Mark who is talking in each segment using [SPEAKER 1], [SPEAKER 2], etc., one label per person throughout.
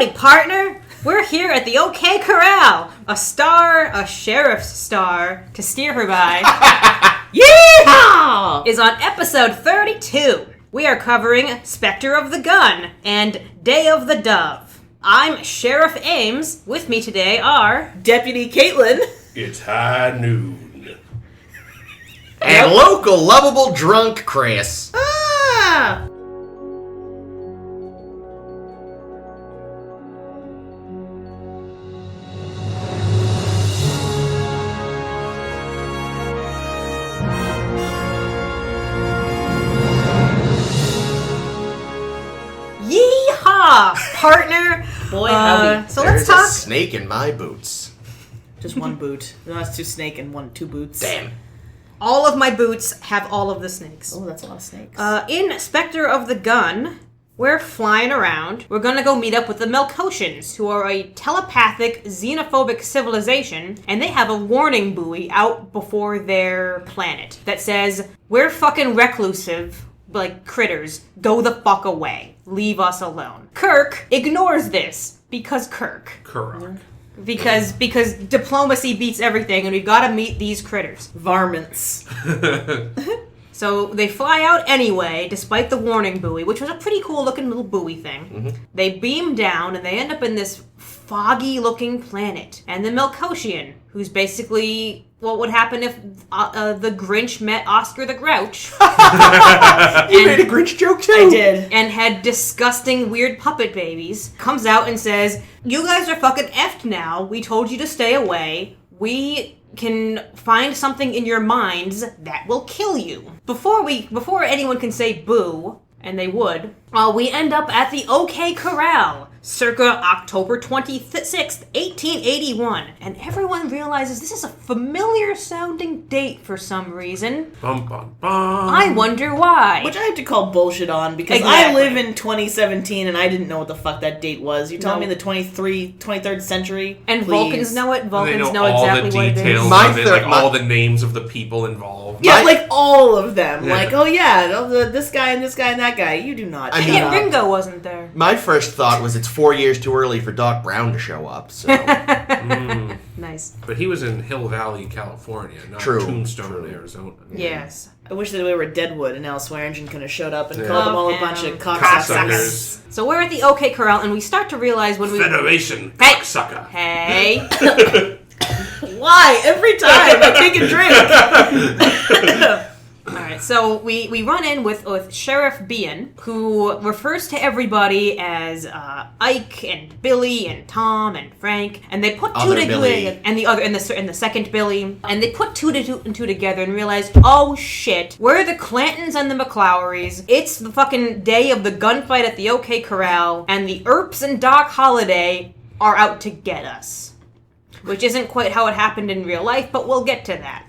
[SPEAKER 1] Howdy, partner! We're here at the OK Corral, a sheriff's star, to steer her by, yeehaw! Is on episode 32. We are covering Spectre of the Gun and Day of the Dove. I'm Sheriff Ames. With me today are...
[SPEAKER 2] Deputy Caitlin.
[SPEAKER 3] It's high noon.
[SPEAKER 4] And local lovable drunk Chris.
[SPEAKER 2] Ah!
[SPEAKER 1] Partner.
[SPEAKER 2] Boy, howdy.
[SPEAKER 1] So
[SPEAKER 4] There's
[SPEAKER 1] let's talk.
[SPEAKER 4] a snake in my boots.
[SPEAKER 2] Just one boot. No, that's two snake and two boots.
[SPEAKER 4] Damn.
[SPEAKER 1] All of my boots have all of the snakes.
[SPEAKER 2] Oh, that's a lot of snakes.
[SPEAKER 1] In Spectre of the Gun, we're flying around. We're gonna go meet up with the Melkotians, who are a telepathic, xenophobic civilization, and they have a warning buoy out before their planet that says, "We're fucking reclusive, like critters. Go the fuck away. Leave us alone." Kirk ignores this because Kirk.
[SPEAKER 3] Correct.
[SPEAKER 1] Because diplomacy beats everything, and we've got to meet these critters.
[SPEAKER 2] Varmints.
[SPEAKER 1] So they fly out anyway, despite the warning buoy, which was a pretty cool-looking little buoy thing. Mm-hmm. They beam down, and they end up in this foggy-looking planet. And the Melkotian, who's basically what would happen if the Grinch met Oscar the Grouch.
[SPEAKER 4] You made a Grinch joke too.
[SPEAKER 2] I did.
[SPEAKER 1] And had disgusting, weird puppet babies, comes out and says, "You guys are fucking effed now. We told you to stay away. We can find something in your minds that will kill you." Before anyone can say boo, and they would, we end up at the OK Corral, circa October 26th, 1881. And everyone realizes this is a familiar sounding date for some reason.
[SPEAKER 3] Bum, bum, bum.
[SPEAKER 1] I wonder why.
[SPEAKER 2] Which I have to call bullshit on, because
[SPEAKER 1] Exactly.
[SPEAKER 2] I live in 2017 and I didn't know what the fuck that date was. You telling me the 23rd century?
[SPEAKER 1] And
[SPEAKER 2] Please.
[SPEAKER 1] Vulcans know it.
[SPEAKER 3] They
[SPEAKER 1] Vulcans
[SPEAKER 3] know
[SPEAKER 1] know
[SPEAKER 3] all
[SPEAKER 1] exactly
[SPEAKER 3] the
[SPEAKER 1] what it
[SPEAKER 3] details
[SPEAKER 1] is.
[SPEAKER 3] of it, like all the names of the people involved.
[SPEAKER 2] Yeah, like all of them.
[SPEAKER 3] Yeah.
[SPEAKER 2] Like, oh yeah, this guy and this guy and that guy. You do not.
[SPEAKER 4] I
[SPEAKER 2] shut
[SPEAKER 4] mean,
[SPEAKER 2] up.
[SPEAKER 1] Ringo wasn't there.
[SPEAKER 4] My first thought was it's 4 years too early for Doc Brown to show up, so...
[SPEAKER 1] Nice.
[SPEAKER 3] But he was in Hill Valley, California, not
[SPEAKER 4] True.
[SPEAKER 3] Tombstone, Arizona.
[SPEAKER 1] Yes.
[SPEAKER 2] I wish that we were Deadwood and Al Swearingen could have showed up and
[SPEAKER 3] Yeah.
[SPEAKER 2] called them all a
[SPEAKER 1] Love
[SPEAKER 2] bunch
[SPEAKER 1] him.
[SPEAKER 2] of cocksuckers.
[SPEAKER 3] Cocksuckers.
[SPEAKER 1] So we're at the OK Corral, and we start to realize when we...
[SPEAKER 3] Federation
[SPEAKER 1] Hey!
[SPEAKER 3] cocksucker.
[SPEAKER 1] Hey.
[SPEAKER 2] Why? Every time I take a drink.
[SPEAKER 1] Alright, so we run in with Sheriff Bean, who refers to everybody as Ike and Billy and Tom and Frank, and they put
[SPEAKER 4] Other
[SPEAKER 1] two
[SPEAKER 4] Billy.
[SPEAKER 1] together, and the second Billy, and they put two and two together and realized, oh shit, we're the Clantons and the McClowerys. It's the fucking day of the gunfight at the OK Corral, and the Earps and Doc Holliday are out to get us. Which isn't quite how it happened in real life, but we'll get to that.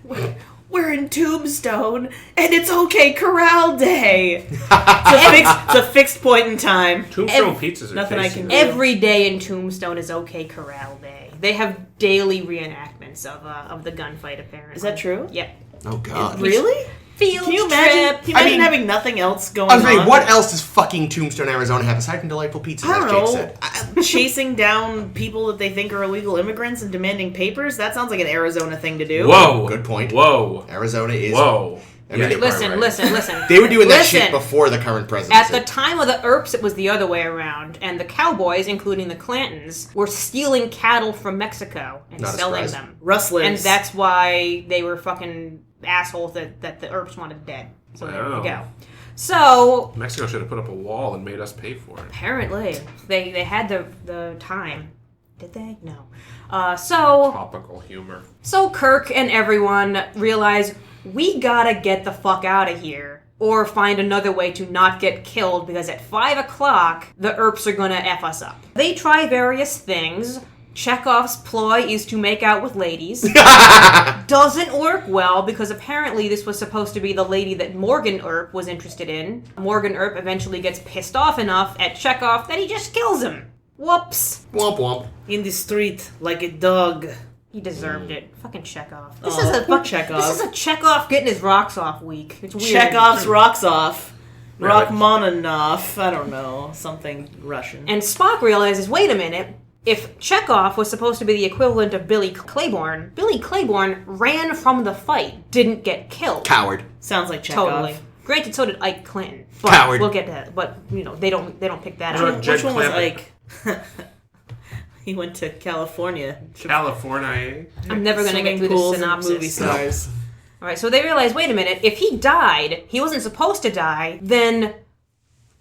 [SPEAKER 2] We're in Tombstone, and it's OK Corral Day. It's a fixed point in time.
[SPEAKER 3] Tombstone pizzas are
[SPEAKER 2] nothing I
[SPEAKER 3] tasty.
[SPEAKER 2] can do.
[SPEAKER 1] Every day in Tombstone is OK Corral Day. They have daily reenactments of the gunfight, apparently.
[SPEAKER 2] Is that true?
[SPEAKER 1] Yep.
[SPEAKER 4] Oh, God.
[SPEAKER 2] Really?
[SPEAKER 1] Field
[SPEAKER 2] Can you
[SPEAKER 1] trip.
[SPEAKER 2] imagine having nothing else going
[SPEAKER 4] I was saying,
[SPEAKER 2] on?
[SPEAKER 4] what else does fucking Tombstone, Arizona have aside from delightful pizzas,
[SPEAKER 2] I
[SPEAKER 4] as Jake
[SPEAKER 2] don't
[SPEAKER 4] said?
[SPEAKER 2] know. Chasing down people that they think are illegal immigrants and demanding papers? That sounds like an Arizona thing to do.
[SPEAKER 3] Whoa.
[SPEAKER 4] Good point.
[SPEAKER 3] Whoa.
[SPEAKER 4] Arizona is...
[SPEAKER 3] Whoa.
[SPEAKER 4] I mean,
[SPEAKER 3] Yeah.
[SPEAKER 1] Listen.
[SPEAKER 4] They were doing that
[SPEAKER 1] Listen.
[SPEAKER 4] shit before the current presidency.
[SPEAKER 1] At the time of the Earps, it was the other way around, and the Cowboys, including the Clantons, were stealing cattle from Mexico and
[SPEAKER 4] Not a
[SPEAKER 1] selling
[SPEAKER 4] surprise.
[SPEAKER 1] them.
[SPEAKER 2] Rustlers.
[SPEAKER 1] And that's why they were fucking assholes that the Earps wanted dead. So there you
[SPEAKER 3] Wow.
[SPEAKER 1] go. So
[SPEAKER 3] Mexico should have put up a wall and made us pay for it.
[SPEAKER 1] apparently they had the time. Did they? No. So
[SPEAKER 3] Topical humor.
[SPEAKER 1] Kirk and everyone realize we gotta get the fuck out of here, or find another way to not get killed, because at 5 o'clock the Earps are gonna F us up. They try various things. Chekov's ploy is to make out with ladies. Doesn't work well, because apparently this was supposed to be the lady that Morgan Earp was interested in. Morgan Earp eventually gets pissed off enough at Chekov that he just kills him. Whoops.
[SPEAKER 4] Womp womp.
[SPEAKER 2] in the street like a dog.
[SPEAKER 1] He deserved it. Fucking Chekov.
[SPEAKER 2] Poor Chekov.
[SPEAKER 1] This is a Chekov getting his rocks off week. It's weird.
[SPEAKER 2] Chekov's rocks off. Rachmaninoff. I don't know. Something Russian.
[SPEAKER 1] And Spock realizes, wait a minute, if Chekov was supposed to be the equivalent of Billy Claiborne ran from the fight, didn't get killed.
[SPEAKER 4] Coward.
[SPEAKER 2] Sounds like Chekov.
[SPEAKER 1] Totally. Granted, so did Ike Clinton. But
[SPEAKER 4] Coward.
[SPEAKER 1] We'll get to that. But, they don't pick that
[SPEAKER 3] Sure.
[SPEAKER 1] up.
[SPEAKER 3] Jed
[SPEAKER 2] Which one was
[SPEAKER 3] Clampett.
[SPEAKER 2] Ike? He went to California.
[SPEAKER 3] California.
[SPEAKER 1] I'm never going to get
[SPEAKER 2] Swimming
[SPEAKER 1] through
[SPEAKER 2] pools
[SPEAKER 1] the
[SPEAKER 2] and
[SPEAKER 1] synopsis.
[SPEAKER 2] movie stars.
[SPEAKER 1] All right, so they realize, wait a minute, if he died, he wasn't supposed to die, then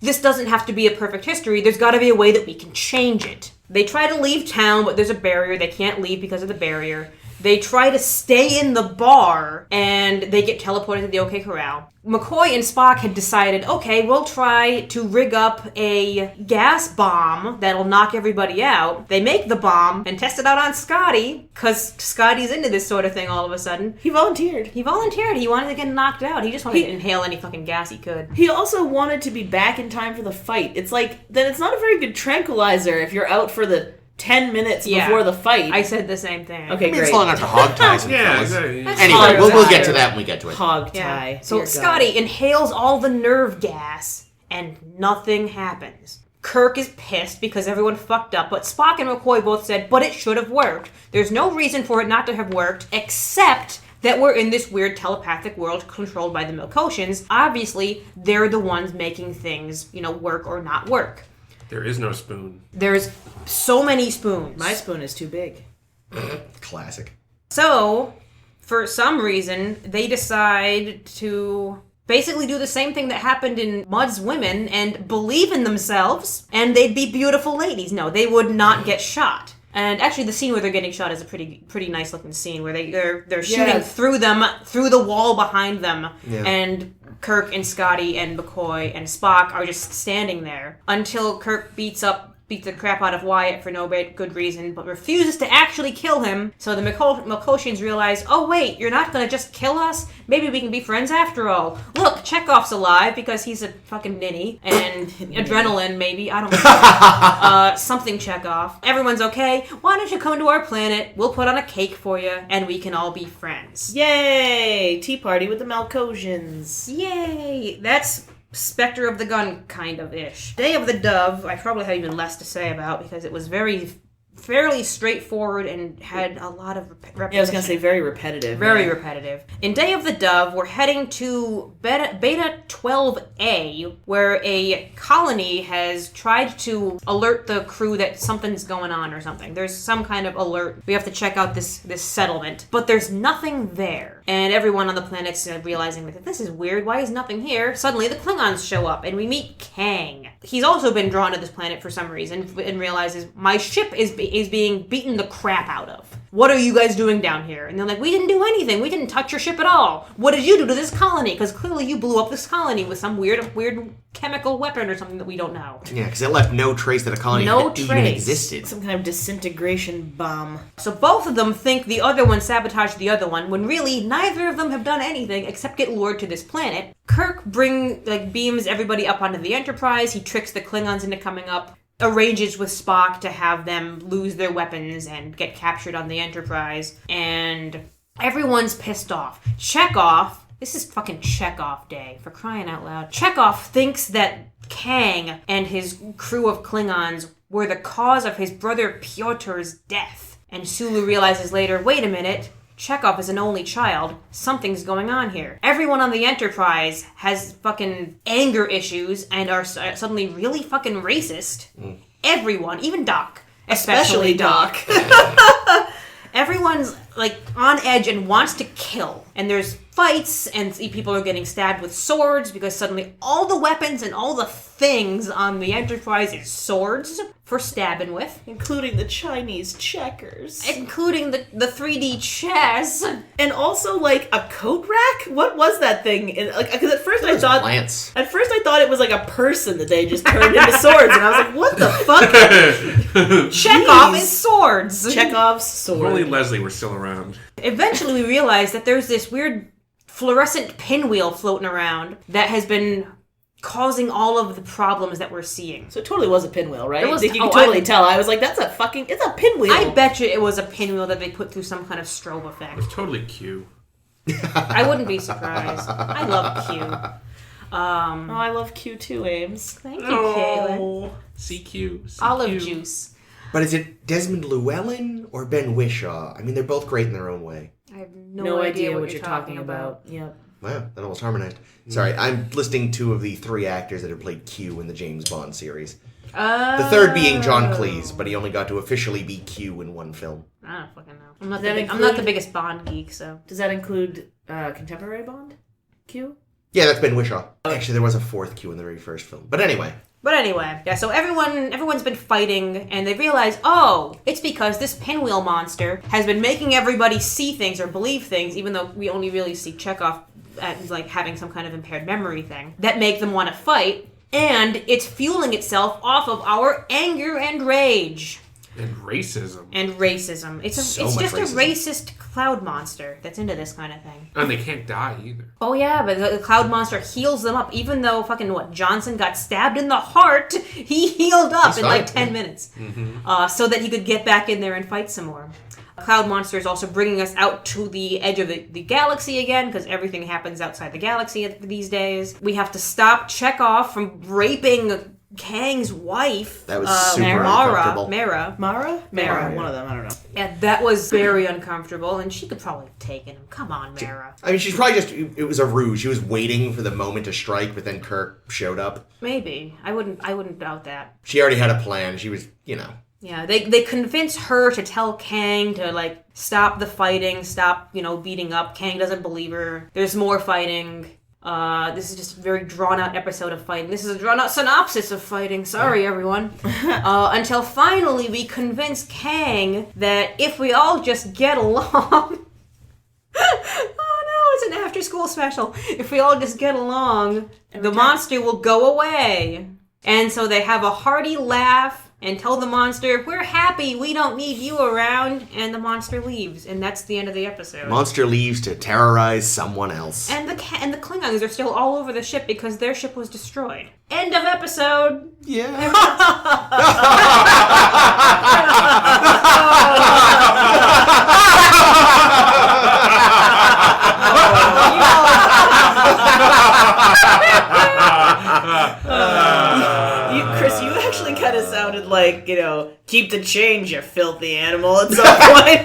[SPEAKER 1] this doesn't have to be a perfect history. There's got to be a way that we can change it. They try to leave town, but there's a barrier. They can't leave because of the barrier. They try to stay in the bar, and they get teleported to the OK Corral. McCoy and Spock had decided, okay, we'll try to rig up a gas bomb that'll knock everybody out. They make the bomb and test it out on Scotty, because Scotty's into this sort of thing all of a sudden.
[SPEAKER 2] He volunteered.
[SPEAKER 1] He volunteered. He wanted to get knocked out. He just wanted to inhale any fucking gas he could.
[SPEAKER 2] He also wanted to be back in time for the fight. It's like, then it's not a very good tranquilizer if you're out for the 10 minutes before the fight.
[SPEAKER 1] I said the same thing.
[SPEAKER 2] Okay, great.
[SPEAKER 4] It's long enough to hog tie some
[SPEAKER 3] Yeah,
[SPEAKER 4] fellas.
[SPEAKER 3] exactly.
[SPEAKER 4] Anyway, we'll get to that when we get to it.
[SPEAKER 2] Hog
[SPEAKER 1] Yeah.
[SPEAKER 2] tie.
[SPEAKER 1] So
[SPEAKER 2] Dear God.
[SPEAKER 1] Scotty inhales all the nerve gas, and nothing happens. Kirk is pissed because everyone fucked up, but Spock and McCoy both said, but it should have worked. There's no reason for it not to have worked, except that we're in this weird telepathic world controlled by the Melkotians. Obviously, they're the ones making things, work or not work.
[SPEAKER 3] There is no spoon.
[SPEAKER 1] There's so many spoons.
[SPEAKER 2] My spoon is too big.
[SPEAKER 4] Classic.
[SPEAKER 1] So, for some reason, they decide to basically do the same thing that happened in Mud's Women and believe in themselves, and they'd be beautiful ladies. No, they would not get shot. And actually, the scene where they're getting shot is a pretty nice looking scene where they're shooting through them, through the wall behind them, and Kirk and Scotty and McCoy and Spock are just standing there until Kirk beats the crap out of Wyatt for no good reason, but refuses to actually kill him. So the Melkotians realize, oh wait, you're not gonna just kill us? Maybe we can be friends after all. Look, Chekov's alive because he's a fucking ninny, and adrenaline maybe, I don't know. Something Chekov. Everyone's okay. Why don't you come to our planet? We'll put on a cake for you, and we can all be friends.
[SPEAKER 2] Yay! Tea party with the Melkotians.
[SPEAKER 1] Yay! That's Spectre of the Gun kind of ish. Day of the Dove, I probably have even less to say about because it was fairly straightforward and had a lot of repetition.
[SPEAKER 2] Yeah, I was going to say very repetitive.
[SPEAKER 1] Very repetitive. In Day of the Dove, we're heading to Beta 12A, where a colony has tried to alert the crew that something's going on or something. There's some kind of alert. We have to check out this settlement. But there's nothing there. And everyone on the planet's realizing that this is weird. Why is nothing here? Suddenly the Klingons show up and we meet Kang. He's also been drawn to this planet for some reason and realizes, my ship is being beaten the crap out of. What are you guys doing down here? And they're like, we didn't do anything. We didn't touch your ship at all. What did you do to this colony? Because clearly you blew up this colony with some weird chemical weapon or something that we don't know.
[SPEAKER 4] Yeah, because it left no trace that a colony even existed.
[SPEAKER 2] Some kind of disintegration bomb.
[SPEAKER 1] So both of them think the other one sabotaged the other one, when really neither of them have done anything except get lured to this planet. Kirk beams everybody up onto the Enterprise. He tricks the Klingons into coming up. Arranges with Spock to have them lose their weapons and get captured on the Enterprise. And everyone's pissed off. Chekov, this is fucking Chekov day, for crying out loud. Chekov thinks that Kang and his crew of Klingons were the cause of his brother Pyotr's death. And Sulu realizes later, wait a minute, Chekov is an only child. Something's going on here. Everyone on the Enterprise has fucking anger issues and are suddenly really fucking racist. Everyone, even Doc. Especially Doc. Everyone's on edge and wants to kill. And there's fights and people are getting stabbed with swords because suddenly all the weapons and all the things on the Enterprise is swords for stabbing with.
[SPEAKER 2] Including the Chinese checkers.
[SPEAKER 1] Including the 3D chess.
[SPEAKER 2] And also, a coat rack? What was that thing? Because at first I thought...
[SPEAKER 4] Lance.
[SPEAKER 2] At first I thought it was a person that they just turned into swords. And I was like, what the fuck?
[SPEAKER 1] Chekov is swords.
[SPEAKER 2] Chekov's sword.
[SPEAKER 3] If only Leslie were still around.
[SPEAKER 1] Eventually we realize that there's this weird fluorescent pinwheel floating around that has been causing all of the problems that we're seeing.
[SPEAKER 2] So it totally was a pinwheel, right?
[SPEAKER 1] It was-
[SPEAKER 2] You can
[SPEAKER 1] oh,
[SPEAKER 2] totally tell. I was like, it's a pinwheel.
[SPEAKER 1] I bet you it was a pinwheel that they put through some kind of strobe effect.
[SPEAKER 3] It's totally Q.
[SPEAKER 1] I wouldn't be surprised. I love Q.
[SPEAKER 2] I love Q too, Ames.
[SPEAKER 1] Thank you, Caitlin.
[SPEAKER 3] CQ.
[SPEAKER 1] Olive juice.
[SPEAKER 4] But is it Desmond Llewellyn or Ben Whishaw? I mean, they're both great in their own way.
[SPEAKER 1] I have
[SPEAKER 2] No idea what you're talking about. Yep.
[SPEAKER 4] Wow, that almost harmonized. Sorry, I'm listing 2 of the 3 actors that have played Q in the James Bond series. The third being John Cleese, but he only got to officially be Q in 1 film.
[SPEAKER 1] I don't fucking know. I'm not,
[SPEAKER 2] Does
[SPEAKER 1] I'm not the biggest Bond geek, so.
[SPEAKER 2] Does that include contemporary Bond? Q?
[SPEAKER 4] Yeah, that's Ben Whishaw. Actually, there was a 4th Q in the very first film. But anyway.
[SPEAKER 1] Yeah, so everyone's been fighting, and they realize, oh, it's because this pinwheel monster has been making everybody see things or believe things, even though we only really see Chekov as, like, having some kind of impaired memory thing, that make them want to fight, and it's fueling itself off of our anger and rage.
[SPEAKER 3] And racism.
[SPEAKER 1] It's
[SPEAKER 4] So
[SPEAKER 1] it's
[SPEAKER 4] much
[SPEAKER 1] just
[SPEAKER 4] racism.
[SPEAKER 1] a racist cloud monster that's into this kind of thing.
[SPEAKER 3] And they can't die either.
[SPEAKER 1] Oh yeah, but the cloud monster heals them up. Even though Johnson got stabbed in the heart, he healed up in like 10 minutes. So that he could get back in there and fight some more. Cloud monster is also bringing us out to the edge of the galaxy again, because everything happens outside the galaxy these days. We have to stop Chekov from raping Kang's wife.
[SPEAKER 4] That was super uncomfortable.
[SPEAKER 1] Mara,
[SPEAKER 2] Mara,
[SPEAKER 4] yeah.
[SPEAKER 2] one of them. I don't know.
[SPEAKER 1] Yeah, that was very uncomfortable, and she could probably have taken him. Come on, Mara.
[SPEAKER 4] I mean, she's probably it was a ruse. She was waiting for the moment to strike, but then Kirk showed up.
[SPEAKER 1] Maybe. I wouldn't doubt that.
[SPEAKER 4] She already had a plan. She was,
[SPEAKER 1] Yeah, they convince her to tell Kang to, like, stop the fighting, stop, beating up. Kang doesn't believe her. There's more fighting. This is just a very drawn-out episode of fighting. This is a drawn-out synopsis of fighting. Sorry, everyone. Until finally we convince Kang that if we all just get along... Oh no, it's an after-school special. If we all just get along, the monster will go away. And so they have a hearty laugh and tell the monster, we're happy, we don't need you around, and the monster leaves. And that's the end of the episode.
[SPEAKER 4] Monster leaves to terrorize someone else.
[SPEAKER 1] And the Klingons are still all over the ship because their ship was destroyed. End of episode.
[SPEAKER 4] Yeah.
[SPEAKER 2] Chris, you actually kind of sounded like, keep the change, you filthy animal, at some point.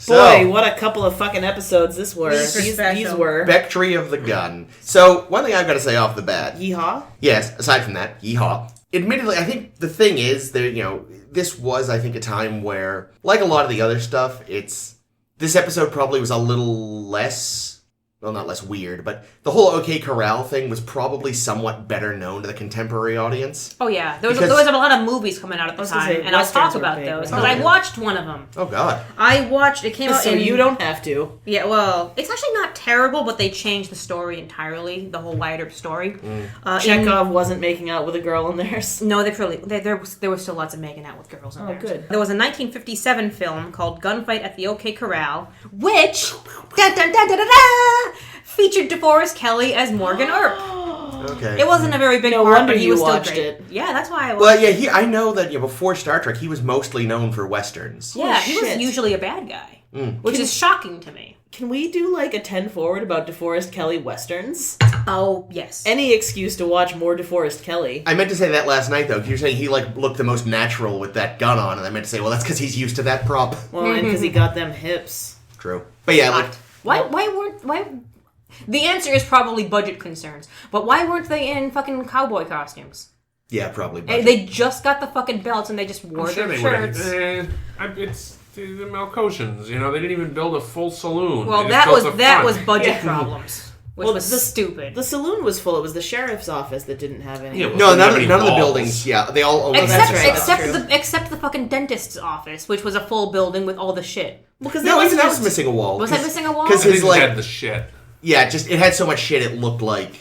[SPEAKER 2] Boy, what a couple of fucking episodes this were. These were.
[SPEAKER 4] Spectre of the gun. So, one thing I've got to say off the bat.
[SPEAKER 2] Yeehaw?
[SPEAKER 4] Yes, aside from that, yeehaw. Admittedly, I think the thing is that, this was, I think, a time where, like a lot of the other stuff, this episode probably was a little less... Well, not less weird, but the whole OK Corral thing was probably somewhat better known to the contemporary audience.
[SPEAKER 1] Oh yeah, there was a lot of movies coming out at the time, and I'll talk about those, because I watched one of them.
[SPEAKER 4] Oh god.
[SPEAKER 1] It came out
[SPEAKER 2] so you don't have to.
[SPEAKER 1] Yeah, well, it's actually not terrible, but they changed the story entirely, the whole wider story.
[SPEAKER 2] Chekov wasn't making out with a girl in theirs?
[SPEAKER 1] No, there was still lots of making out with girls in there.
[SPEAKER 2] Oh, good.
[SPEAKER 1] There was a 1957 film called Gunfight at the OK Corral, which... dun, dun, dun, dun, dun, dun, featured DeForest Kelley as Morgan Earp.
[SPEAKER 4] Okay.
[SPEAKER 1] It wasn't a very big part,
[SPEAKER 2] wonder
[SPEAKER 1] but he
[SPEAKER 2] you
[SPEAKER 1] was still
[SPEAKER 2] watched
[SPEAKER 1] great.
[SPEAKER 2] it.
[SPEAKER 1] Yeah, that's why I watched
[SPEAKER 4] Well, yeah, I know that before Star Trek, he was mostly known for westerns.
[SPEAKER 1] Yeah, he was
[SPEAKER 2] shit.
[SPEAKER 1] usually a bad guy, which is shocking to me.
[SPEAKER 2] Can we do like a 10 forward about DeForest Kelley westerns?
[SPEAKER 1] Oh, yes.
[SPEAKER 2] Any excuse to watch more DeForest Kelley.
[SPEAKER 4] I meant to say that last night, though, because you're saying he looked the most natural with that gun on, and I meant to say, well, that's because he's used to that prop.
[SPEAKER 2] Well, and because he got them hips.
[SPEAKER 4] True. But yeah,
[SPEAKER 1] Why the answer is probably budget concerns. But why weren't they in fucking cowboy costumes?
[SPEAKER 4] Yeah, probably.
[SPEAKER 1] They just got the fucking belts and they just wore
[SPEAKER 3] I'm sure
[SPEAKER 1] their
[SPEAKER 3] they
[SPEAKER 1] shirts.
[SPEAKER 3] It's the Malcotians, they didn't even build a full saloon.
[SPEAKER 1] Well,
[SPEAKER 3] They just
[SPEAKER 1] that
[SPEAKER 3] built
[SPEAKER 1] was
[SPEAKER 3] the
[SPEAKER 1] budget
[SPEAKER 2] Yeah.
[SPEAKER 1] problems, which was stupid.
[SPEAKER 2] The saloon was full. It was the sheriff's office that didn't have any.
[SPEAKER 3] Yeah,
[SPEAKER 4] No, none of the
[SPEAKER 3] walls.
[SPEAKER 4] buildings. Yeah, they all own
[SPEAKER 1] Except,
[SPEAKER 2] that's right.
[SPEAKER 1] except the fucking dentist's office, which was a full building with all the shit.
[SPEAKER 2] Because
[SPEAKER 4] No, even that was missing a wall.
[SPEAKER 1] Was that missing a wall?
[SPEAKER 4] Because
[SPEAKER 3] They
[SPEAKER 4] his
[SPEAKER 3] just had the shit.
[SPEAKER 4] yeah, it had so much shit it looked like.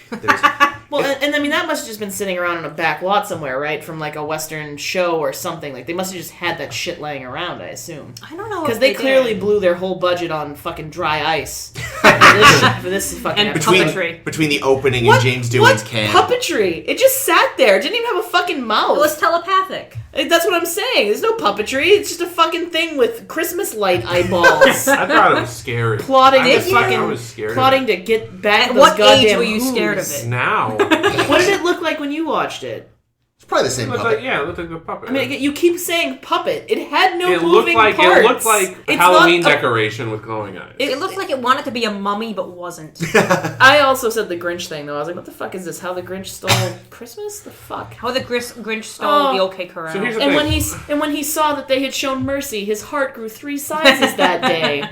[SPEAKER 2] Well, Well, and I mean, that must have just been sitting around in a back lot somewhere, right? From like a Western show or something. Like, they must have just had that shit laying around, I assume.
[SPEAKER 1] I don't know.
[SPEAKER 2] Because
[SPEAKER 1] if
[SPEAKER 2] they clearly
[SPEAKER 1] did.
[SPEAKER 2] blew their whole budget on fucking dry ice for this fucking
[SPEAKER 1] And
[SPEAKER 2] episode.
[SPEAKER 1] puppetry.
[SPEAKER 4] Between the opening and James Doohan's camp.
[SPEAKER 2] Puppetry? It just sat there. It didn't even have a fucking mouth.
[SPEAKER 1] It was telepathic.
[SPEAKER 2] That's what I'm saying. There's no puppetry. It's just a fucking thing with Christmas light eyeballs.
[SPEAKER 3] I thought it was scary.
[SPEAKER 2] plotting
[SPEAKER 3] I
[SPEAKER 2] to
[SPEAKER 3] was scared of
[SPEAKER 2] plotting
[SPEAKER 3] it.
[SPEAKER 2] to get back
[SPEAKER 1] At
[SPEAKER 2] those
[SPEAKER 1] what age
[SPEAKER 2] goddamn
[SPEAKER 1] were you scared of
[SPEAKER 2] hooves.
[SPEAKER 1] it?
[SPEAKER 3] Now.
[SPEAKER 2] What did it look like when you watched it?
[SPEAKER 4] It's probably the same
[SPEAKER 3] It looked
[SPEAKER 4] puppet.
[SPEAKER 3] like, yeah, it looked like the puppet.
[SPEAKER 2] I mean, you keep saying puppet. It had no
[SPEAKER 3] it looked
[SPEAKER 2] moving
[SPEAKER 3] like
[SPEAKER 2] parts.
[SPEAKER 3] it looked like
[SPEAKER 2] It's
[SPEAKER 3] Halloween
[SPEAKER 2] not a-
[SPEAKER 3] decoration with glowing eyes.
[SPEAKER 1] It looked like it wanted to be a mummy, but wasn't.
[SPEAKER 2] I also said the Grinch thing though. I was like, what the fuck is this? How the Grinch stole Christmas? The fuck?
[SPEAKER 1] How the Grinch stole
[SPEAKER 2] Oh.
[SPEAKER 1] the OK Corral.
[SPEAKER 3] So here's the
[SPEAKER 2] And
[SPEAKER 3] thing.
[SPEAKER 2] when he saw that they had shown mercy, his heart grew 3 sizes that day.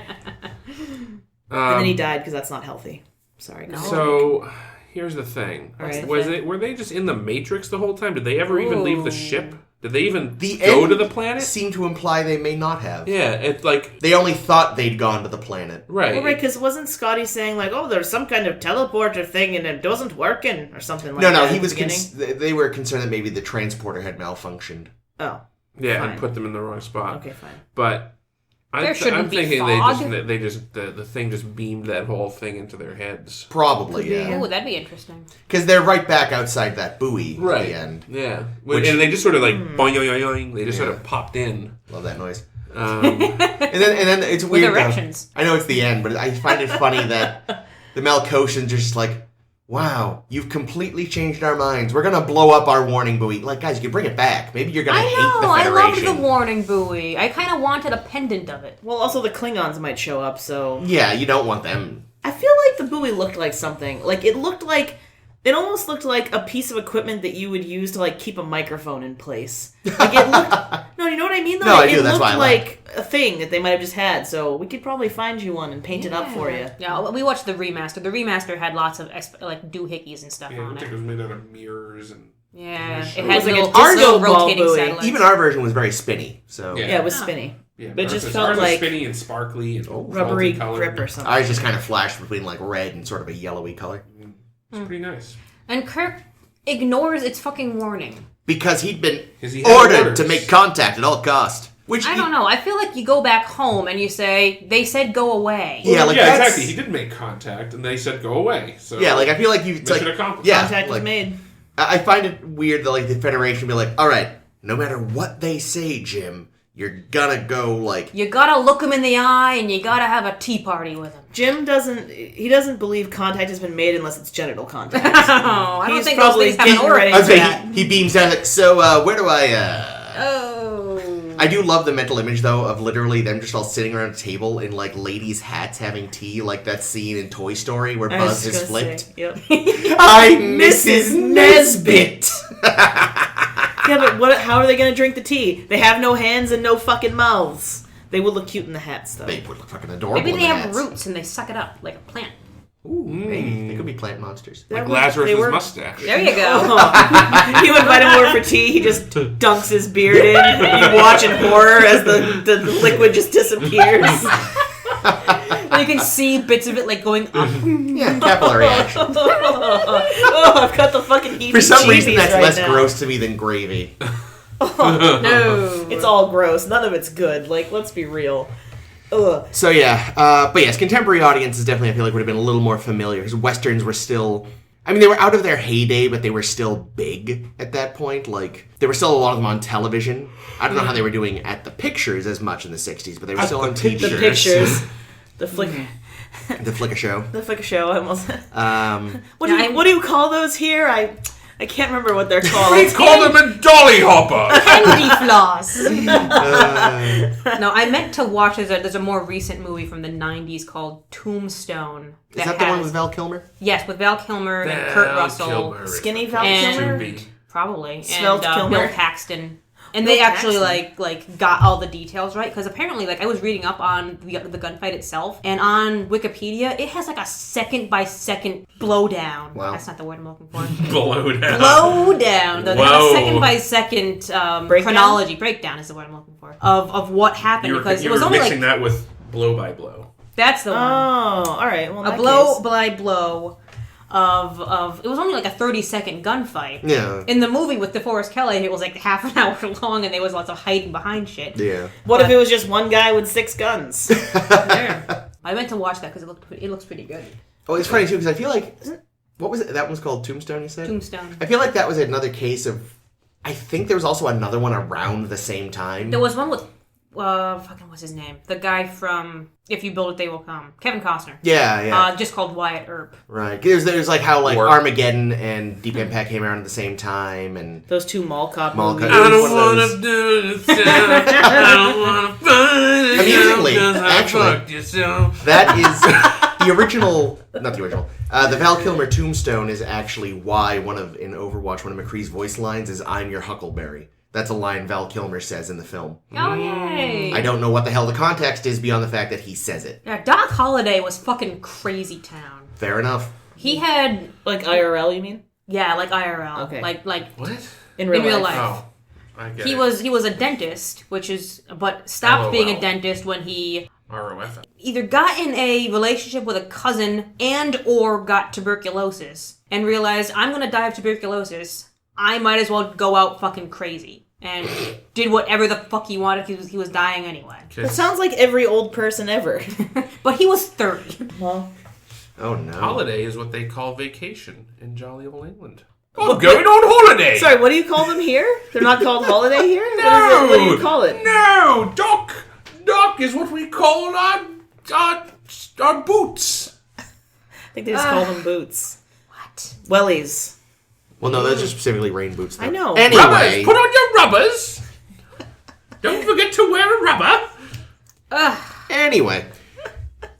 [SPEAKER 2] And then he died because that's not healthy. Sorry.
[SPEAKER 1] No.
[SPEAKER 3] So here's the thing.
[SPEAKER 2] All right.
[SPEAKER 3] Were they just in the Matrix the whole time? Did they ever even leave the ship? Did they even
[SPEAKER 4] The
[SPEAKER 3] go
[SPEAKER 4] end
[SPEAKER 3] to the planet?
[SPEAKER 4] seem to imply they may not have.
[SPEAKER 3] Yeah, it's like
[SPEAKER 4] They only thought they'd gone to the planet.
[SPEAKER 3] right.
[SPEAKER 2] Well, right, because wasn't Scotty saying like, "Oh, there's some kind of teleporter thing and it wasn't working" or something like that?
[SPEAKER 4] No,
[SPEAKER 2] at
[SPEAKER 4] he
[SPEAKER 2] the
[SPEAKER 4] was.
[SPEAKER 2] beginning?
[SPEAKER 4] They were concerned that maybe the transporter had malfunctioned.
[SPEAKER 2] Oh,
[SPEAKER 3] Yeah,
[SPEAKER 2] Fine.
[SPEAKER 3] and put them in the wrong spot.
[SPEAKER 2] okay, fine.
[SPEAKER 3] But
[SPEAKER 1] There shouldn't
[SPEAKER 3] I'm
[SPEAKER 1] be
[SPEAKER 3] thinking
[SPEAKER 1] fog.
[SPEAKER 3] they just the thing just beamed that whole thing into their heads.
[SPEAKER 4] Probably, yeah.
[SPEAKER 1] Ooh, that'd be interesting.
[SPEAKER 4] Because they're right back outside that buoy at the end.
[SPEAKER 3] Yeah.
[SPEAKER 4] Which-
[SPEAKER 3] And they just sort of like boing, boing, boing, they just sort
[SPEAKER 4] Yeah.
[SPEAKER 3] of popped in.
[SPEAKER 4] Love that noise.
[SPEAKER 3] Um,
[SPEAKER 4] And then it's
[SPEAKER 1] With
[SPEAKER 4] weird. though.
[SPEAKER 1] erections.
[SPEAKER 4] I know it's the end, but I find it funny that the Malkotians are just like, "Wow, you've completely changed our minds. We're gonna blow up our warning buoy." Like, guys, you can bring it back. Maybe you're gonna hate the
[SPEAKER 1] I loved
[SPEAKER 4] Federation.
[SPEAKER 1] the warning buoy. I kind of wanted a pendant of it.
[SPEAKER 2] Well, also the Klingons might show up, so
[SPEAKER 4] Yeah, you don't want them.
[SPEAKER 2] I feel like the buoy looked like something. Like it almost looked like a piece of equipment that you would use to like keep a microphone in place. Like it looked. No, you know what I mean though.
[SPEAKER 4] No, I
[SPEAKER 2] It
[SPEAKER 4] do, that's
[SPEAKER 2] looked
[SPEAKER 4] why I
[SPEAKER 2] like a thing that they might have just had. So we could probably find you one and paint it up for you.
[SPEAKER 1] Yeah, we watched the remaster. The remaster had lots of like doohickeys and stuff
[SPEAKER 3] yeah, it
[SPEAKER 1] on
[SPEAKER 3] looked like
[SPEAKER 1] it.
[SPEAKER 3] it was made out of mirrors and
[SPEAKER 1] Yeah, it
[SPEAKER 3] It
[SPEAKER 1] had
[SPEAKER 2] was like a
[SPEAKER 1] little,
[SPEAKER 2] disco
[SPEAKER 1] little
[SPEAKER 2] ball
[SPEAKER 1] rotating
[SPEAKER 2] buoy.
[SPEAKER 1] satellites.
[SPEAKER 4] Even our version was very spinny. So
[SPEAKER 3] Yeah.
[SPEAKER 2] Yeah, it was spinny.
[SPEAKER 3] yeah,
[SPEAKER 2] But it just
[SPEAKER 3] ours
[SPEAKER 2] felt
[SPEAKER 3] was
[SPEAKER 2] like
[SPEAKER 3] spinny and sparkly and
[SPEAKER 2] Rubbery
[SPEAKER 3] multicolored.
[SPEAKER 2] grip or something.
[SPEAKER 4] ours just kind of flashed between like red and sort of a yellowy color
[SPEAKER 3] It's pretty nice.
[SPEAKER 1] And Kirk ignores its fucking warning.
[SPEAKER 4] because he'd been
[SPEAKER 3] 'Cause he had
[SPEAKER 4] ordered
[SPEAKER 3] orders.
[SPEAKER 4] to make contact at all cost. Which
[SPEAKER 1] I don't know. I feel like you go back home and you say, they said go away.
[SPEAKER 4] Yeah, like
[SPEAKER 3] yeah,
[SPEAKER 4] that's-
[SPEAKER 3] exactly. He did make contact, and they said go away. So
[SPEAKER 4] Yeah, like I feel like you. It's
[SPEAKER 3] mission
[SPEAKER 4] like
[SPEAKER 3] accomplished.
[SPEAKER 4] yeah,
[SPEAKER 2] Contact was
[SPEAKER 4] like,
[SPEAKER 2] made.
[SPEAKER 4] I find it weird that like the Federation be like, all right, no matter what they say, Jim, you're gonna go like.
[SPEAKER 1] You gotta look him in the eye and you gotta have a tea party with him.
[SPEAKER 2] Jim doesn't believe contact has been made unless it's genital contact.
[SPEAKER 1] Oh, I don't
[SPEAKER 2] He's
[SPEAKER 1] think those
[SPEAKER 2] probably
[SPEAKER 1] things have an
[SPEAKER 2] getting
[SPEAKER 1] order.
[SPEAKER 2] ready.
[SPEAKER 4] I was
[SPEAKER 2] that.
[SPEAKER 4] saying he beams down. Like, so where do I?
[SPEAKER 1] Oh.
[SPEAKER 4] I do love the mental image though of literally them just all sitting around a table in like ladies' hats having tea, like that scene in Toy Story where
[SPEAKER 2] I
[SPEAKER 4] Buzz
[SPEAKER 2] was
[SPEAKER 4] is
[SPEAKER 2] gonna
[SPEAKER 4] flipped.
[SPEAKER 2] say, yep.
[SPEAKER 4] I'm Mrs. Nesbit.
[SPEAKER 2] Yeah, but how are they going to drink the tea? They have no hands and no fucking mouths. They would look cute in the hats, though.
[SPEAKER 4] They would look fucking adorable.
[SPEAKER 1] Maybe
[SPEAKER 4] in
[SPEAKER 1] they
[SPEAKER 4] the
[SPEAKER 1] have
[SPEAKER 4] hats.
[SPEAKER 1] roots and they suck it up like a plant.
[SPEAKER 4] Ooh, maybe they could be plant monsters.
[SPEAKER 3] like
[SPEAKER 2] That was-
[SPEAKER 3] Lazarus'
[SPEAKER 2] they were-
[SPEAKER 3] mustache.
[SPEAKER 1] There you go.
[SPEAKER 2] You invite him over for tea, he just dunks his beard in. You watch in horror as the liquid just disappears.
[SPEAKER 1] And you can see bits of it like going up.
[SPEAKER 4] Yeah, capillary action.
[SPEAKER 2] Oh, I've got the fucking heat.
[SPEAKER 4] For some reason,
[SPEAKER 2] cheebies
[SPEAKER 4] that's
[SPEAKER 2] right
[SPEAKER 4] less
[SPEAKER 2] now.
[SPEAKER 4] gross to me than gravy.
[SPEAKER 1] No.
[SPEAKER 2] It's all gross. None of it's good. Like, let's be real. Ugh.
[SPEAKER 4] So yeah, but yes, contemporary audiences definitely I feel like would have been a little more familiar because westerns were still. I mean, they were out of their heyday, but they were still big at that point. Like, there were still a lot of them on television. I don't know how they were doing at the pictures as much in the 60s, but they were
[SPEAKER 3] At
[SPEAKER 4] still
[SPEAKER 3] the
[SPEAKER 4] on TV.
[SPEAKER 2] The pictures. The flick.
[SPEAKER 4] The Flicker Show.
[SPEAKER 2] The flicker show. I almost. What
[SPEAKER 1] Yeah,
[SPEAKER 2] do you call those here? I can't remember what they're called.
[SPEAKER 3] We call them a dolly hopper.
[SPEAKER 1] Candy floss. No, I meant to watch. There's a more recent movie from the 90s called Tombstone.
[SPEAKER 4] Is that the one with Val Kilmer?
[SPEAKER 1] Yes, with Val Kilmer and Kurt Russell.
[SPEAKER 2] Skinny Val
[SPEAKER 1] And-
[SPEAKER 2] Kilmer?
[SPEAKER 1] Probably.
[SPEAKER 2] Svelte
[SPEAKER 1] and
[SPEAKER 2] Kilmer.
[SPEAKER 1] Bill Paxton. And
[SPEAKER 2] Bill
[SPEAKER 1] they actually
[SPEAKER 2] Paxton.
[SPEAKER 1] got all the details right because apparently I was reading up on the gunfight itself and on Wikipedia it has like a second by second blowdown.
[SPEAKER 4] Wow.
[SPEAKER 1] That's not the word I'm looking for.
[SPEAKER 3] Blow down.
[SPEAKER 1] Blowdown. Though they have a
[SPEAKER 3] Whoa.
[SPEAKER 1] second by second chronology breakdown is the word I'm looking for of what happened because
[SPEAKER 3] You
[SPEAKER 1] it was
[SPEAKER 3] were
[SPEAKER 1] only
[SPEAKER 3] mixing
[SPEAKER 1] like
[SPEAKER 3] that with blow by blow.
[SPEAKER 1] that's the one.
[SPEAKER 2] Oh, all right. Well, in
[SPEAKER 1] A
[SPEAKER 2] that
[SPEAKER 1] blow
[SPEAKER 2] case-
[SPEAKER 1] by blow. of it was only like a 30-second gunfight.
[SPEAKER 4] Yeah.
[SPEAKER 1] In the movie with DeForest Kelley, it was like half an hour long, and there was lots of hiding behind shit.
[SPEAKER 4] Yeah.
[SPEAKER 2] What if it was just one guy with 6 guns?
[SPEAKER 1] There. I meant to watch that because it looks pretty good.
[SPEAKER 4] Oh, it's funny too because I feel like what was it? That one's called Tombstone. You said
[SPEAKER 1] Tombstone.
[SPEAKER 4] I feel like that was another case of. I think there was also another one around the same time.
[SPEAKER 1] There was one with fucking what's his name? The guy from If You Build It, They Will Come. Kevin Costner.
[SPEAKER 4] Yeah.
[SPEAKER 1] Just called Wyatt Earp.
[SPEAKER 4] Right. There's like how like
[SPEAKER 3] Or-
[SPEAKER 4] Armageddon and Deep Impact came around at the same time, and
[SPEAKER 2] Those 2 mall cop
[SPEAKER 4] Mall
[SPEAKER 2] movies.
[SPEAKER 4] Cop.
[SPEAKER 3] I
[SPEAKER 4] It was
[SPEAKER 3] don't
[SPEAKER 4] one of
[SPEAKER 3] wanna
[SPEAKER 4] those-
[SPEAKER 3] do this. I don't wanna find it.
[SPEAKER 4] Amusingly,
[SPEAKER 3] Because I
[SPEAKER 4] actually,
[SPEAKER 3] fucked yourself.
[SPEAKER 4] that is the original. Not the original. The Val Kilmer Tombstone is actually why in Overwatch, one of McCree's voice lines is "I'm your Huckleberry." That's a line Val Kilmer says in the film.
[SPEAKER 1] Oh, yay.
[SPEAKER 4] I don't know what the hell the context is beyond the fact that he says it.
[SPEAKER 1] Yeah, Doc Holliday was fucking crazy town.
[SPEAKER 4] Fair enough.
[SPEAKER 1] He had,
[SPEAKER 2] Like IRL, you mean?
[SPEAKER 1] yeah, like IRL.
[SPEAKER 2] Okay.
[SPEAKER 1] Like
[SPEAKER 3] What?
[SPEAKER 2] In real life.
[SPEAKER 3] Oh, I get
[SPEAKER 1] he
[SPEAKER 3] it.
[SPEAKER 1] was a dentist, but stopped
[SPEAKER 3] LOL.
[SPEAKER 1] being a dentist when he
[SPEAKER 3] ROF.
[SPEAKER 1] either got in a relationship with a cousin and or got tuberculosis and realized, I'm gonna die of tuberculosis. I might as well go out fucking crazy. And did whatever the fuck he wanted because he was dying anyway.
[SPEAKER 2] That sounds like every old person ever.
[SPEAKER 1] But he was 30.
[SPEAKER 2] Well,
[SPEAKER 4] Oh no.
[SPEAKER 3] Holiday is what they call vacation in jolly old England. I'm going on holiday!
[SPEAKER 2] sorry, what do you call them here? They're not called holiday here? What do you call it?
[SPEAKER 3] No! Doc is what we call our boots.
[SPEAKER 2] I think they just call them boots.
[SPEAKER 1] What?
[SPEAKER 2] Wellies.
[SPEAKER 4] Well, no, those are specifically rain boots. Though.
[SPEAKER 2] I know.
[SPEAKER 4] Anyway,
[SPEAKER 3] Rubbers! Put on your rubbers! Don't forget to wear a rubber!
[SPEAKER 4] Anyway.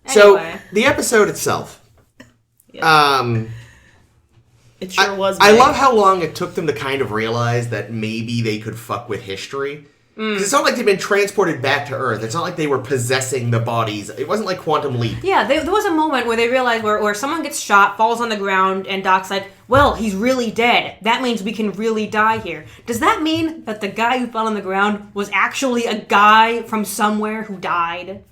[SPEAKER 4] So
[SPEAKER 1] Anyway.
[SPEAKER 4] the episode itself.
[SPEAKER 2] It sure was.
[SPEAKER 4] I
[SPEAKER 2] Meg.
[SPEAKER 4] love how long it took them to kind of realize that maybe they could fuck with history. Because it's not like they've been transported back to Earth. It's not like they were possessing the bodies. It wasn't like Quantum Leap.
[SPEAKER 1] Yeah, there was a moment where they realized where someone gets shot, falls on the ground, and Doc's like, well, he's really dead. That means we can really die here. Does that mean that the guy who fell on the ground was actually a guy from somewhere who died?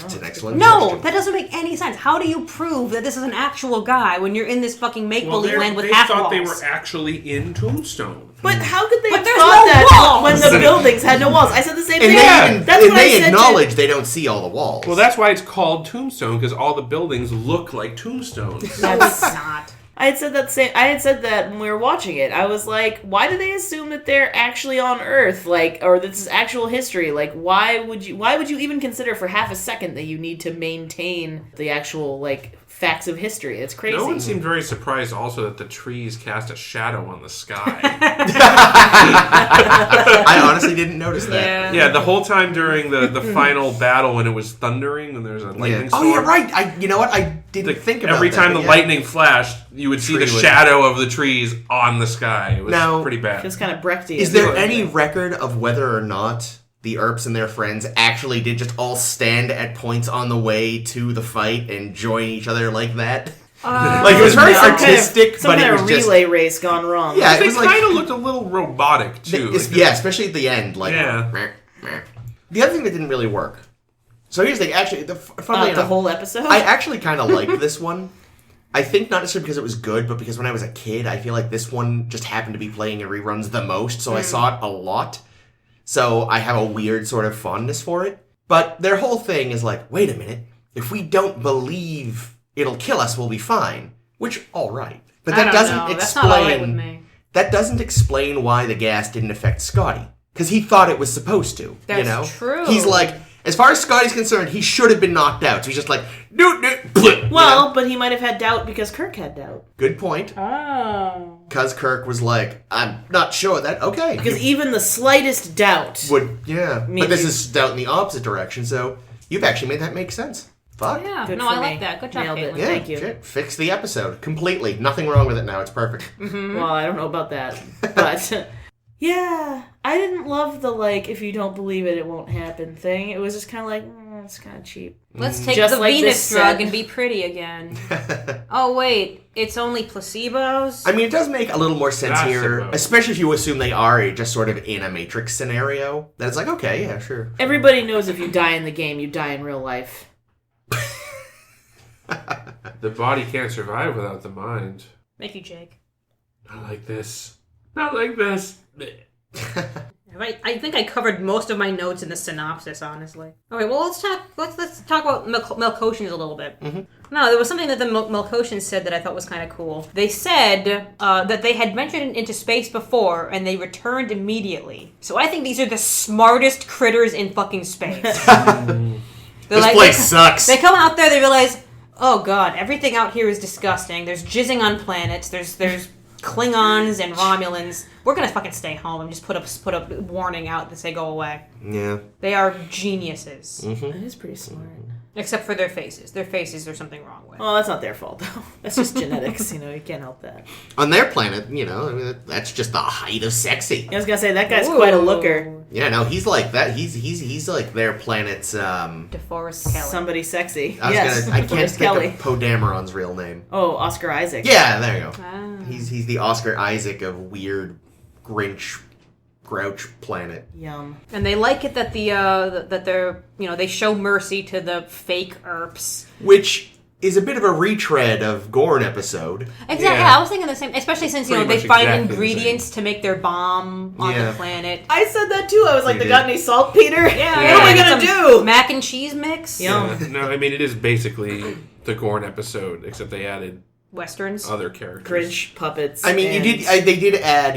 [SPEAKER 4] It's an excellent
[SPEAKER 1] No,
[SPEAKER 4] question.
[SPEAKER 1] that doesn't make any sense. How do you prove that this is an actual guy when you're in this fucking make-believe land with
[SPEAKER 3] they
[SPEAKER 1] half
[SPEAKER 3] thought
[SPEAKER 1] walls?
[SPEAKER 3] they were actually in Tombstone.
[SPEAKER 2] But how could they
[SPEAKER 1] But
[SPEAKER 2] have
[SPEAKER 1] there's
[SPEAKER 2] thought
[SPEAKER 1] no
[SPEAKER 2] that
[SPEAKER 1] walls!
[SPEAKER 2] when the buildings had no walls? I said the same
[SPEAKER 4] And
[SPEAKER 2] thing. That's
[SPEAKER 4] and
[SPEAKER 2] what I
[SPEAKER 4] they
[SPEAKER 2] said
[SPEAKER 4] acknowledge they don't see all the walls.
[SPEAKER 3] Well, that's why it's called Tombstone, because all the buildings look like tombstones.
[SPEAKER 1] No, it's not.
[SPEAKER 2] I had said that when we were watching it. I was like, why do they assume that they're actually on Earth? Like, or this is actual history? Like, why would you even consider for half a second that you need to maintain the actual, like, facts of history? It's crazy.
[SPEAKER 3] No one seemed very surprised also that the trees cast a shadow on the sky.
[SPEAKER 4] I honestly didn't notice that.
[SPEAKER 3] Yeah, the whole time during the final battle when it was thundering and there's a lightning
[SPEAKER 4] Yeah.
[SPEAKER 3] storm.
[SPEAKER 4] Oh, you're right. You know what? I didn't think about
[SPEAKER 3] Every
[SPEAKER 4] that.
[SPEAKER 3] time
[SPEAKER 4] but
[SPEAKER 3] the
[SPEAKER 4] yeah.
[SPEAKER 3] lightning flashed, you would see the
[SPEAKER 4] Tree would-
[SPEAKER 3] shadow of the trees on the sky. It was
[SPEAKER 4] Now-
[SPEAKER 3] pretty
[SPEAKER 2] It
[SPEAKER 3] bad.
[SPEAKER 2] was kind of Brechtian.
[SPEAKER 4] Is there any record of whether or not the Earps and their friends actually did just all stand at points on the way to the fight and join each other like that? Like, it was very artistic,
[SPEAKER 2] some
[SPEAKER 4] but
[SPEAKER 2] kind
[SPEAKER 4] it
[SPEAKER 2] of
[SPEAKER 4] was just...
[SPEAKER 2] relay race gone wrong.
[SPEAKER 4] Yeah, it
[SPEAKER 3] They
[SPEAKER 4] was like...
[SPEAKER 3] kind of looked a little robotic, too. Like,
[SPEAKER 4] yeah, especially at the end. Like,
[SPEAKER 3] Yeah.
[SPEAKER 4] meh, meh. The other thing that didn't really work. So here's the thing. Actually, funnily
[SPEAKER 2] The
[SPEAKER 4] enough,
[SPEAKER 2] whole episode.
[SPEAKER 4] I actually kind of liked this one. I think not necessarily because it was good, but because when I was a kid, I feel like this one just happened to be playing in reruns the most, so I saw it a lot. So I have a weird sort of fondness for it. But their whole thing is like, wait a minute, if we don't believe it'll kill us, we'll be fine. Which, all right. But
[SPEAKER 1] I
[SPEAKER 4] that
[SPEAKER 1] don't
[SPEAKER 4] doesn't
[SPEAKER 1] know.
[SPEAKER 4] explain...
[SPEAKER 1] That's not all right with me.
[SPEAKER 4] That doesn't explain why the gas didn't affect Scotty. Because he thought it was supposed to.
[SPEAKER 1] That's
[SPEAKER 4] you know?
[SPEAKER 1] true.
[SPEAKER 4] He's like, as far as Scotty's concerned, he should have been knocked out. So he's just like, bleh,
[SPEAKER 2] well, but he might have had doubt because Kirk had doubt.
[SPEAKER 4] good point.
[SPEAKER 1] Oh.
[SPEAKER 4] Because Kirk was like, I'm not sure that. Okay.
[SPEAKER 2] Because even the slightest doubt.
[SPEAKER 4] Yeah.
[SPEAKER 2] Maybe-
[SPEAKER 4] But this is doubt in the opposite direction, so you've actually made that make sense. Fuck.
[SPEAKER 1] Yeah,
[SPEAKER 2] Good
[SPEAKER 1] no,
[SPEAKER 2] for
[SPEAKER 1] I like
[SPEAKER 2] me.
[SPEAKER 1] that. Good job,
[SPEAKER 2] Nailed it.
[SPEAKER 1] Caitlin.
[SPEAKER 4] Yeah,
[SPEAKER 2] Thank you.
[SPEAKER 4] Shit. Fix the episode completely. Nothing wrong with it now. It's perfect.
[SPEAKER 2] Well, I don't know about that. But, yeah. I didn't love the, like, if you don't believe it, it won't happen thing. It was just kind of like, it's kind of cheap.
[SPEAKER 1] Let's take
[SPEAKER 2] Just
[SPEAKER 1] the
[SPEAKER 2] like
[SPEAKER 1] Venus
[SPEAKER 2] this
[SPEAKER 1] drug
[SPEAKER 2] set.
[SPEAKER 1] and be pretty again. Oh, wait. It's only placebos?
[SPEAKER 4] I mean, it does make a little more sense
[SPEAKER 3] That's
[SPEAKER 4] here,
[SPEAKER 3] about-
[SPEAKER 4] especially if you assume they are just sort of in a Matrix scenario. That it's like, okay, yeah, sure.
[SPEAKER 2] Everybody knows if you die in the game, you die in real life.
[SPEAKER 3] The body can't survive without the mind.
[SPEAKER 1] Thank you, Jake.
[SPEAKER 3] Not like this. Not like this.
[SPEAKER 1] I think I covered most of my notes in the synopsis, honestly. Okay, well, let's talk about Melkotians a little bit.
[SPEAKER 4] Mm-hmm.
[SPEAKER 1] No, there was something that the Melkotians said that I thought was kind of cool. They said that they had ventured into space before, and they returned immediately. So I think these are the smartest critters in fucking space.
[SPEAKER 4] This place sucks.
[SPEAKER 1] They come out there, they realize, oh god, everything out here is disgusting. There's jizzing on planets. There's Klingons and Romulans. We're gonna fucking stay home and just put a warning out that say go away.
[SPEAKER 4] Yeah.
[SPEAKER 1] They are geniuses.
[SPEAKER 4] Mm-hmm.
[SPEAKER 2] That is pretty smart.
[SPEAKER 1] Except for their faces. Their faces there's something wrong with.
[SPEAKER 2] Well, that's not their fault, though. That's just genetics, you can't help that.
[SPEAKER 4] On their planet, I mean, that's just the height of sexy.
[SPEAKER 2] I was gonna say, that guy's quite a looker.
[SPEAKER 4] Yeah, no, he's like that. He's like their planet's,
[SPEAKER 1] DeForest Kelly.
[SPEAKER 2] Somebody sexy.
[SPEAKER 4] I can't think
[SPEAKER 2] Kelly.
[SPEAKER 4] of Poe Dameron's real name.
[SPEAKER 2] Oh, Oscar Isaac.
[SPEAKER 4] Yeah, there you go.
[SPEAKER 1] Ah.
[SPEAKER 4] He's the Oscar Isaac of weird Grinch Grouch planet.
[SPEAKER 2] Yum.
[SPEAKER 1] And they like it that that they're they show mercy to the fake ERPs.
[SPEAKER 4] Which is a bit of a retread of Gorn episode.
[SPEAKER 1] Exactly.
[SPEAKER 3] Yeah.
[SPEAKER 1] Yeah, I was thinking the same, especially since
[SPEAKER 3] Pretty
[SPEAKER 1] they
[SPEAKER 3] much
[SPEAKER 1] find
[SPEAKER 3] exactly the
[SPEAKER 1] ingredients to make their bomb on
[SPEAKER 4] Yeah.
[SPEAKER 1] the planet.
[SPEAKER 2] I said that too. I was like,
[SPEAKER 4] You
[SPEAKER 2] they
[SPEAKER 4] did.
[SPEAKER 2] got any saltpeter?
[SPEAKER 1] Yeah,
[SPEAKER 2] What am I
[SPEAKER 1] get
[SPEAKER 2] gonna
[SPEAKER 1] some
[SPEAKER 2] do?
[SPEAKER 1] mac and cheese mix.
[SPEAKER 2] Yum.
[SPEAKER 3] Yeah. No, I mean, it is basically the Gorn episode, except they added
[SPEAKER 1] Westerns.
[SPEAKER 3] other characters.
[SPEAKER 2] Grinch puppets.
[SPEAKER 4] I mean,
[SPEAKER 2] and-
[SPEAKER 4] they did add,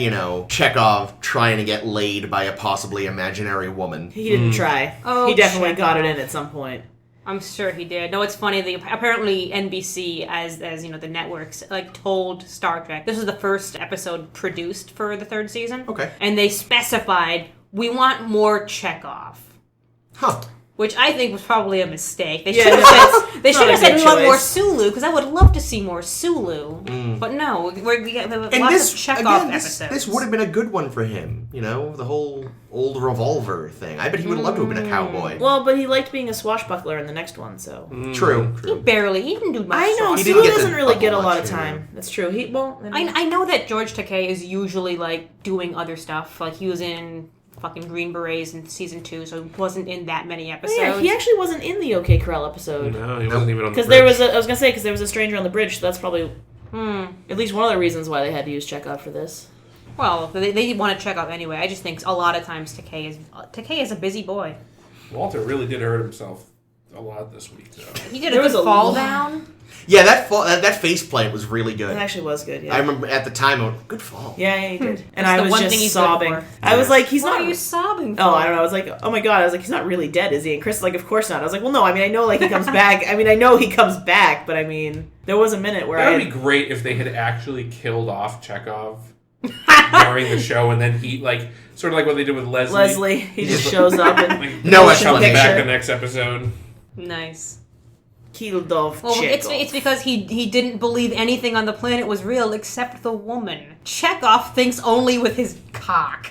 [SPEAKER 4] Chekov trying to get laid by a possibly imaginary woman.
[SPEAKER 2] He didn't try.
[SPEAKER 1] Oh,
[SPEAKER 2] he definitely
[SPEAKER 1] Chekov.
[SPEAKER 2] got it in at some point.
[SPEAKER 1] I'm sure he did. No, it's funny. Apparently NBC, as the networks, told Star Trek this was the first episode produced for the third season.
[SPEAKER 4] Okay.
[SPEAKER 1] And they specified we want more Chekov,
[SPEAKER 4] Huh.
[SPEAKER 1] which I think was probably a mistake. They
[SPEAKER 2] Yeah,
[SPEAKER 1] should have
[SPEAKER 2] no,
[SPEAKER 1] said they
[SPEAKER 2] not
[SPEAKER 1] should
[SPEAKER 2] a
[SPEAKER 1] have said
[SPEAKER 2] good
[SPEAKER 1] we want more
[SPEAKER 2] choice.
[SPEAKER 1] Sulu because I would love to see more Sulu. But no, we got
[SPEAKER 4] And
[SPEAKER 1] lots
[SPEAKER 4] this,
[SPEAKER 1] of Chekov
[SPEAKER 4] again,
[SPEAKER 1] episodes.
[SPEAKER 4] this would have been a good one for him. The whole old revolver thing. I bet he would have loved to have been a cowboy.
[SPEAKER 2] Well, but he liked being a swashbuckler in the next one, so.
[SPEAKER 4] True.
[SPEAKER 1] He barely. He didn't do much.
[SPEAKER 2] I know,
[SPEAKER 4] He
[SPEAKER 1] sauce.
[SPEAKER 4] didn't
[SPEAKER 2] Sulu
[SPEAKER 4] get
[SPEAKER 2] doesn't
[SPEAKER 4] to
[SPEAKER 2] really get a
[SPEAKER 4] buckle
[SPEAKER 2] lot
[SPEAKER 4] much,
[SPEAKER 2] of time. That's true.
[SPEAKER 1] I know that George Takei is usually doing other stuff. Like he was in fucking Green Berets in season 2, so he wasn't in that many episodes.
[SPEAKER 2] Yeah, he actually wasn't in the OK Corral episode.
[SPEAKER 3] No, he wasn't even on the
[SPEAKER 2] Because
[SPEAKER 3] bridge.
[SPEAKER 2] I was gonna say, because there was a stranger on the bridge, so that's probably at least one of the reasons why they had to use Chekov for this.
[SPEAKER 1] Well, they want to check up anyway. I just think a lot of times Takei is a busy boy.
[SPEAKER 3] Walter really did hurt himself a lot this week, though.
[SPEAKER 1] He did
[SPEAKER 2] There
[SPEAKER 1] a
[SPEAKER 2] was
[SPEAKER 1] good
[SPEAKER 2] a
[SPEAKER 1] fall
[SPEAKER 2] lot.
[SPEAKER 1] down.
[SPEAKER 4] Yeah, that face plant was really good.
[SPEAKER 2] It actually was good, yeah.
[SPEAKER 4] I remember at the time, I went, good fall.
[SPEAKER 2] Yeah, he did. And
[SPEAKER 1] That's
[SPEAKER 2] I
[SPEAKER 1] the
[SPEAKER 2] was
[SPEAKER 1] one
[SPEAKER 2] just
[SPEAKER 1] thing he's
[SPEAKER 2] sobbing.
[SPEAKER 1] good for.
[SPEAKER 2] I was like, he's
[SPEAKER 1] What
[SPEAKER 2] not...
[SPEAKER 1] are you sobbing for?
[SPEAKER 2] Oh, I don't know. I was like, oh my god. I was like, he's not really dead, is he? And Chris was like, of course not. I was like, well, no. I mean, I know he comes back. I mean, I know he comes back, but I mean, there was a minute where
[SPEAKER 3] That would be great if they had actually killed off Chekov during the show, and then he, sort of like what they did with Leslie.
[SPEAKER 2] Leslie, he just shows up and
[SPEAKER 4] No
[SPEAKER 3] comes
[SPEAKER 4] explanation.
[SPEAKER 3] back the next episode.
[SPEAKER 1] Nice.
[SPEAKER 2] killed off
[SPEAKER 1] Well,
[SPEAKER 2] Chekov.
[SPEAKER 1] it's because he didn't believe anything on the planet was real except the woman. Chekov thinks only with his cock.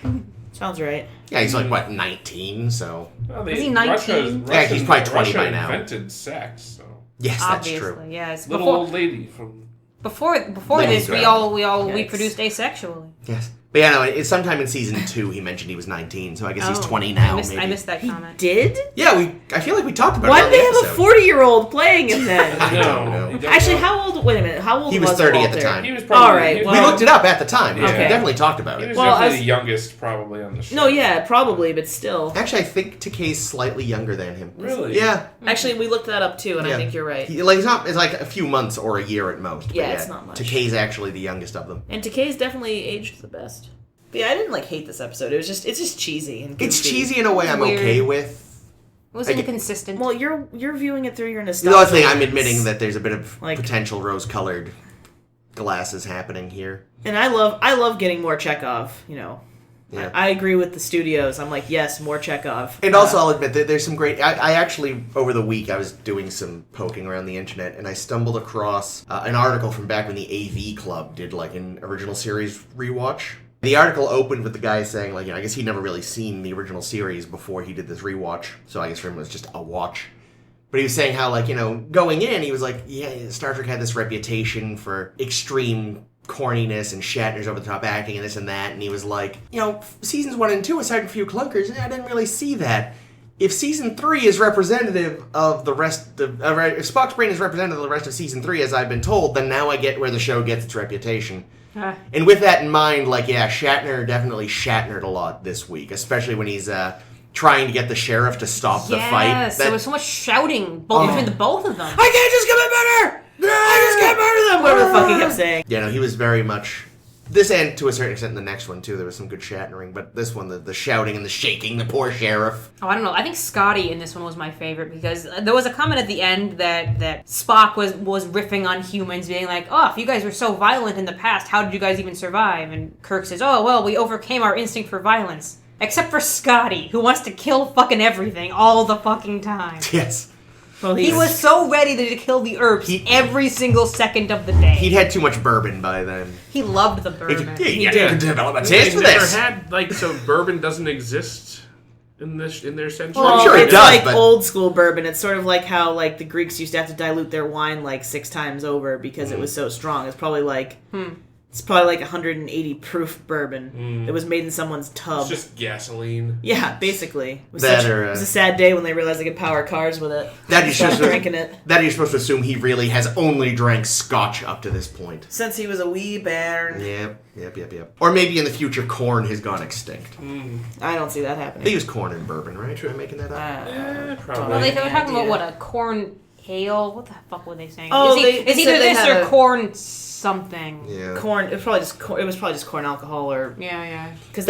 [SPEAKER 2] Sounds right.
[SPEAKER 4] Yeah, he's 19, so...
[SPEAKER 3] Well,
[SPEAKER 1] Is he 19?
[SPEAKER 4] Yeah, he's probably 20
[SPEAKER 3] Russia
[SPEAKER 4] by now.
[SPEAKER 3] invented sex, so
[SPEAKER 4] Yes, that's true.
[SPEAKER 1] Obviously, yes.
[SPEAKER 3] little
[SPEAKER 1] Before
[SPEAKER 3] old lady from.
[SPEAKER 1] before
[SPEAKER 4] Lady
[SPEAKER 1] this, we
[SPEAKER 4] Gaga.
[SPEAKER 1] all
[SPEAKER 2] Yikes.
[SPEAKER 1] reproduced asexually.
[SPEAKER 4] Yes. But yeah, no, it's sometime in season 2 he mentioned he was 19, so I guess he's 20 now,
[SPEAKER 1] I missed that
[SPEAKER 2] He
[SPEAKER 1] comment.
[SPEAKER 2] did?
[SPEAKER 4] Yeah, I feel like we talked about
[SPEAKER 2] Why
[SPEAKER 4] it
[SPEAKER 2] did
[SPEAKER 4] on
[SPEAKER 2] they
[SPEAKER 4] the
[SPEAKER 2] have a
[SPEAKER 4] episode.
[SPEAKER 2] 40-year-old playing him then?
[SPEAKER 4] I don't know.
[SPEAKER 3] You don't
[SPEAKER 2] Actually,
[SPEAKER 3] know.
[SPEAKER 2] how old? Wait a minute. How old
[SPEAKER 4] He was
[SPEAKER 2] was
[SPEAKER 4] 30 at
[SPEAKER 2] Walter?
[SPEAKER 4] the time.
[SPEAKER 3] He was probably.
[SPEAKER 2] All right,
[SPEAKER 3] he was,
[SPEAKER 4] We
[SPEAKER 2] well-
[SPEAKER 4] looked it up at the time. We
[SPEAKER 2] Okay.
[SPEAKER 4] definitely talked about
[SPEAKER 3] he
[SPEAKER 4] it.
[SPEAKER 3] was
[SPEAKER 2] Well,
[SPEAKER 3] definitely
[SPEAKER 2] I
[SPEAKER 3] the youngest, probably on the show.
[SPEAKER 2] No, yeah, probably, but still.
[SPEAKER 4] Actually, I think Takei's slightly younger than him.
[SPEAKER 3] Really?
[SPEAKER 4] Yeah.
[SPEAKER 2] Actually, we looked that up too, and
[SPEAKER 4] Yeah.
[SPEAKER 2] I think you're right.
[SPEAKER 4] It's like a few months or a year at most. But
[SPEAKER 2] Yeah, it's not much.
[SPEAKER 4] Takei's actually the youngest of them.
[SPEAKER 2] And Takei's definitely aged the best. But yeah, I didn't hate this episode. It's just cheesy and goofy.
[SPEAKER 4] It's cheesy in a way I'm
[SPEAKER 1] Weird.
[SPEAKER 4] okay with.
[SPEAKER 1] It was
[SPEAKER 4] I get-
[SPEAKER 1] inconsistent.
[SPEAKER 2] Well, you're viewing it through your
[SPEAKER 4] The
[SPEAKER 2] nostalgia.
[SPEAKER 4] other thing, I'm admitting that there's a bit of
[SPEAKER 2] Like-
[SPEAKER 4] potential rose-colored glasses happening here.
[SPEAKER 2] And I love getting more Chekov.
[SPEAKER 4] Yeah.
[SPEAKER 2] I agree with the studios. I'm like, yes, more Chekov.
[SPEAKER 4] And also, I'll admit that there's some great... I actually, over the week, I was doing some poking around the internet, and I stumbled across an article from back when the AV Club did, an original series rewatch. The article opened with the guy saying, I guess he'd never really seen the original series before he did this rewatch, so I guess for him it was just a watch. But he was saying how, going in, he was like, yeah, Star Trek had this reputation for extreme corniness and Shatner's over-the-top acting and this and that, and he was like, seasons 1 and 2, aside from a few clunkers, I didn't really see that. if season 3 is representative of the rest of... if Spock's brain is representative of the rest of season 3, as I've been told, then now I get where the show gets its reputation. And with that in mind, Shatner definitely Shatnered a lot this week, especially when he's trying to get the sheriff to stop the fight.
[SPEAKER 1] Yes, there was so much shouting between the both of them.
[SPEAKER 2] I can't just commit murder! I just can't murder them! Whatever the fuck he kept saying.
[SPEAKER 4] Yeah, no, he was very much... This, and to a certain extent the next one, too, there was some good Shatnering, but this one, the shouting and the shaking, the poor sheriff.
[SPEAKER 1] Oh, I don't know. I think Scotty in this one was my favorite, because there was a comment at the end that Spock was riffing on humans, being like, oh, if you guys were so violent in the past, how did you guys even survive? And Kirk says, oh, well, we overcame our instinct for violence. Except for Scotty, who wants to kill fucking everything all the fucking time.
[SPEAKER 4] Yes.
[SPEAKER 1] Well, he was so ready to kill the Earps every single second of the day.
[SPEAKER 4] He'd had too much bourbon by then.
[SPEAKER 1] He loved the bourbon.
[SPEAKER 4] He did develop a taste for this.
[SPEAKER 3] So bourbon doesn't exist in their century?
[SPEAKER 4] Well, I'm sure it
[SPEAKER 2] it's
[SPEAKER 4] does, but...
[SPEAKER 2] old school bourbon. It's sort of like how the Greeks used to have to dilute their wine 6 times over because it was so strong. It's probably It's probably 180 proof bourbon. It was made in someone's tub.
[SPEAKER 3] It's just gasoline.
[SPEAKER 2] Yeah, basically. It was,
[SPEAKER 4] it
[SPEAKER 2] was a sad day when they realized they could power cars with it.
[SPEAKER 4] That you're supposed
[SPEAKER 2] drinking it.
[SPEAKER 4] That you're supposed to assume he really has only drank scotch up to this point.
[SPEAKER 2] Since he was a wee bairn.
[SPEAKER 4] Yep. Or maybe in the future, corn has gone extinct.
[SPEAKER 2] I don't see that happening.
[SPEAKER 4] They use corn in bourbon, right? Am I making that up?
[SPEAKER 3] Yeah, probably.
[SPEAKER 1] Well, they were talking about a corn ale. What the fuck were they saying?
[SPEAKER 2] Oh,
[SPEAKER 1] it's either this or corn something.
[SPEAKER 4] Yeah.
[SPEAKER 2] Corn. It was probably just corn alcohol or because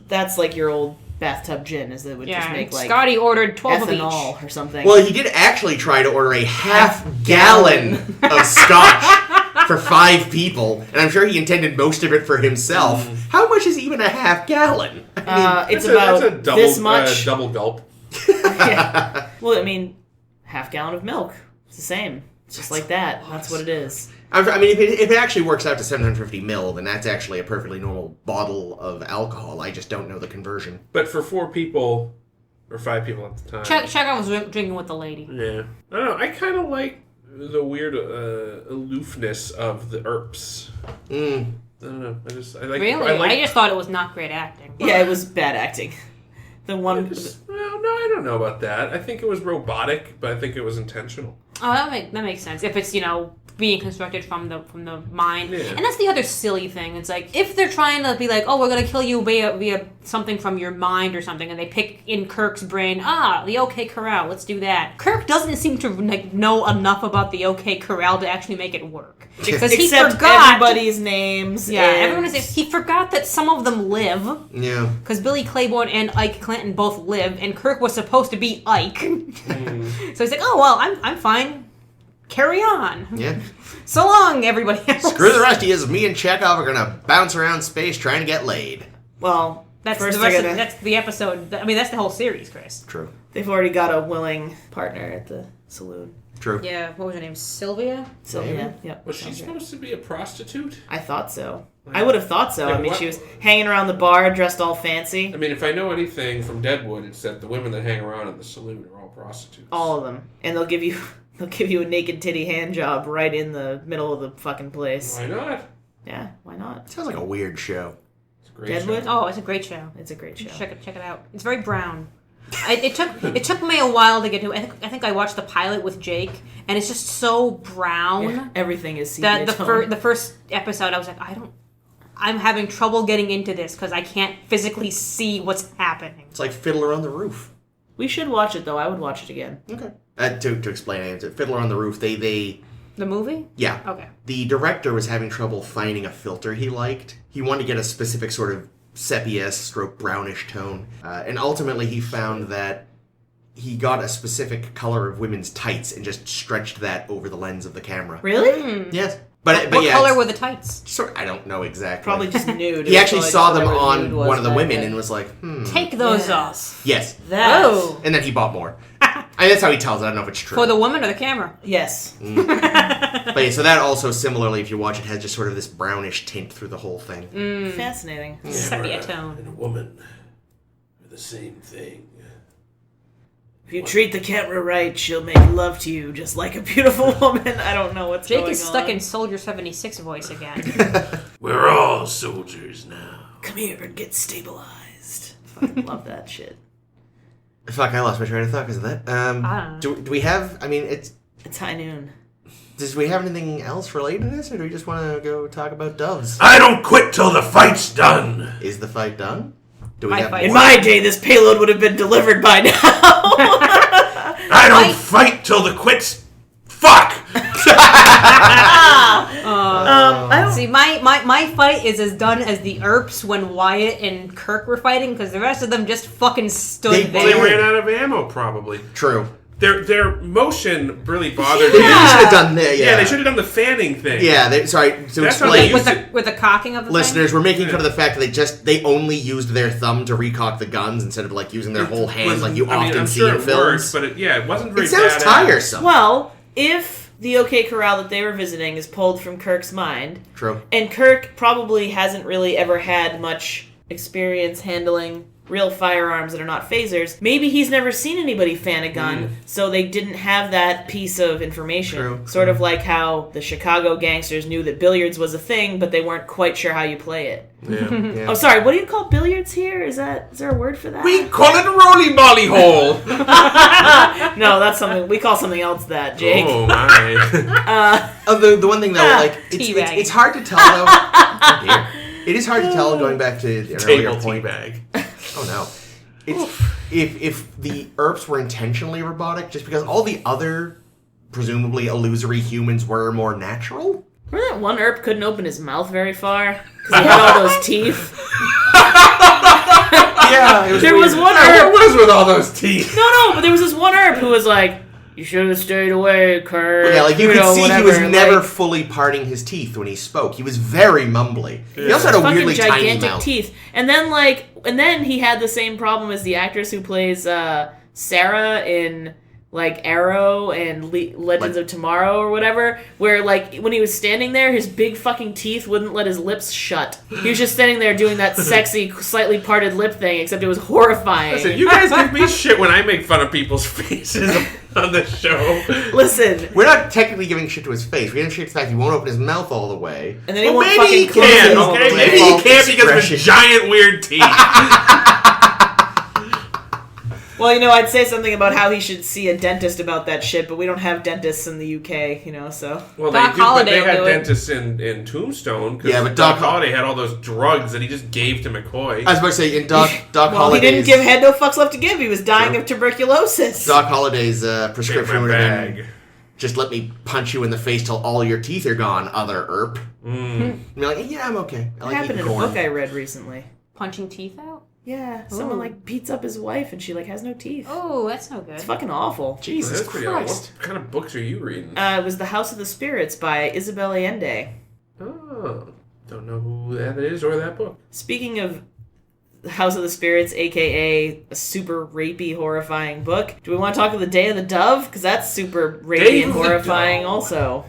[SPEAKER 2] that's your old bathtub gin. Is that would just make
[SPEAKER 1] Scotty ordered 12 of
[SPEAKER 2] ethanol or something.
[SPEAKER 4] Well, he did actually try to order a half-gallon of scotch for 5 people, and I'm sure he intended most of it for himself. How much is even a half-gallon?
[SPEAKER 2] It's about
[SPEAKER 3] a double,
[SPEAKER 2] this much.
[SPEAKER 3] Double gulp.
[SPEAKER 2] Yeah. Well, half gallon of milk. It's the same. It's just like that. That's what it is.
[SPEAKER 4] If it actually works out to 750 ml, then that's actually a perfectly normal bottle of alcohol. I just don't know the conversion.
[SPEAKER 3] But for 4 people, or 5 people at the time.
[SPEAKER 1] Chekov was drinking with the lady.
[SPEAKER 3] Yeah. I don't know. I kind of like the weird aloofness of the Earps. I don't know. I like.
[SPEAKER 1] Really? I just thought it was not great acting.
[SPEAKER 2] Yeah, it was bad acting. The one.
[SPEAKER 3] No, I don't know about that. I think it was robotic, but I think it was intentional.
[SPEAKER 1] Oh, that makes sense. If it's being constructed from the mind,
[SPEAKER 3] yeah.
[SPEAKER 1] And that's the other silly thing. It's if they're trying to be oh, we're gonna kill you via something from your mind or something, and they pick in Kirk's brain, the OK Corral, let's do that. Kirk doesn't seem to know enough about the OK Corral to actually make it work because he forgot
[SPEAKER 2] everybody's names.
[SPEAKER 1] Yeah, everyone's names. He forgot that some of them live.
[SPEAKER 4] Yeah,
[SPEAKER 1] because Billy Claiborne and Ike Clanton both live, and Kirk was supposed to be Ike. So he's oh well, I'm fine. Carry on.
[SPEAKER 4] Yeah.
[SPEAKER 1] So long, everybody else.
[SPEAKER 4] Screw the rest of you. Me and Chekov are gonna bounce around space trying to get laid.
[SPEAKER 2] Well,
[SPEAKER 1] that's
[SPEAKER 2] that's
[SPEAKER 1] the episode. That's the whole series, Chris.
[SPEAKER 4] True.
[SPEAKER 2] They've already got a willing partner at the saloon.
[SPEAKER 4] True.
[SPEAKER 1] Yeah. What was her name? Sylvia.
[SPEAKER 2] Yep.
[SPEAKER 3] Was she supposed to be a prostitute?
[SPEAKER 2] I thought so. I would have thought so. She was hanging around the bar, dressed all fancy.
[SPEAKER 3] If I know anything from Deadwood, it's that the women that hang around in the saloon are all prostitutes.
[SPEAKER 2] All of them, and they'll give you a naked titty hand job right in the middle of the fucking place.
[SPEAKER 3] Why not?
[SPEAKER 2] Yeah, why not?
[SPEAKER 4] Sounds like a weird show.
[SPEAKER 3] It's a great
[SPEAKER 2] Deadwood?
[SPEAKER 3] show.
[SPEAKER 1] Oh, it's a great show.
[SPEAKER 2] It's a great show.
[SPEAKER 1] Check it out. It's very brown. It took me a while to get to it. I think I watched the pilot with Jake, and it's just so brown.
[SPEAKER 2] Yeah, everything is
[SPEAKER 1] that
[SPEAKER 2] sepia
[SPEAKER 1] the first episode, I was I'm having trouble getting into this because I can't physically see what's happening.
[SPEAKER 4] It's like Fiddler on the Roof.
[SPEAKER 2] We should watch it, though. I would watch it again.
[SPEAKER 4] Okay. To explain it, Fiddler on the Roof, they...
[SPEAKER 1] The movie?
[SPEAKER 4] Yeah.
[SPEAKER 1] Okay.
[SPEAKER 4] The director was having trouble finding a filter he liked. He wanted to get a specific sort of sepia/brownish tone. And ultimately he found that he got a specific color of women's tights and just stretched that over the lens of the camera.
[SPEAKER 2] Really?
[SPEAKER 4] Yes. But
[SPEAKER 1] what color were the tights?
[SPEAKER 4] I don't know exactly.
[SPEAKER 2] Probably just nude.
[SPEAKER 4] He actually saw them on one of the women and was like,
[SPEAKER 1] Take those off.
[SPEAKER 4] Yes.
[SPEAKER 1] And
[SPEAKER 4] then he bought more. That's how he tells it. I don't know if it's true.
[SPEAKER 1] For the woman or the camera?
[SPEAKER 2] Yes.
[SPEAKER 4] But yeah, so that also, similarly, if you watch it, has just sort of this brownish tint through the whole thing.
[SPEAKER 2] Fascinating.
[SPEAKER 1] Sepia tone.
[SPEAKER 3] And a woman are the same thing.
[SPEAKER 2] If you treat the camera right, she'll make love to you just like a beautiful woman. I don't know what's going on.
[SPEAKER 1] Jake is stuck in Soldier 76 voice again.
[SPEAKER 3] We're all soldiers now.
[SPEAKER 2] Come here and get stabilized. Fucking love that shit.
[SPEAKER 4] Fuck, I lost my train of thought because of that.
[SPEAKER 1] I don't know.
[SPEAKER 4] Do we have... I mean, it's
[SPEAKER 2] high noon.
[SPEAKER 4] Does we have anything else related to this, or do we just want to go talk about doves?
[SPEAKER 3] I don't quit till the fight's done.
[SPEAKER 4] Is the fight done? Do we
[SPEAKER 1] My
[SPEAKER 4] have
[SPEAKER 1] fight-
[SPEAKER 2] In my day, this payload would have been delivered by now.
[SPEAKER 3] I don't fight till the quits. Fuck.
[SPEAKER 2] I don't.
[SPEAKER 1] See, my fight is as done as the Earps when Wyatt and Kirk were fighting, because the rest of them just fucking stood
[SPEAKER 3] Well, they
[SPEAKER 1] there.
[SPEAKER 3] ran out of ammo, probably.
[SPEAKER 4] True.
[SPEAKER 3] Their motion really bothered
[SPEAKER 4] They
[SPEAKER 3] me.
[SPEAKER 4] should have done that.
[SPEAKER 3] Yeah, they should have done the fanning thing.
[SPEAKER 4] Yeah, sorry to
[SPEAKER 3] That's how
[SPEAKER 4] explain.
[SPEAKER 3] they
[SPEAKER 1] With the cocking of the
[SPEAKER 4] Listeners,
[SPEAKER 1] thing?
[SPEAKER 4] we're making fun of the fact that they only used their thumb to recock the guns instead of like using their whole hand like you often
[SPEAKER 3] I'm
[SPEAKER 4] see
[SPEAKER 3] sure
[SPEAKER 4] in
[SPEAKER 3] it
[SPEAKER 4] films.
[SPEAKER 3] worked, but it wasn't very
[SPEAKER 4] It sounds
[SPEAKER 3] badass.
[SPEAKER 4] tiresome.
[SPEAKER 2] Well, if the OK Corral that they were visiting is pulled from Kirk's mind,
[SPEAKER 4] True.
[SPEAKER 2] and Kirk probably hasn't really ever had much experience handling real firearms that are not phasers, maybe he's never seen anybody fan a gun, so they didn't have that piece of information.
[SPEAKER 4] True.
[SPEAKER 2] Sort of like how the Chicago gangsters knew that billiards was a thing, but they weren't quite sure how you play it.
[SPEAKER 3] Yeah.
[SPEAKER 4] Yeah.
[SPEAKER 2] Oh, sorry, what do you call billiards here? Is there a word for that?
[SPEAKER 3] We call it a roly molly hole.
[SPEAKER 2] No, that's something, we call something else that, Jake.
[SPEAKER 3] Oh my.
[SPEAKER 4] The one thing though, like
[SPEAKER 1] Teabag.
[SPEAKER 4] it's hard to tell though. Oh, dear. It is hard to tell going back to an earlier
[SPEAKER 3] Table
[SPEAKER 4] point.
[SPEAKER 3] bag.
[SPEAKER 4] Oh no. It's if the Earps were intentionally robotic, just because all the other presumably illusory humans were more natural.
[SPEAKER 2] Remember that one Earp couldn't open his mouth very far? Because he had all those teeth?
[SPEAKER 4] Yeah, it was
[SPEAKER 2] There was
[SPEAKER 4] weird.
[SPEAKER 2] one
[SPEAKER 3] What
[SPEAKER 2] Earp.
[SPEAKER 3] was with all those teeth?
[SPEAKER 2] No, but there was this one Earp who was like, you should have stayed away, Kurt.
[SPEAKER 4] Yeah, like you could
[SPEAKER 2] know,
[SPEAKER 4] see
[SPEAKER 2] whatever.
[SPEAKER 4] he was never
[SPEAKER 2] Like,
[SPEAKER 4] fully parting his teeth when he spoke. He was very mumbly. He also had a
[SPEAKER 2] fucking
[SPEAKER 4] weirdly tiny
[SPEAKER 2] gigantic
[SPEAKER 4] mouth.
[SPEAKER 2] teeth. And then he had the same problem as the actress who plays Sarah in like Arrow and Legends of Tomorrow or whatever, where like when he was standing there, his big fucking teeth wouldn't let his lips shut. He was just standing there doing that sexy, slightly parted lip thing, except it was horrifying.
[SPEAKER 3] Listen, you guys give me shit when I make fun of people's faces on the show.
[SPEAKER 2] Listen,
[SPEAKER 4] We're not technically giving shit to his face. We're giving shit to the fact he won't open his mouth all the way.
[SPEAKER 2] and then he
[SPEAKER 3] Well,
[SPEAKER 2] won't
[SPEAKER 3] maybe he
[SPEAKER 2] fucking close
[SPEAKER 3] can,
[SPEAKER 2] it all
[SPEAKER 3] okay?
[SPEAKER 2] the way.
[SPEAKER 3] Maybe he
[SPEAKER 4] False
[SPEAKER 3] can't because of his
[SPEAKER 4] expression.
[SPEAKER 3] giant weird teeth.
[SPEAKER 2] Well, I'd say something about how he should see a dentist about that shit, but we don't have dentists in the UK, so.
[SPEAKER 3] Well,
[SPEAKER 1] Doc
[SPEAKER 3] they do, but
[SPEAKER 1] Holliday
[SPEAKER 3] they
[SPEAKER 1] will
[SPEAKER 3] had
[SPEAKER 1] do it.
[SPEAKER 3] dentists in Tombstone. 'Cause
[SPEAKER 4] Yeah, but
[SPEAKER 3] Doc
[SPEAKER 4] Doc
[SPEAKER 3] Holliday had all those drugs that he just gave to McCoy.
[SPEAKER 4] I was about to say in Doc
[SPEAKER 2] Well, he
[SPEAKER 4] Holliday's
[SPEAKER 2] didn't had no fucks left to give. He was dying
[SPEAKER 4] True.
[SPEAKER 2] of tuberculosis.
[SPEAKER 4] Doc Holliday's
[SPEAKER 3] Take
[SPEAKER 4] prescription
[SPEAKER 3] my
[SPEAKER 4] would have been
[SPEAKER 3] bag.
[SPEAKER 4] just let me punch you in the face till all your teeth are gone, other Earp. And you're like, yeah, I'm okay. I
[SPEAKER 2] What
[SPEAKER 4] like
[SPEAKER 2] happened
[SPEAKER 4] eating
[SPEAKER 2] in a
[SPEAKER 4] corn.
[SPEAKER 2] book I read recently?
[SPEAKER 1] Punching teeth out?
[SPEAKER 2] Yeah, someone
[SPEAKER 1] Ooh.
[SPEAKER 2] like beats up his wife and she like has no teeth.
[SPEAKER 1] Oh, that's no good.
[SPEAKER 2] It's fucking awful.
[SPEAKER 4] Jesus
[SPEAKER 3] That's pretty awful.
[SPEAKER 4] Christ.
[SPEAKER 3] What kind of books are you reading?
[SPEAKER 2] It was The House of the Spirits by Isabel Allende.
[SPEAKER 3] Oh, don't know who that is or that book.
[SPEAKER 2] Speaking of The House of the Spirits, aka a super rapey, horrifying book, do we want to talk of The Day of the Dove? Because that's super rapey
[SPEAKER 3] Dave
[SPEAKER 2] and
[SPEAKER 3] of the
[SPEAKER 2] horrifying
[SPEAKER 3] Dove.
[SPEAKER 2] also.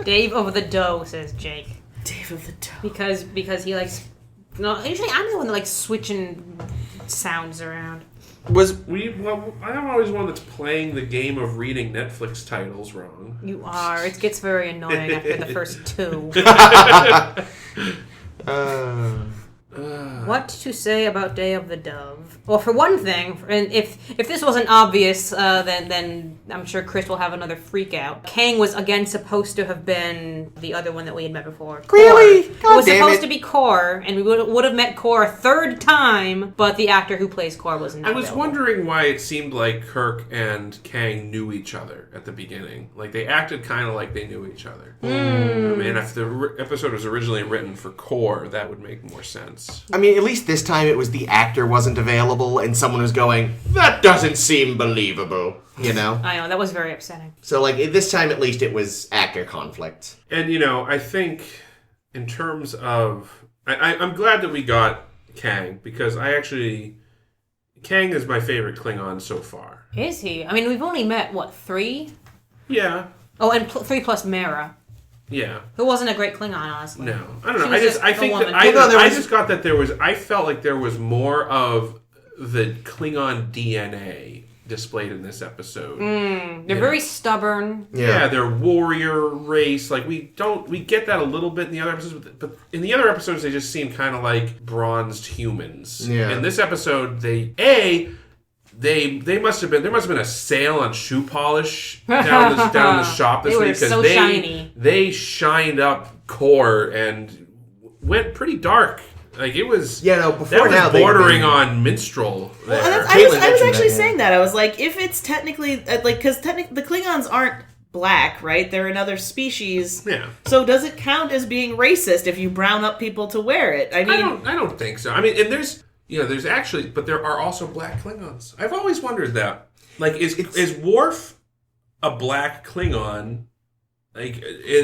[SPEAKER 1] Dave over the dough, says Jake.
[SPEAKER 2] Dave of the Dove.
[SPEAKER 1] Because he likes... No, usually I'm the one that likes switching sounds around.
[SPEAKER 3] I'm always one that's playing the game of reading Netflix titles wrong.
[SPEAKER 1] You are. It gets very annoying after the first two. What to say about Day of the Dove? Well, for one thing, and if this wasn't obvious, then I'm sure Chris will have another freak out. Kang was again supposed to have been the other one that we had met before.
[SPEAKER 4] Really?
[SPEAKER 1] Kor.
[SPEAKER 4] God
[SPEAKER 1] It was
[SPEAKER 4] damn
[SPEAKER 1] supposed
[SPEAKER 4] it.
[SPEAKER 1] to be Kor, and we would have met Kor a third time, but the actor who plays Kor was not
[SPEAKER 3] I was
[SPEAKER 1] available.
[SPEAKER 3] wondering why it seemed like Kirk and Kang knew each other at the beginning. Like, they acted kind of like they knew each other. I mean, if the episode was originally written for Kor, that would make more sense.
[SPEAKER 4] I mean, at least this time it was the actor wasn't available and someone was going, that doesn't seem believable,
[SPEAKER 1] I know, that was very upsetting.
[SPEAKER 4] So, like, this time at least it was actor conflict.
[SPEAKER 3] And, I think in terms of... I'm glad that we got Kang, because Kang is my favorite Klingon so far.
[SPEAKER 1] Is he? I mean, we've only met, 3?
[SPEAKER 3] Yeah.
[SPEAKER 1] Oh, and 3 plus Mara,
[SPEAKER 3] Yeah.
[SPEAKER 1] who wasn't a great Klingon, honestly.
[SPEAKER 3] No. I don't know.
[SPEAKER 1] She was just
[SPEAKER 3] I
[SPEAKER 1] a
[SPEAKER 3] think
[SPEAKER 1] woman.
[SPEAKER 3] that
[SPEAKER 4] Well, no, there
[SPEAKER 3] I
[SPEAKER 4] was-
[SPEAKER 3] just got that I felt like there was more of the Klingon DNA displayed in this episode.
[SPEAKER 1] They're very stubborn.
[SPEAKER 3] Yeah, they're warrior race. Like, we get that a little bit in the other episodes, but in the other episodes they just seem kind of like bronzed humans.
[SPEAKER 4] Yeah.
[SPEAKER 3] In this episode, there must have been a sale on shoe polish down the shop this
[SPEAKER 1] They were
[SPEAKER 3] week
[SPEAKER 1] so shiny.
[SPEAKER 3] They shined up core and went pretty dark. Like it was,
[SPEAKER 4] before
[SPEAKER 3] that was
[SPEAKER 4] now
[SPEAKER 3] bordering on minstrel. There.
[SPEAKER 2] Well, I was actually saying that. I was like, if it's technically because technically the Klingons aren't black, right? They're another species.
[SPEAKER 3] Yeah.
[SPEAKER 2] So does it count as being racist if you brown up people to wear it? I mean,
[SPEAKER 3] I don't think so. I mean, and there's actually, but there are also black Klingons. I've always wondered that. Like, is Worf a black Klingon? Like,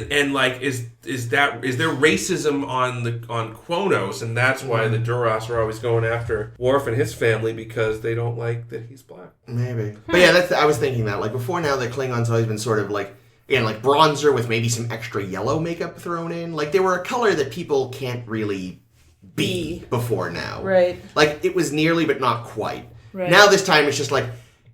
[SPEAKER 3] and like, is there racism on Kronos, and that's why the Duras are always going after Worf and his family because they don't like that he's black.
[SPEAKER 4] Maybe, but yeah, I was thinking that. Like before now, the Klingons always been sort of like like bronzer with maybe some extra yellow makeup thrown in. Like they were a color that people can't really be before now.
[SPEAKER 2] right.
[SPEAKER 4] Like it was nearly, but not quite.
[SPEAKER 2] Right.
[SPEAKER 4] Now this time it's just like,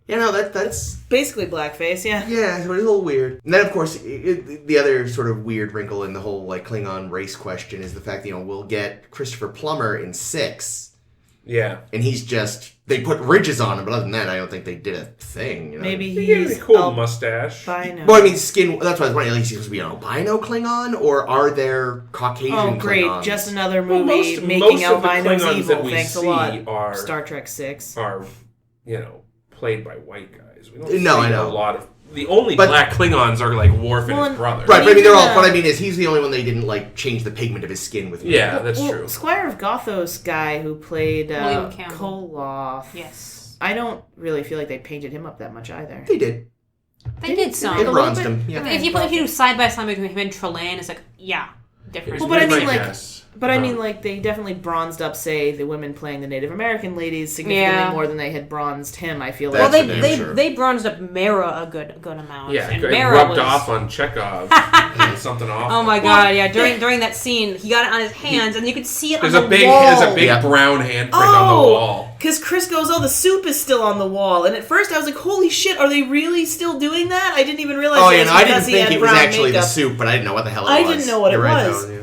[SPEAKER 4] that's
[SPEAKER 2] Basically blackface, yeah.
[SPEAKER 4] yeah, it's a little weird. And then of course the other sort of weird wrinkle in the whole like Klingon race question is the fact that we'll get Christopher Plummer in 6,
[SPEAKER 3] Yeah.
[SPEAKER 4] and they put ridges on him, but other than that, I don't think they did a thing.
[SPEAKER 2] Maybe
[SPEAKER 3] He had
[SPEAKER 2] he's
[SPEAKER 3] a cool mustache.
[SPEAKER 2] albino.
[SPEAKER 4] Well, I mean, skin. That's what I was wondering. At least he's supposed to be an albino Klingon, or are there Caucasian
[SPEAKER 2] Oh, great.
[SPEAKER 4] Klingons?
[SPEAKER 2] Just another
[SPEAKER 3] Well,
[SPEAKER 2] movie
[SPEAKER 3] most
[SPEAKER 2] making
[SPEAKER 3] of the
[SPEAKER 2] albinos
[SPEAKER 3] Klingons
[SPEAKER 2] evil.
[SPEAKER 3] that we
[SPEAKER 2] Thanks a
[SPEAKER 3] see
[SPEAKER 2] lot.
[SPEAKER 3] are
[SPEAKER 2] Star Trek 6.
[SPEAKER 3] are played by white guys. We don't
[SPEAKER 4] No,
[SPEAKER 3] see
[SPEAKER 4] I know.
[SPEAKER 3] a lot of the only
[SPEAKER 4] But-
[SPEAKER 3] black Klingons are like Worf and his brother.
[SPEAKER 4] Right, but I mean, they're all.
[SPEAKER 2] Even,
[SPEAKER 4] What I mean is, he's the only one they didn't like change the pigment of his skin with.
[SPEAKER 3] Yeah, that's
[SPEAKER 2] Well,
[SPEAKER 3] true.
[SPEAKER 2] Squire of Gothos guy who played
[SPEAKER 1] William Campbell.
[SPEAKER 2] Koloth.
[SPEAKER 1] Yes.
[SPEAKER 2] I don't really feel like they painted him up that much either.
[SPEAKER 4] They did.
[SPEAKER 1] They did some.
[SPEAKER 4] They
[SPEAKER 2] little
[SPEAKER 4] bronzed
[SPEAKER 2] bit.
[SPEAKER 4] him. Yeah.
[SPEAKER 1] If you do side by side between him and Trelane, it's like, yeah, different.
[SPEAKER 2] Well, but I
[SPEAKER 3] Here's
[SPEAKER 2] mean,
[SPEAKER 3] my
[SPEAKER 2] like-
[SPEAKER 3] guess.
[SPEAKER 2] But I mean, like, they definitely bronzed up, say, the women playing the Native American ladies significantly
[SPEAKER 1] Yeah.
[SPEAKER 2] more than they had bronzed him, I feel like.
[SPEAKER 1] well,
[SPEAKER 4] That's
[SPEAKER 1] they
[SPEAKER 4] for
[SPEAKER 1] they,
[SPEAKER 4] damn sure.
[SPEAKER 1] they bronzed up Mara a good amount.
[SPEAKER 3] Yeah,
[SPEAKER 1] and
[SPEAKER 3] it
[SPEAKER 1] Mara
[SPEAKER 3] rubbed
[SPEAKER 1] was,
[SPEAKER 3] off on Chekov. Something awful.
[SPEAKER 1] Oh my god, yeah. During that scene, he got it on his hands, and you could see it
[SPEAKER 3] There's
[SPEAKER 1] on
[SPEAKER 3] a
[SPEAKER 1] the
[SPEAKER 3] big
[SPEAKER 1] wall.
[SPEAKER 4] Yeah.
[SPEAKER 3] brown handprint on the wall.
[SPEAKER 2] Because Chris goes, the soup is still on the wall. And at first I was like, holy shit, are they really still doing that? I didn't even realize
[SPEAKER 4] Oh
[SPEAKER 2] it
[SPEAKER 4] yeah,
[SPEAKER 2] was
[SPEAKER 4] no, I didn't
[SPEAKER 2] because he
[SPEAKER 4] think
[SPEAKER 2] had
[SPEAKER 4] it was
[SPEAKER 2] brown
[SPEAKER 4] actually
[SPEAKER 2] makeup.
[SPEAKER 4] the soup, but I didn't know what the hell it
[SPEAKER 2] I
[SPEAKER 4] was.
[SPEAKER 2] didn't know what
[SPEAKER 4] You're
[SPEAKER 2] it
[SPEAKER 4] right,
[SPEAKER 2] was.
[SPEAKER 4] though, yeah.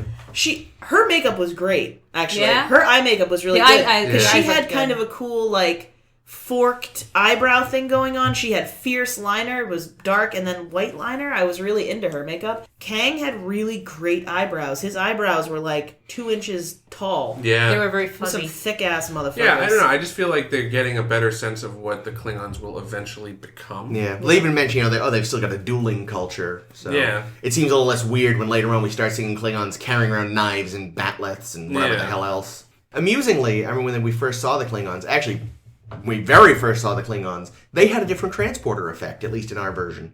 [SPEAKER 2] Her makeup was great, actually.
[SPEAKER 1] Yeah?
[SPEAKER 2] Her eye makeup was really
[SPEAKER 1] The
[SPEAKER 2] good.
[SPEAKER 1] eye-
[SPEAKER 2] Because
[SPEAKER 1] the
[SPEAKER 2] she
[SPEAKER 1] eyes
[SPEAKER 2] had
[SPEAKER 1] looked
[SPEAKER 2] kind
[SPEAKER 1] good.
[SPEAKER 2] of a cool, like, forked eyebrow thing going on. She had fierce liner, it was dark, and then white liner. I was really into her makeup. Kang had really great eyebrows. His eyebrows were like 2 inches tall.
[SPEAKER 3] Yeah.
[SPEAKER 1] They were very
[SPEAKER 2] Some
[SPEAKER 1] fuzzy.
[SPEAKER 2] thick ass motherfuckers.
[SPEAKER 3] Yeah, I don't know. I just feel like they're getting a better sense of what the Klingons will eventually become.
[SPEAKER 4] Yeah, they even mention they've still got a dueling culture. So
[SPEAKER 3] Yeah.
[SPEAKER 4] it seems a little less weird when later on we start seeing Klingons carrying around knives and batleths and whatever the hell else. Amusingly, I remember when we first saw the Klingons. Actually, when we very first saw the Klingons, they had a different transporter effect, at least in our version.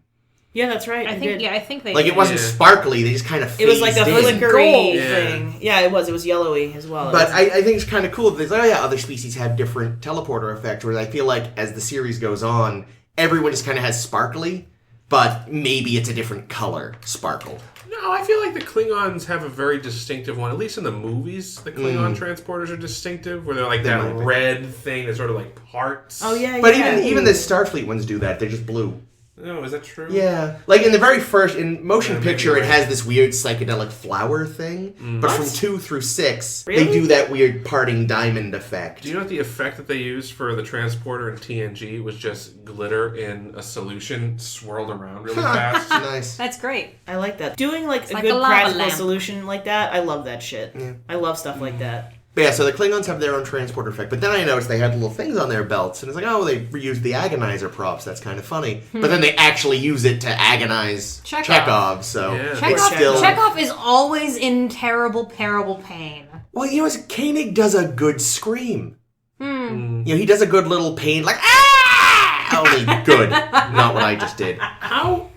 [SPEAKER 2] Yeah, that's right.
[SPEAKER 1] I
[SPEAKER 2] they
[SPEAKER 1] think
[SPEAKER 2] did.
[SPEAKER 1] yeah, I think they
[SPEAKER 4] Like it
[SPEAKER 1] did.
[SPEAKER 4] wasn't
[SPEAKER 3] Yeah.
[SPEAKER 4] sparkly; they just kind of
[SPEAKER 2] It was like a
[SPEAKER 4] phased in.
[SPEAKER 2] flickery
[SPEAKER 1] gold.
[SPEAKER 2] thing. Yeah, it was. It was yellowy as well. It
[SPEAKER 4] But
[SPEAKER 2] wasn't-
[SPEAKER 4] I think it's kind of cool that there's, other species have different teleporter effects, whereas I feel like as the series goes on, everyone just kind of has sparkly, but maybe it's a different color sparkle.
[SPEAKER 3] No, I feel like the Klingons have a very distinctive one. At least in the movies, the Klingon transporters are distinctive, where they're like
[SPEAKER 4] They
[SPEAKER 3] that
[SPEAKER 4] might be.
[SPEAKER 3] red thing that sort of like parts.
[SPEAKER 2] Oh, yeah,
[SPEAKER 4] But
[SPEAKER 2] yeah.
[SPEAKER 4] even the Starfleet ones do that; they're just blue.
[SPEAKER 3] No, is that true?
[SPEAKER 4] Yeah, like in the very first in motion
[SPEAKER 3] Yeah, maybe
[SPEAKER 4] picture,
[SPEAKER 3] you're
[SPEAKER 4] it
[SPEAKER 3] right.
[SPEAKER 4] has this weird psychedelic flower thing. But from
[SPEAKER 2] What?
[SPEAKER 4] 2 through 6,
[SPEAKER 2] Really?
[SPEAKER 4] they do that weird parting diamond effect.
[SPEAKER 3] Do you know what the effect that they used for the transporter in TNG was? Just glitter in a solution swirled around really fast.
[SPEAKER 4] Nice.
[SPEAKER 1] That's great.
[SPEAKER 2] I like that. Doing like a
[SPEAKER 1] like
[SPEAKER 2] good
[SPEAKER 1] a lava
[SPEAKER 2] practical
[SPEAKER 1] lamp.
[SPEAKER 2] solution like that, I love that shit.
[SPEAKER 4] Yeah.
[SPEAKER 2] I love stuff like that.
[SPEAKER 4] But yeah, so the Klingons have their own transporter effect. But then I noticed they had little things on their belts, and it's like, oh, they reused the agonizer props. That's kind of funny. But then they actually use it to agonize
[SPEAKER 1] Chekov.
[SPEAKER 4] Chekov. So
[SPEAKER 3] Yeah.
[SPEAKER 4] it's
[SPEAKER 1] Chekov,
[SPEAKER 4] still.
[SPEAKER 1] Chekov is always in terrible pain.
[SPEAKER 4] Well, Koenig does a good scream.
[SPEAKER 1] Hmm.
[SPEAKER 4] He does a good little pain, like ah. Only good, not what I just did.
[SPEAKER 3] How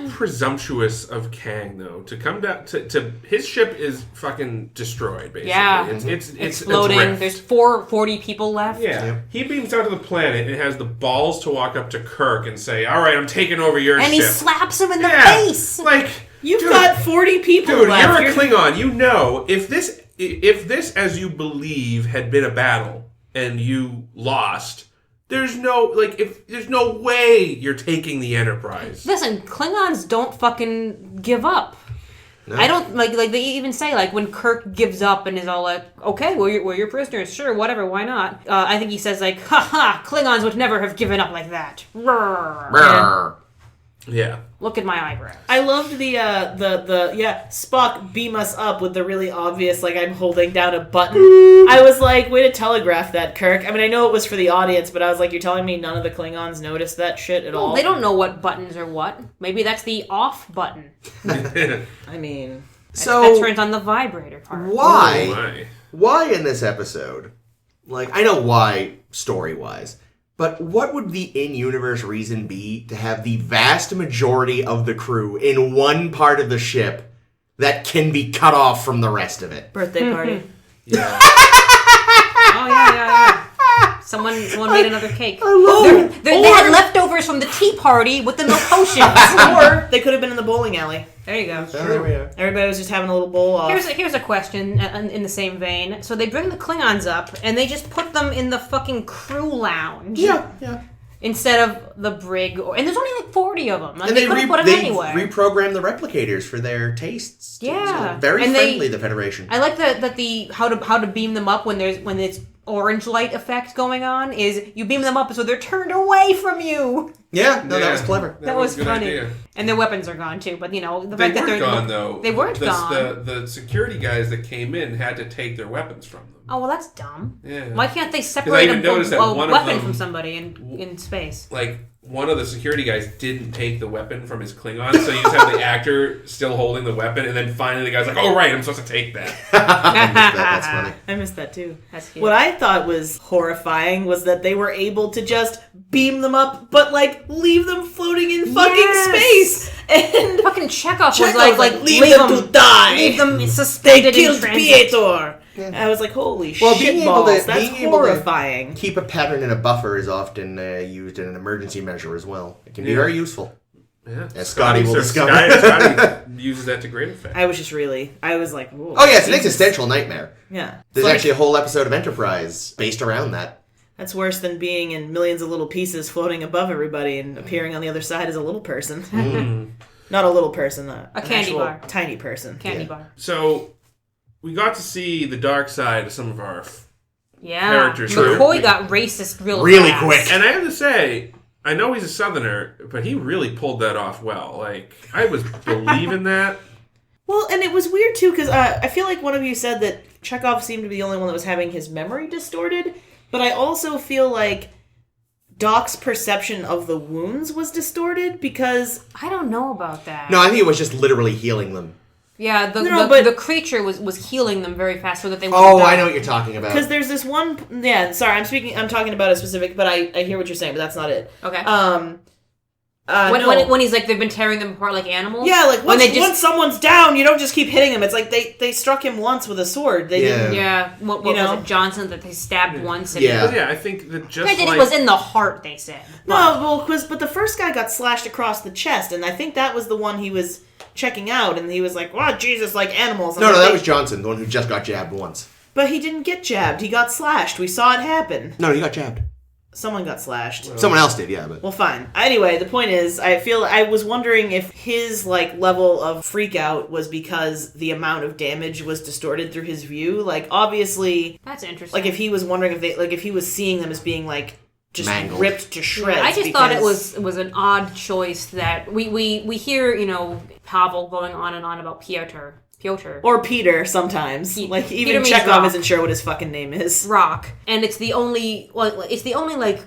[SPEAKER 3] presumptuous of Kang though to come down to his ship is fucking destroyed basically.
[SPEAKER 1] Yeah.
[SPEAKER 3] It's
[SPEAKER 1] Exploding.
[SPEAKER 3] adrift.
[SPEAKER 1] There's 40 people left.
[SPEAKER 3] Yeah.
[SPEAKER 4] Yeah.
[SPEAKER 3] He beams out to the planet and has the balls to walk up to Kirk and say, "All right, I'm taking over your
[SPEAKER 1] And
[SPEAKER 3] ship."
[SPEAKER 1] he slaps him in the
[SPEAKER 3] Yeah.
[SPEAKER 1] face.
[SPEAKER 3] Like,
[SPEAKER 2] You've
[SPEAKER 3] dude,
[SPEAKER 2] got 40 people
[SPEAKER 3] dude,
[SPEAKER 2] left.
[SPEAKER 3] you're a Klingon. You know, if this as you believe had been a battle and you lost, there's no way you're taking the Enterprise.
[SPEAKER 1] Listen, Klingons don't fucking give up.
[SPEAKER 4] No.
[SPEAKER 1] I don't like they even say like when Kirk gives up and is all like, okay, we're your prisoners, sure, whatever, why not? I think he says like, ha, Klingons would never have given up like that. Roar.
[SPEAKER 3] Yeah.
[SPEAKER 1] Look at my eyebrows.
[SPEAKER 2] I loved the Spock beam us up with the really obvious, like, I'm holding down a button. I was like, way to telegraph that, Kirk. I mean, I know it was for the audience, but I was like, you're telling me none of the Klingons noticed that shit at all?
[SPEAKER 1] They don't know what buttons are what. Maybe that's the off button.
[SPEAKER 2] I mean...
[SPEAKER 4] So
[SPEAKER 1] that turns on the vibrator part.
[SPEAKER 4] Why in this episode, like, I know why story-wise, but what would the in-universe reason be to have the vast majority of the crew in one part of the ship that can be cut off from the rest of it?
[SPEAKER 2] Birthday party.
[SPEAKER 3] Yeah.
[SPEAKER 1] Oh, yeah. Someone made another cake.
[SPEAKER 4] I love it.
[SPEAKER 1] They had leftovers from the tea party with the milk potions.
[SPEAKER 2] Or they could have been in the bowling alley.
[SPEAKER 1] There you go.
[SPEAKER 4] There we are.
[SPEAKER 2] Everybody was just having a little bowl off.
[SPEAKER 1] Here's a question in the same vein. So they bring the Klingons up, and they just put them in the fucking crew lounge.
[SPEAKER 4] Yeah.
[SPEAKER 1] Instead of the brig. And there's only like 40 of them. Like,
[SPEAKER 4] And
[SPEAKER 1] they could have put them anywhere.
[SPEAKER 4] reprogram the replicators for their tastes.
[SPEAKER 1] Yeah.
[SPEAKER 4] So very
[SPEAKER 1] And
[SPEAKER 4] friendly, the Federation.
[SPEAKER 1] I like that the how to beam them up when it's orange light effect going on is you beam them up so they're turned away from you.
[SPEAKER 4] Yeah, that was clever.
[SPEAKER 1] That was
[SPEAKER 3] a good
[SPEAKER 1] funny.
[SPEAKER 3] idea.
[SPEAKER 1] And their weapons are gone too, but the
[SPEAKER 3] They
[SPEAKER 1] fact that
[SPEAKER 3] weren't
[SPEAKER 1] they're
[SPEAKER 3] gone though.
[SPEAKER 1] They weren't gone.
[SPEAKER 3] The security guys that came in had to take their weapons from them.
[SPEAKER 1] Oh, well, that's dumb.
[SPEAKER 3] Yeah.
[SPEAKER 1] Why can't they separate
[SPEAKER 3] even noticed that
[SPEAKER 1] a
[SPEAKER 3] one of
[SPEAKER 1] weapon
[SPEAKER 3] them-
[SPEAKER 1] from somebody in space?
[SPEAKER 3] Like, one of the security guys didn't take the weapon from his Klingon, so you just have the actor still holding the weapon, and then finally the guy's like, oh, right, I'm supposed to take that.
[SPEAKER 4] That's funny.
[SPEAKER 2] I missed that too.
[SPEAKER 1] That's cute.
[SPEAKER 2] What I thought was horrifying was that they were able to just beam them up, but like leave them floating in fucking
[SPEAKER 1] Yes!
[SPEAKER 2] space. And
[SPEAKER 1] Fucking Chekov was
[SPEAKER 2] Chekov
[SPEAKER 1] like
[SPEAKER 2] leave them to die.
[SPEAKER 1] Leave them
[SPEAKER 2] They
[SPEAKER 1] suspended in
[SPEAKER 2] killed
[SPEAKER 1] transit.
[SPEAKER 2] Pietor. And I was like, holy
[SPEAKER 4] Well, being
[SPEAKER 2] shit
[SPEAKER 4] able
[SPEAKER 2] balls.
[SPEAKER 4] to-
[SPEAKER 2] That's
[SPEAKER 4] being able to-
[SPEAKER 2] horrifying.
[SPEAKER 4] Keep a pattern in a buffer is often used in an emergency measure as well. It can be very useful.
[SPEAKER 3] Yeah.
[SPEAKER 4] As Scotty will discover.
[SPEAKER 3] Scotty uses that to great effect.
[SPEAKER 2] I was like, whoa.
[SPEAKER 4] Oh yeah, it's an existential nightmare.
[SPEAKER 2] Yeah.
[SPEAKER 4] There's
[SPEAKER 2] Like,
[SPEAKER 4] actually a whole episode of Enterprise based around that.
[SPEAKER 2] that's worse than being in millions of little pieces floating above everybody and appearing on the other side as a little person. Not a little person, an
[SPEAKER 1] candy
[SPEAKER 2] actual
[SPEAKER 1] bar.
[SPEAKER 2] tiny person.
[SPEAKER 1] Candy
[SPEAKER 4] Yeah.
[SPEAKER 1] bar.
[SPEAKER 3] So, we got to see the dark side of some of our...
[SPEAKER 1] Yeah.
[SPEAKER 3] Characters.
[SPEAKER 1] McCoy
[SPEAKER 3] True.
[SPEAKER 1] got racist
[SPEAKER 4] Really
[SPEAKER 1] fast.
[SPEAKER 4] quick.
[SPEAKER 3] And I have to say, I know he's a Southerner, but he really pulled that off well. Like, I was believing that.
[SPEAKER 2] Well, and it was weird too because I feel like one of you said that Chekov seemed to be the only one that was having his memory distorted, but I also feel like Doc's perception of the wounds was distorted because
[SPEAKER 1] I don't know about that.
[SPEAKER 4] No, I think it was just literally healing them.
[SPEAKER 1] Yeah,
[SPEAKER 2] but-
[SPEAKER 1] the creature was healing them very fast so that they
[SPEAKER 4] Oh,
[SPEAKER 1] wouldn't die.
[SPEAKER 4] I know what you're talking about.
[SPEAKER 2] because there's this one. Yeah, sorry, I'm talking about a specific, but I hear what you're saying, but that's not it.
[SPEAKER 1] Okay.
[SPEAKER 2] No.
[SPEAKER 1] When he's like they've been tearing them apart like animals.
[SPEAKER 2] Yeah, like
[SPEAKER 1] when
[SPEAKER 2] once someone's down, you don't just keep hitting them. It's like they struck him once with a sword. They
[SPEAKER 4] Yeah.
[SPEAKER 2] didn't.
[SPEAKER 1] Yeah, what
[SPEAKER 2] You
[SPEAKER 1] was
[SPEAKER 2] know?
[SPEAKER 1] it, Johnson, that they stabbed once? And
[SPEAKER 4] Yeah.
[SPEAKER 3] But yeah, I think that just
[SPEAKER 1] Granted,
[SPEAKER 3] like...
[SPEAKER 1] it was in the heart, they said.
[SPEAKER 2] No, well, but the first guy got slashed across the chest, and I think that was the one he was checking out, and he was like, "Wow, Jesus, like animals." I'm
[SPEAKER 4] No,
[SPEAKER 2] like,
[SPEAKER 4] that was Johnson, the one who just got jabbed once.
[SPEAKER 2] But he didn't get jabbed. He got slashed. We saw it happen.
[SPEAKER 4] No, he got jabbed.
[SPEAKER 2] Someone got slashed.
[SPEAKER 4] Someone else did, yeah, but...
[SPEAKER 2] Well, fine. Anyway, the point is, I was wondering if his like level of freak out was because the amount of damage was distorted through his view. Like, obviously,
[SPEAKER 1] That's interesting.
[SPEAKER 2] like if he was wondering if he was seeing them as being like just
[SPEAKER 4] Mangled.
[SPEAKER 2] ripped to shreds.
[SPEAKER 1] I just thought it
[SPEAKER 2] because-
[SPEAKER 1] was an odd choice that we hear, Pavel going on and on about Piotr.
[SPEAKER 2] or Peter sometimes. Like
[SPEAKER 1] Peter
[SPEAKER 2] even
[SPEAKER 1] means
[SPEAKER 2] Chekov
[SPEAKER 1] rock.
[SPEAKER 2] isn't sure what his fucking name is.
[SPEAKER 1] Rock, and it's the only like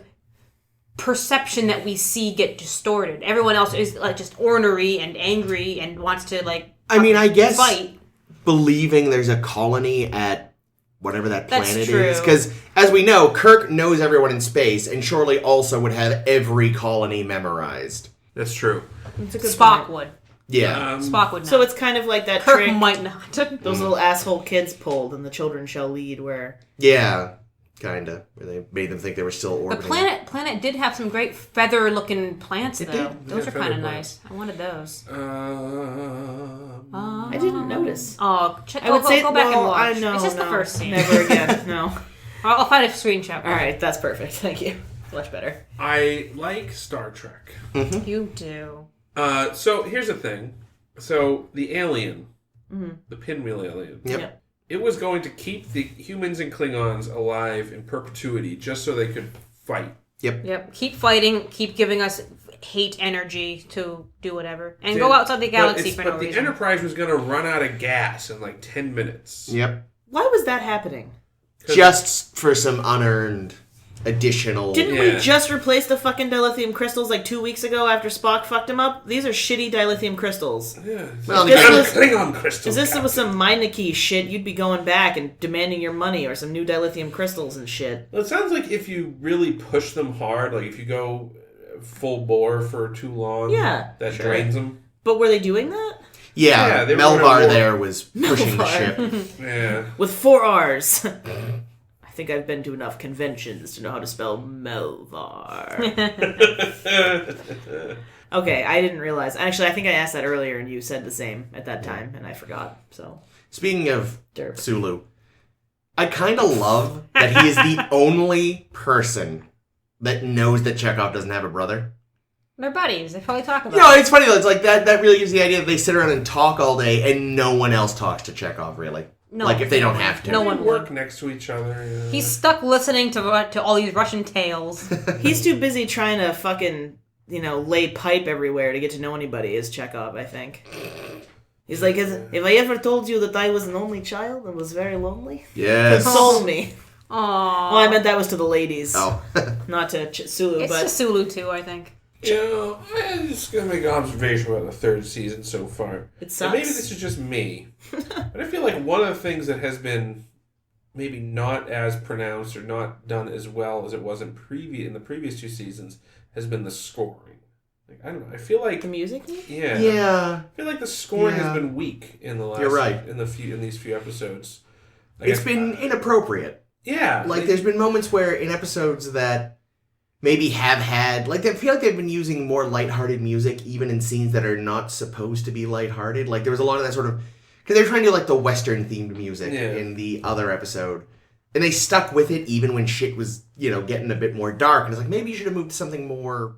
[SPEAKER 1] perception that we see get distorted. Everyone else is like just ornery and angry and wants to like
[SPEAKER 4] I mean, I guess
[SPEAKER 1] fight.
[SPEAKER 4] believing there's a colony at whatever that
[SPEAKER 1] That's
[SPEAKER 4] planet
[SPEAKER 1] true.
[SPEAKER 4] is. Because, as we know, Kirk knows everyone in space and surely also would have every colony memorized.
[SPEAKER 3] That's true.
[SPEAKER 2] It's a good
[SPEAKER 1] Spock
[SPEAKER 2] point.
[SPEAKER 1] would.
[SPEAKER 4] Yeah.
[SPEAKER 1] Spock would not.
[SPEAKER 2] So it's kind of like that
[SPEAKER 1] Kirk
[SPEAKER 2] trick
[SPEAKER 1] might not.
[SPEAKER 2] those little asshole kids pulled and the children shall lead where
[SPEAKER 4] Yeah. Kinda. Where they made them think they were still
[SPEAKER 1] The
[SPEAKER 4] orbiting.
[SPEAKER 1] planet did have some great feather-looking plants, though.
[SPEAKER 3] did.
[SPEAKER 1] Those
[SPEAKER 3] Yeah,
[SPEAKER 1] are kind of
[SPEAKER 3] feather
[SPEAKER 1] nice. I wanted those.
[SPEAKER 2] I didn't notice.
[SPEAKER 1] Oh,
[SPEAKER 2] I would say
[SPEAKER 1] go back and
[SPEAKER 2] well,
[SPEAKER 1] watch.
[SPEAKER 2] I know.
[SPEAKER 1] It's just
[SPEAKER 2] no,
[SPEAKER 1] the first scene.
[SPEAKER 2] Never again. No.
[SPEAKER 1] I'll find a screenshot.
[SPEAKER 2] All right, that's perfect. Thank you. Much better.
[SPEAKER 3] I like Star Trek.
[SPEAKER 1] You do.
[SPEAKER 3] So here's the thing. So the alien the pinwheel alien.
[SPEAKER 4] Yep.
[SPEAKER 3] It was going to keep the humans and Klingons alive in perpetuity just so they could fight.
[SPEAKER 1] Yep. Keep fighting. Keep giving us hate energy to do whatever. And go outside the galaxy for no reason.
[SPEAKER 3] But the Enterprise was going to run out of gas in like 10 minutes.
[SPEAKER 4] Yep.
[SPEAKER 2] Why was that happening?
[SPEAKER 4] Just for some unearned additional...
[SPEAKER 2] Didn't we just replace the fucking dilithium crystals like 2 weeks ago after Spock fucked him up? These are shitty dilithium crystals.
[SPEAKER 3] Yeah.
[SPEAKER 4] Well,
[SPEAKER 3] Klingon crystals.
[SPEAKER 2] If this was some Meineke shit, you'd be going back and demanding your money or some new dilithium crystals and shit.
[SPEAKER 3] Well, it sounds like if you really push them hard, like if you go full bore for too long, that drains them.
[SPEAKER 2] But were they doing that?
[SPEAKER 4] Yeah, Melvar there was pushing the ship.
[SPEAKER 3] Yeah.
[SPEAKER 2] With 4 R's. I think I've been to enough conventions to know how to spell Melvar. Okay, I didn't realize. Actually, I think I asked that earlier and you said the same at that time, and I forgot. So,
[SPEAKER 4] speaking of
[SPEAKER 2] Derp.
[SPEAKER 4] Sulu, I kind of love that he is the only person that knows that Chekov doesn't have a brother.
[SPEAKER 1] They're buddies. They probably talk about
[SPEAKER 4] No, it's funny though. It's like that really gives the idea that they sit around and talk all day and no one else talks to Chekov, really.
[SPEAKER 1] No,
[SPEAKER 4] like if they don't have to.
[SPEAKER 1] No one
[SPEAKER 3] work next to each other. Yeah.
[SPEAKER 1] He's stuck listening to all these Russian tales.
[SPEAKER 2] He's too busy trying to fucking, lay pipe everywhere to get to know anybody as Chekov, I think. He's like, have I ever told you that I was an only child and was very lonely?
[SPEAKER 4] Yes.
[SPEAKER 2] Console me.
[SPEAKER 1] Aww.
[SPEAKER 2] Well, I meant that was to the ladies.
[SPEAKER 4] Oh.
[SPEAKER 2] Not to Sulu,
[SPEAKER 1] It's
[SPEAKER 2] but...
[SPEAKER 1] to Sulu, too, I think.
[SPEAKER 3] I'm just going to make an observation about the third season so far.
[SPEAKER 2] It sucks.
[SPEAKER 3] And maybe this is just me. But I feel like one of the things that has been maybe not as pronounced or not done as well as it was in the previous 2 seasons has been the scoring. Like, I don't know. I feel like
[SPEAKER 2] the music?
[SPEAKER 3] Yeah.
[SPEAKER 4] Yeah.
[SPEAKER 3] I feel like the scoring has been weak in the last.
[SPEAKER 4] You're right.
[SPEAKER 3] In these few episodes.
[SPEAKER 4] It's been inappropriate.
[SPEAKER 3] Yeah.
[SPEAKER 4] Like there's been moments where in episodes that maybe have had, like, I feel like they've been using more lighthearted music even in scenes that are not supposed to be lighthearted. Like, there was a lot of that sort of, because they were trying to do, like, the Western-themed music in the other episode. And they stuck with it even when shit was, getting a bit more dark. And it's like, maybe you should have moved to something more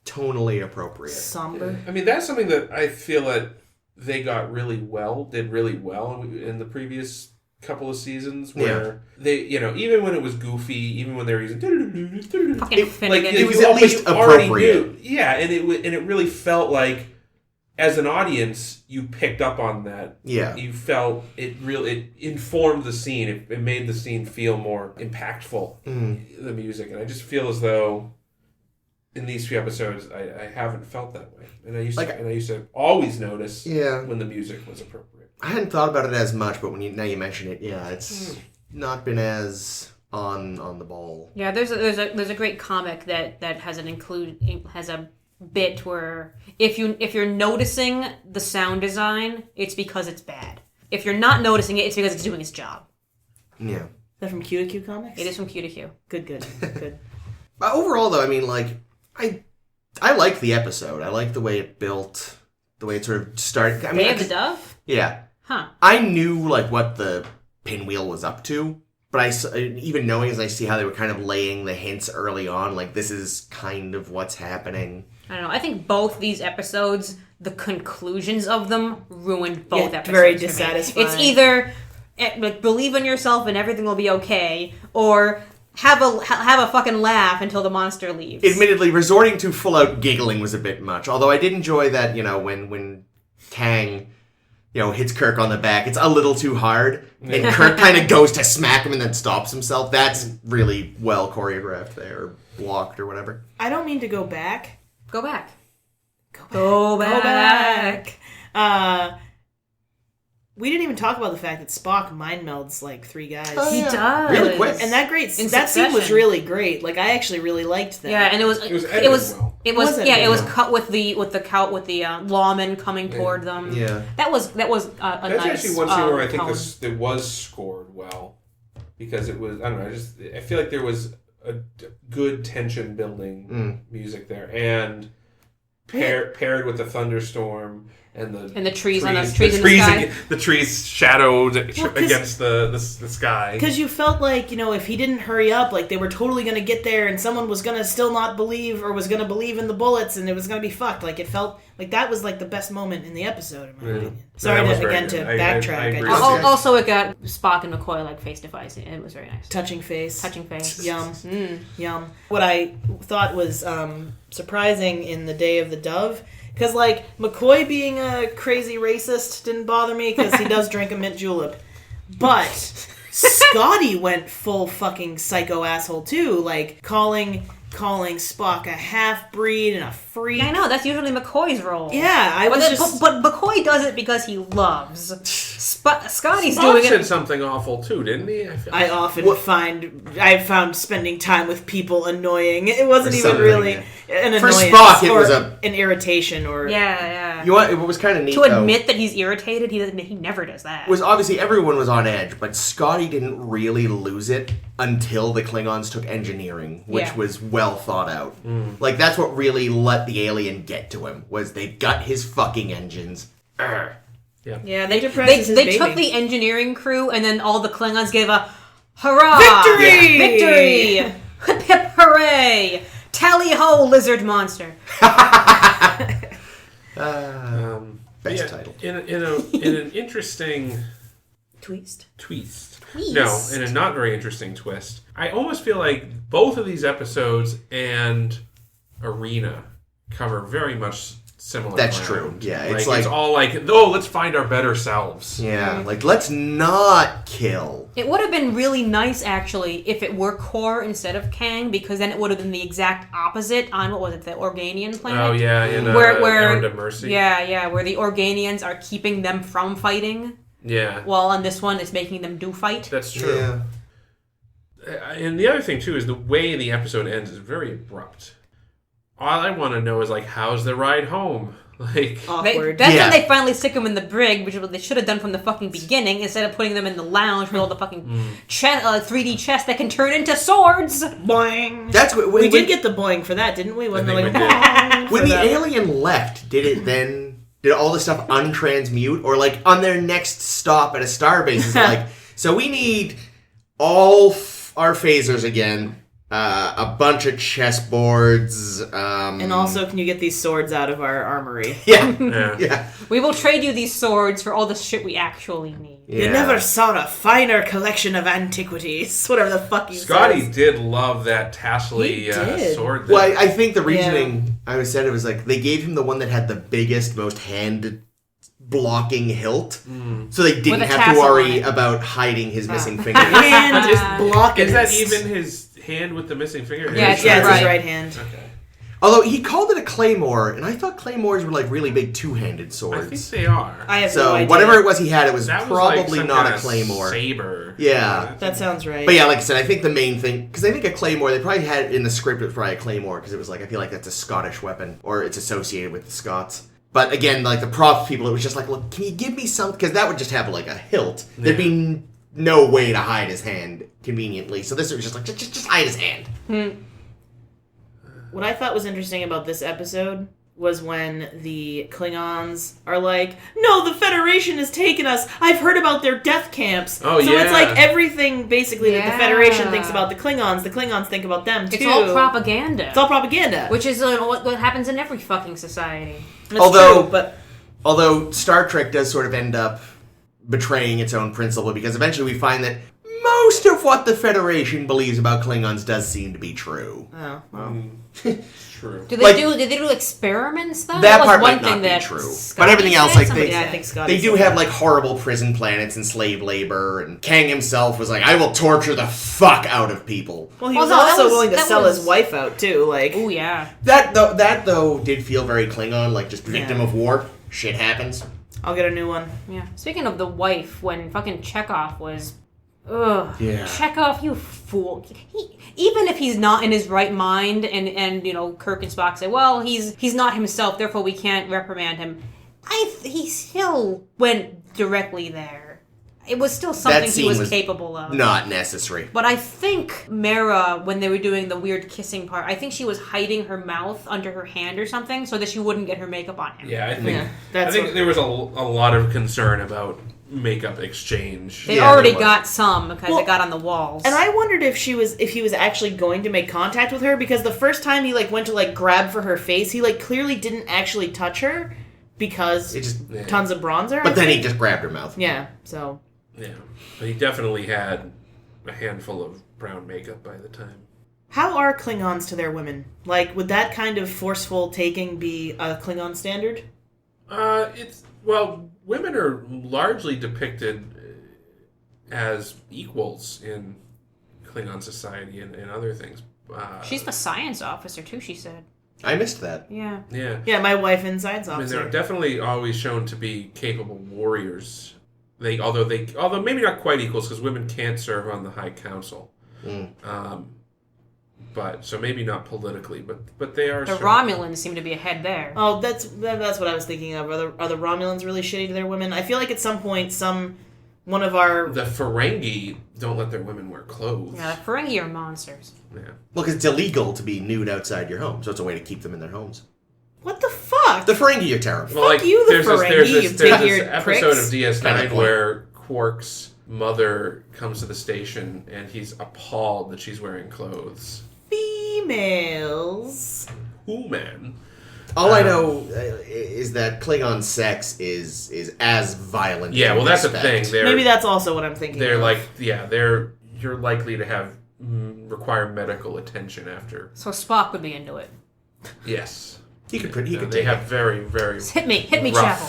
[SPEAKER 4] tonally appropriate.
[SPEAKER 2] Somber.
[SPEAKER 3] I mean, that's something that I feel that they did really well in the previous couple of seasons where they, even when it was goofy, even when they were using
[SPEAKER 1] it
[SPEAKER 4] was at least appropriate.
[SPEAKER 3] And it really felt like as an audience you picked up on that.
[SPEAKER 4] Yeah.
[SPEAKER 3] You felt it informed the scene. It made the scene feel more impactful. The music, and I just feel as though in these few episodes I haven't felt that way. And I used to always notice when the music was appropriate.
[SPEAKER 4] I hadn't thought about it as much, but now you mention it, it's not been as on the ball.
[SPEAKER 1] Yeah, there's a great comic that has has a bit where if you're noticing the sound design, it's because it's bad. If you're not noticing it, it's because it's doing its job.
[SPEAKER 4] Yeah.
[SPEAKER 2] Is that from Q to Q Comics?
[SPEAKER 1] It is from Q to Q.
[SPEAKER 2] Good.
[SPEAKER 4] But overall, though, I mean, like, I liked the episode. I liked the way it built, the way it sort of started. I mean,
[SPEAKER 1] Day of the Dove?
[SPEAKER 4] Yeah.
[SPEAKER 1] Huh.
[SPEAKER 4] I knew, like, what the pinwheel was up to, but even knowing as I see how they were kind of laying the hints early on, like, this is kind of what's happening.
[SPEAKER 1] I don't know. I think both these episodes, the conclusions of them, ruined both episodes.
[SPEAKER 2] Very dissatisfying.
[SPEAKER 1] It's either believe in yourself and everything will be okay, or have a fucking laugh until the monster leaves.
[SPEAKER 4] Admittedly, resorting to full-out giggling was a bit much, although I did enjoy that, when Kang hits Kirk on the back. It's a little too hard, and Kirk kind of goes to smack him and then stops himself. That's really well choreographed there, or blocked, or whatever.
[SPEAKER 2] I don't mean to go back.
[SPEAKER 1] Go back.
[SPEAKER 2] Go back. We didn't even talk about the fact that Spock mind melds like 3 guys.
[SPEAKER 4] Oh,
[SPEAKER 1] He does.
[SPEAKER 4] Really quick.
[SPEAKER 2] And that scene was
[SPEAKER 1] succession.
[SPEAKER 2] really great. Like, I actually really liked that.
[SPEAKER 1] Yeah, and it was cut with the lawman coming toward them.
[SPEAKER 4] Yeah.
[SPEAKER 1] That was a
[SPEAKER 3] That's
[SPEAKER 1] nice.
[SPEAKER 3] actually one scene where I think
[SPEAKER 1] tone.
[SPEAKER 3] it was scored well, because it was, I don't know, I feel like there was a good tension building music there, and paired with the thunderstorm and
[SPEAKER 1] the trees in the sky.
[SPEAKER 3] The trees shadowed against the sky.
[SPEAKER 2] Because you felt like, if he didn't hurry up, like they were totally going to get there and someone was going to still not believe or was going to believe in the bullets and it was going to be fucked. Like it felt like that was like the best moment in the episode, in my opinion. Sorry to backtrack.
[SPEAKER 3] I agree.
[SPEAKER 1] Also, it got Spock and McCoy like face to face. It was very nice.
[SPEAKER 2] Touching face.
[SPEAKER 1] Yum.
[SPEAKER 2] Yum. What I thought was surprising in The Day of the Dove, because like McCoy being a crazy racist didn't bother me because he does drink a mint julep, but Scotty went full fucking psycho asshole too, like calling Spock a half-breed and a freak.
[SPEAKER 1] I know, that's usually McCoy's role.
[SPEAKER 2] Yeah,
[SPEAKER 1] but McCoy does it because he loves. Scotty's
[SPEAKER 3] Spock
[SPEAKER 1] doing it.
[SPEAKER 3] said something awful too, didn't he?
[SPEAKER 2] I found spending time with people annoying. It wasn't even really an annoyance.
[SPEAKER 4] For Spock, it was
[SPEAKER 2] an irritation or
[SPEAKER 1] Yeah.
[SPEAKER 4] What was kind of neat
[SPEAKER 1] to admit that he's irritated, he never does that.
[SPEAKER 4] Was obviously everyone was on edge, but Scotty didn't really lose it until the Klingons took engineering, which was well thought out. Like that's what really let the alien get to him, was they got his fucking engines.
[SPEAKER 1] Yeah, they took the engineering crew, and then all the Klingons gave a hurrah!
[SPEAKER 2] Victory!
[SPEAKER 1] Victory! Hip hip hooray! Tally ho, lizard monster!
[SPEAKER 4] Best title.
[SPEAKER 3] In an interesting
[SPEAKER 1] Twist.
[SPEAKER 3] No, in a not very interesting twist. I almost feel like both of these episodes and Arena cover very much similar
[SPEAKER 4] That's
[SPEAKER 3] ground.
[SPEAKER 4] true. Yeah,
[SPEAKER 3] it's all like, let's find our better selves.
[SPEAKER 4] Yeah, like let's not kill.
[SPEAKER 1] It would have been really nice, actually, if it were Kor instead of Kang, because then it would have been the exact opposite on, what was it, the Organian planet?
[SPEAKER 3] Oh, yeah, in
[SPEAKER 1] where
[SPEAKER 3] Errand of Mercy.
[SPEAKER 1] Yeah, where the Organians are keeping them from fighting.
[SPEAKER 3] Yeah.
[SPEAKER 1] While on this one, it's making them do fight.
[SPEAKER 3] That's true.
[SPEAKER 4] Yeah.
[SPEAKER 3] And the other thing, too, is the way the episode ends is very abrupt. All I want to know is, like, how's the ride home? Like,
[SPEAKER 2] awkward.
[SPEAKER 1] That's when they finally stick them in the brig, which is what they should have done from the fucking beginning, instead of putting them in the lounge with all the fucking 3D chests that can turn into swords.
[SPEAKER 2] Boing.
[SPEAKER 4] That's what
[SPEAKER 2] we did get the boing for that, didn't we? When the
[SPEAKER 4] alien left, did all the stuff untransmute, or like on their next stop at a starbase is like, so we need all our phasers again. A bunch of chessboards.
[SPEAKER 2] And also, can you get these swords out of our armory?
[SPEAKER 4] Yeah.
[SPEAKER 1] We will trade you these swords for all the shit we actually need.
[SPEAKER 4] Yeah.
[SPEAKER 2] You never saw a finer collection of antiquities. Whatever the fuck you
[SPEAKER 3] Scotty
[SPEAKER 2] says.
[SPEAKER 3] did love that tassely sword.
[SPEAKER 4] Well, I think the reasoning I said it was like they gave him the one that had the biggest, most hand blocking hilt, so they didn't have to worry about hiding his missing finger.
[SPEAKER 2] Hand just blocking.
[SPEAKER 3] Is that even his hand with the missing finger?
[SPEAKER 1] Yeah,
[SPEAKER 2] it's his right hand.
[SPEAKER 3] Okay.
[SPEAKER 4] Although he called it a claymore, and I thought claymores were like really big two-handed swords.
[SPEAKER 3] I think they are.
[SPEAKER 2] I have no idea.
[SPEAKER 4] Whatever it was he had, it was
[SPEAKER 3] that
[SPEAKER 4] probably
[SPEAKER 3] like
[SPEAKER 4] not a claymore.
[SPEAKER 3] Saber.
[SPEAKER 4] Yeah.
[SPEAKER 2] That sounds right.
[SPEAKER 4] But yeah, like I said, I think the main thing, because I think a claymore, they probably had it in the script, it was probably a claymore, because it was like, I feel like that's a Scottish weapon, or it's associated with the Scots. But again, like the props people, it was just like, look, can you give me something? Because that would just have like a hilt. Yeah. There'd be no way to hide his hand conveniently. So this was just like, just hide his hand.
[SPEAKER 2] What I thought was interesting about this episode was when the Klingons are like, no, the Federation has taken us. I've heard about their death camps.
[SPEAKER 3] Oh,
[SPEAKER 2] so it's like everything basically that the Federation thinks about the Klingons think about them too.
[SPEAKER 1] It's all propaganda.
[SPEAKER 2] It's all propaganda.
[SPEAKER 1] Which is what happens in every fucking society.
[SPEAKER 4] Although Star Trek does sort of end up betraying its own principle, because eventually we find that most of what the Federation believes about Klingons does seem to be true.
[SPEAKER 2] Oh, well.
[SPEAKER 4] True.
[SPEAKER 1] Did they do experiments though?
[SPEAKER 4] That part might not be true. But everything else, like
[SPEAKER 2] I think
[SPEAKER 4] they do have like horrible prison planets and slave labor, and Kang himself was like, I will torture the fuck out of people.
[SPEAKER 2] Well, he was also willing to sell his wife out too, like.
[SPEAKER 1] Oh yeah.
[SPEAKER 4] That though did feel very Klingon, like just victim of war. Shit happens.
[SPEAKER 2] I'll get a new one.
[SPEAKER 1] Yeah. Speaking of the wife, when fucking Chekov was Chekov, you fool. Even if he's not in his right mind, and you know, Kirk and Spock say, well, he's not himself, therefore we can't reprimand him. He still went directly there. it was still something he
[SPEAKER 4] scene
[SPEAKER 1] was
[SPEAKER 4] was
[SPEAKER 1] capable of.
[SPEAKER 4] Not necessary.
[SPEAKER 1] But I think Mara, when they were doing the weird kissing part, I think she was hiding her mouth under her hand or something so that she wouldn't get her makeup on him.
[SPEAKER 3] Yeah, I think
[SPEAKER 2] that's
[SPEAKER 3] there was a lot of concern about makeup exchange.
[SPEAKER 1] They already got some because it got on the walls.
[SPEAKER 2] And I wondered if he was actually going to make contact with her, because the first time he went to grab for her face, he clearly didn't actually touch her because tons of bronzer.
[SPEAKER 4] But then he just grabbed her mouth.
[SPEAKER 2] Yeah, so.
[SPEAKER 3] Yeah, but he definitely had a handful of brown makeup by the time.
[SPEAKER 2] How are Klingons to their women? Would that kind of forceful taking be a Klingon standard?
[SPEAKER 3] Women are largely depicted as equals in Klingon society and other things.
[SPEAKER 1] She's the science officer, too, she said.
[SPEAKER 4] I missed that.
[SPEAKER 1] Yeah.
[SPEAKER 3] Yeah.
[SPEAKER 2] Yeah, my wife in science
[SPEAKER 3] I mean,
[SPEAKER 2] officer.
[SPEAKER 3] they're definitely always shown to be capable warriors. Although maybe not quite equals, because women can't serve on the High Council. But so maybe not politically, but they are.
[SPEAKER 1] The Romulans seem to be ahead there.
[SPEAKER 2] Oh, that's what I was thinking of. Are the Romulans really shitty to their women? I feel like at some point, one of our
[SPEAKER 3] the Ferengi don't let their women wear clothes.
[SPEAKER 1] Yeah, the Ferengi are monsters.
[SPEAKER 3] Yeah.
[SPEAKER 4] Well, because it's illegal to be nude outside your home, so it's a way to keep them in their homes.
[SPEAKER 2] What the fuck?
[SPEAKER 4] The Ferengi are terrible.
[SPEAKER 2] Fuck you, the Ferengi, you
[SPEAKER 3] there's
[SPEAKER 2] big-eared
[SPEAKER 3] this episode
[SPEAKER 2] pricks.
[SPEAKER 3] of DS9
[SPEAKER 4] Kind of
[SPEAKER 3] where Quark's mother comes to the station and he's appalled that she's wearing clothes.
[SPEAKER 2] Females.
[SPEAKER 3] Ooh, man.
[SPEAKER 4] All I know is that Klingon sex is as violent.
[SPEAKER 3] Yeah, well, that's the thing.
[SPEAKER 2] Maybe that's also what I'm thinking.
[SPEAKER 3] They're
[SPEAKER 2] of.
[SPEAKER 3] you're likely to have require medical attention after.
[SPEAKER 1] So Spock would be into it.
[SPEAKER 3] Yes.
[SPEAKER 4] He could
[SPEAKER 3] They
[SPEAKER 4] take
[SPEAKER 3] have
[SPEAKER 4] it.
[SPEAKER 3] very, very
[SPEAKER 1] Hit me, Chapel.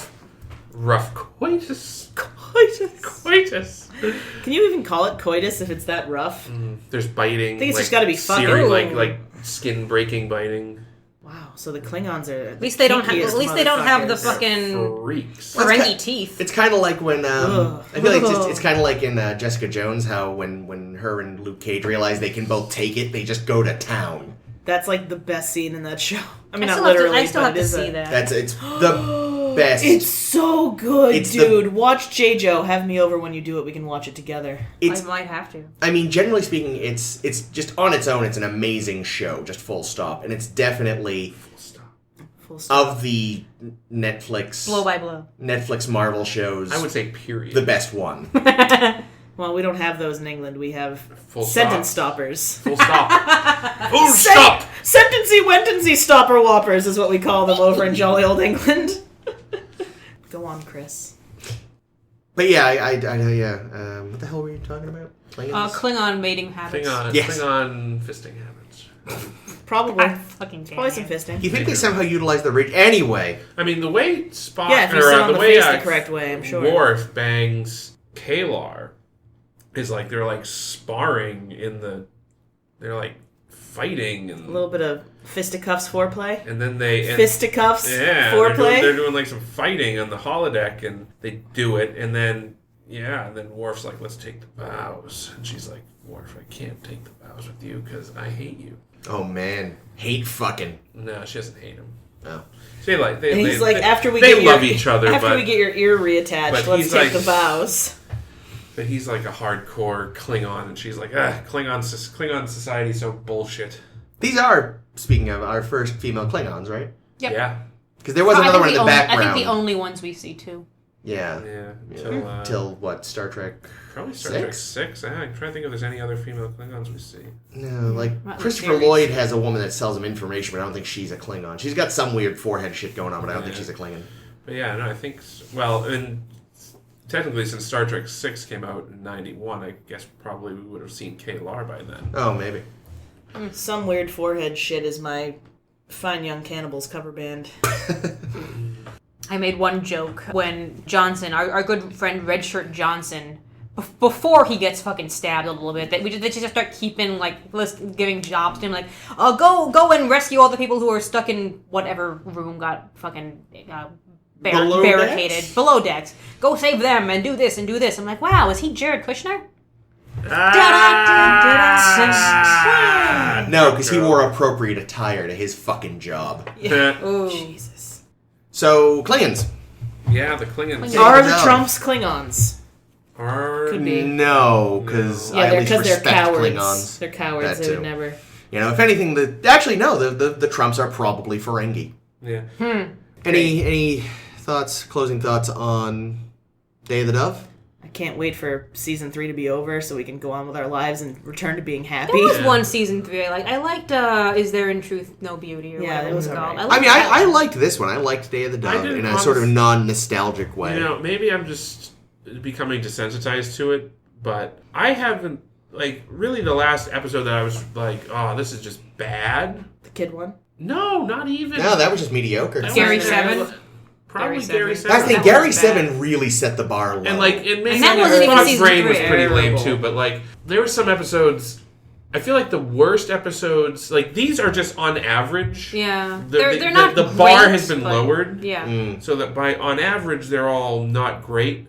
[SPEAKER 3] rough coitus.
[SPEAKER 2] Coitus. Can you even call it coitus if it's that rough?
[SPEAKER 3] There's biting.
[SPEAKER 2] I think it's just gotta be fucking.
[SPEAKER 3] Like skin breaking biting.
[SPEAKER 2] Wow. So the Klingons are.
[SPEAKER 1] At least they don't have the fucking
[SPEAKER 3] Freaks.
[SPEAKER 1] Ferengi teeth.
[SPEAKER 4] It's kind of like when I feel like it's kind of like in Jessica Jones, how when her and Luke Cage realize they can both take it, they just go to town.
[SPEAKER 2] That's the best scene in that show. I mean,
[SPEAKER 1] I
[SPEAKER 2] not literally.
[SPEAKER 1] I still have
[SPEAKER 2] but
[SPEAKER 1] to
[SPEAKER 2] it is
[SPEAKER 1] see that.
[SPEAKER 4] It's the best.
[SPEAKER 2] It's so good,
[SPEAKER 4] It's
[SPEAKER 2] dude. Watch J-Jo. Have me over when you do it. We can watch it together.
[SPEAKER 1] I might have to.
[SPEAKER 4] I mean, generally speaking, it's just on its own. It's an amazing show, just full stop, and it's definitely
[SPEAKER 2] Full stop.
[SPEAKER 4] of the Netflix
[SPEAKER 1] Blow by blow.
[SPEAKER 4] Netflix Marvel shows.
[SPEAKER 3] I would say period.
[SPEAKER 4] the best one.
[SPEAKER 2] Well, we don't have those in England. We have
[SPEAKER 3] Full
[SPEAKER 2] sentence
[SPEAKER 3] stop.
[SPEAKER 2] stoppers.
[SPEAKER 3] Full stop. Full stop.
[SPEAKER 2] Sentency-wentency stopper whoppers is what we call them over in jolly old England. Go on, Chris.
[SPEAKER 4] But yeah, yeah. What the hell were you talking about? Klingons?
[SPEAKER 1] Klingon mating habits.
[SPEAKER 3] Klingon fisting habits.
[SPEAKER 2] Probably.
[SPEAKER 1] I fucking damn
[SPEAKER 2] Probably some
[SPEAKER 1] it.
[SPEAKER 2] fisting.
[SPEAKER 4] You think they somehow utilize the ridge anyway?
[SPEAKER 3] I mean, the way Spock
[SPEAKER 2] Yeah, if you sit on the face the correct way, I'm sure.
[SPEAKER 3] Worf bangs Kalar is they're sparring they're fighting and
[SPEAKER 2] A little bit of fisticuffs foreplay.
[SPEAKER 3] and then they
[SPEAKER 2] Fisticuffs
[SPEAKER 3] foreplay.
[SPEAKER 2] foreplay.
[SPEAKER 3] They're doing some fighting on the holodeck and they do it and then Worf's like, let's take the vows, and she's like, Worf, I can't take the vows with you because I hate you.
[SPEAKER 4] Oh man, hate fucking.
[SPEAKER 3] No, she doesn't hate him.
[SPEAKER 4] Oh.
[SPEAKER 2] And he's like, after we
[SPEAKER 3] they
[SPEAKER 2] get
[SPEAKER 3] love each other,
[SPEAKER 2] after
[SPEAKER 3] but
[SPEAKER 2] we get your ear reattached,
[SPEAKER 3] but
[SPEAKER 2] let's
[SPEAKER 3] he's
[SPEAKER 2] take
[SPEAKER 3] like-
[SPEAKER 2] the vows.
[SPEAKER 3] but he's like a hardcore Klingon, and she's like, Klingon society's so bullshit.
[SPEAKER 4] These are, speaking of, our first female Klingons, right?
[SPEAKER 1] Yep.
[SPEAKER 3] Yeah.
[SPEAKER 4] Because there was another one in the background.
[SPEAKER 1] I think the only ones we see, too.
[SPEAKER 4] Yeah.
[SPEAKER 3] Yeah.
[SPEAKER 4] Till what? Star Trek?
[SPEAKER 3] Probably Star Trek 6. I'm trying to think if there's any other female Klingons we see.
[SPEAKER 4] No, like
[SPEAKER 1] Not in
[SPEAKER 4] Christopher
[SPEAKER 1] series.
[SPEAKER 4] Lloyd has a woman that sells him information, but I don't think she's a Klingon. She's got some weird forehead shit going on, but I don't think she's a Klingon.
[SPEAKER 3] But yeah, no, I think... Well, and technically since Star Trek 6 came out in 91, I guess probably we would have seen Kalar by then.
[SPEAKER 4] Oh, maybe.
[SPEAKER 2] Some weird forehead shit is my Fine Young Cannibals cover band.
[SPEAKER 1] I made one joke when Johnson, our good friend Red Shirt Johnson, before he gets fucking stabbed a little bit, they just start keeping, giving jobs to him, go and rescue all the people who are stuck in whatever room got fucking
[SPEAKER 4] Below
[SPEAKER 1] barricaded.
[SPEAKER 4] decks?
[SPEAKER 1] Below decks. Go save them and do this and do this. I'm like, wow, is he Jared Kushner?
[SPEAKER 4] No, because he wore appropriate attire to his fucking job.
[SPEAKER 1] Ooh.
[SPEAKER 2] Jesus.
[SPEAKER 4] So, Klingons.
[SPEAKER 3] Yeah, the Klingons.
[SPEAKER 1] Yeah.
[SPEAKER 2] Are
[SPEAKER 4] good
[SPEAKER 2] the
[SPEAKER 4] job.
[SPEAKER 2] Trumps Klingons? Could be.
[SPEAKER 4] No, because I at least
[SPEAKER 2] they're
[SPEAKER 4] respect
[SPEAKER 2] cowards.
[SPEAKER 4] Klingons.
[SPEAKER 2] They're cowards.
[SPEAKER 4] That
[SPEAKER 2] They would
[SPEAKER 4] too.
[SPEAKER 2] never.
[SPEAKER 4] You know, if anything, the Trumps are probably Ferengi.
[SPEAKER 3] Yeah.
[SPEAKER 4] Any thoughts, closing thoughts on Day of the Dove?
[SPEAKER 2] I can't wait for season 3 to be over so we can go on with our lives and return to being happy.
[SPEAKER 1] There was one season 3 I liked. I liked Is There in Truth No Beauty or whatever
[SPEAKER 2] it
[SPEAKER 1] it
[SPEAKER 2] was
[SPEAKER 1] was called.
[SPEAKER 2] alright.
[SPEAKER 4] I liked this one. I liked Day of the Dove in a sort of non-nostalgic way.
[SPEAKER 3] You know, maybe I'm just becoming desensitized to it, but I haven't, like, really the last episode that I was like, oh, this is just bad.
[SPEAKER 2] The kid one?
[SPEAKER 3] No, not even.
[SPEAKER 4] No, that was just mediocre.
[SPEAKER 1] Gary Seven?
[SPEAKER 3] Probably
[SPEAKER 1] Gary
[SPEAKER 3] Gary
[SPEAKER 1] Seven.
[SPEAKER 4] I
[SPEAKER 3] Seven.
[SPEAKER 4] think
[SPEAKER 1] That
[SPEAKER 4] Gary
[SPEAKER 1] wasn't bad.
[SPEAKER 4] Seven really set the bar low.
[SPEAKER 3] And, like, it made
[SPEAKER 1] And that wasn't even
[SPEAKER 3] Fox
[SPEAKER 1] season
[SPEAKER 3] Brain was
[SPEAKER 1] 3.
[SPEAKER 3] pretty lame,
[SPEAKER 2] Terrible.
[SPEAKER 3] too, but, like, there were some episodes... I feel like the worst episodes... Like, these are just on average.
[SPEAKER 1] Yeah.
[SPEAKER 3] The,
[SPEAKER 1] They're not
[SPEAKER 3] the
[SPEAKER 1] great,
[SPEAKER 3] bar has been
[SPEAKER 1] but-
[SPEAKER 3] lowered.
[SPEAKER 1] Yeah.
[SPEAKER 3] So that on average, they're all not great.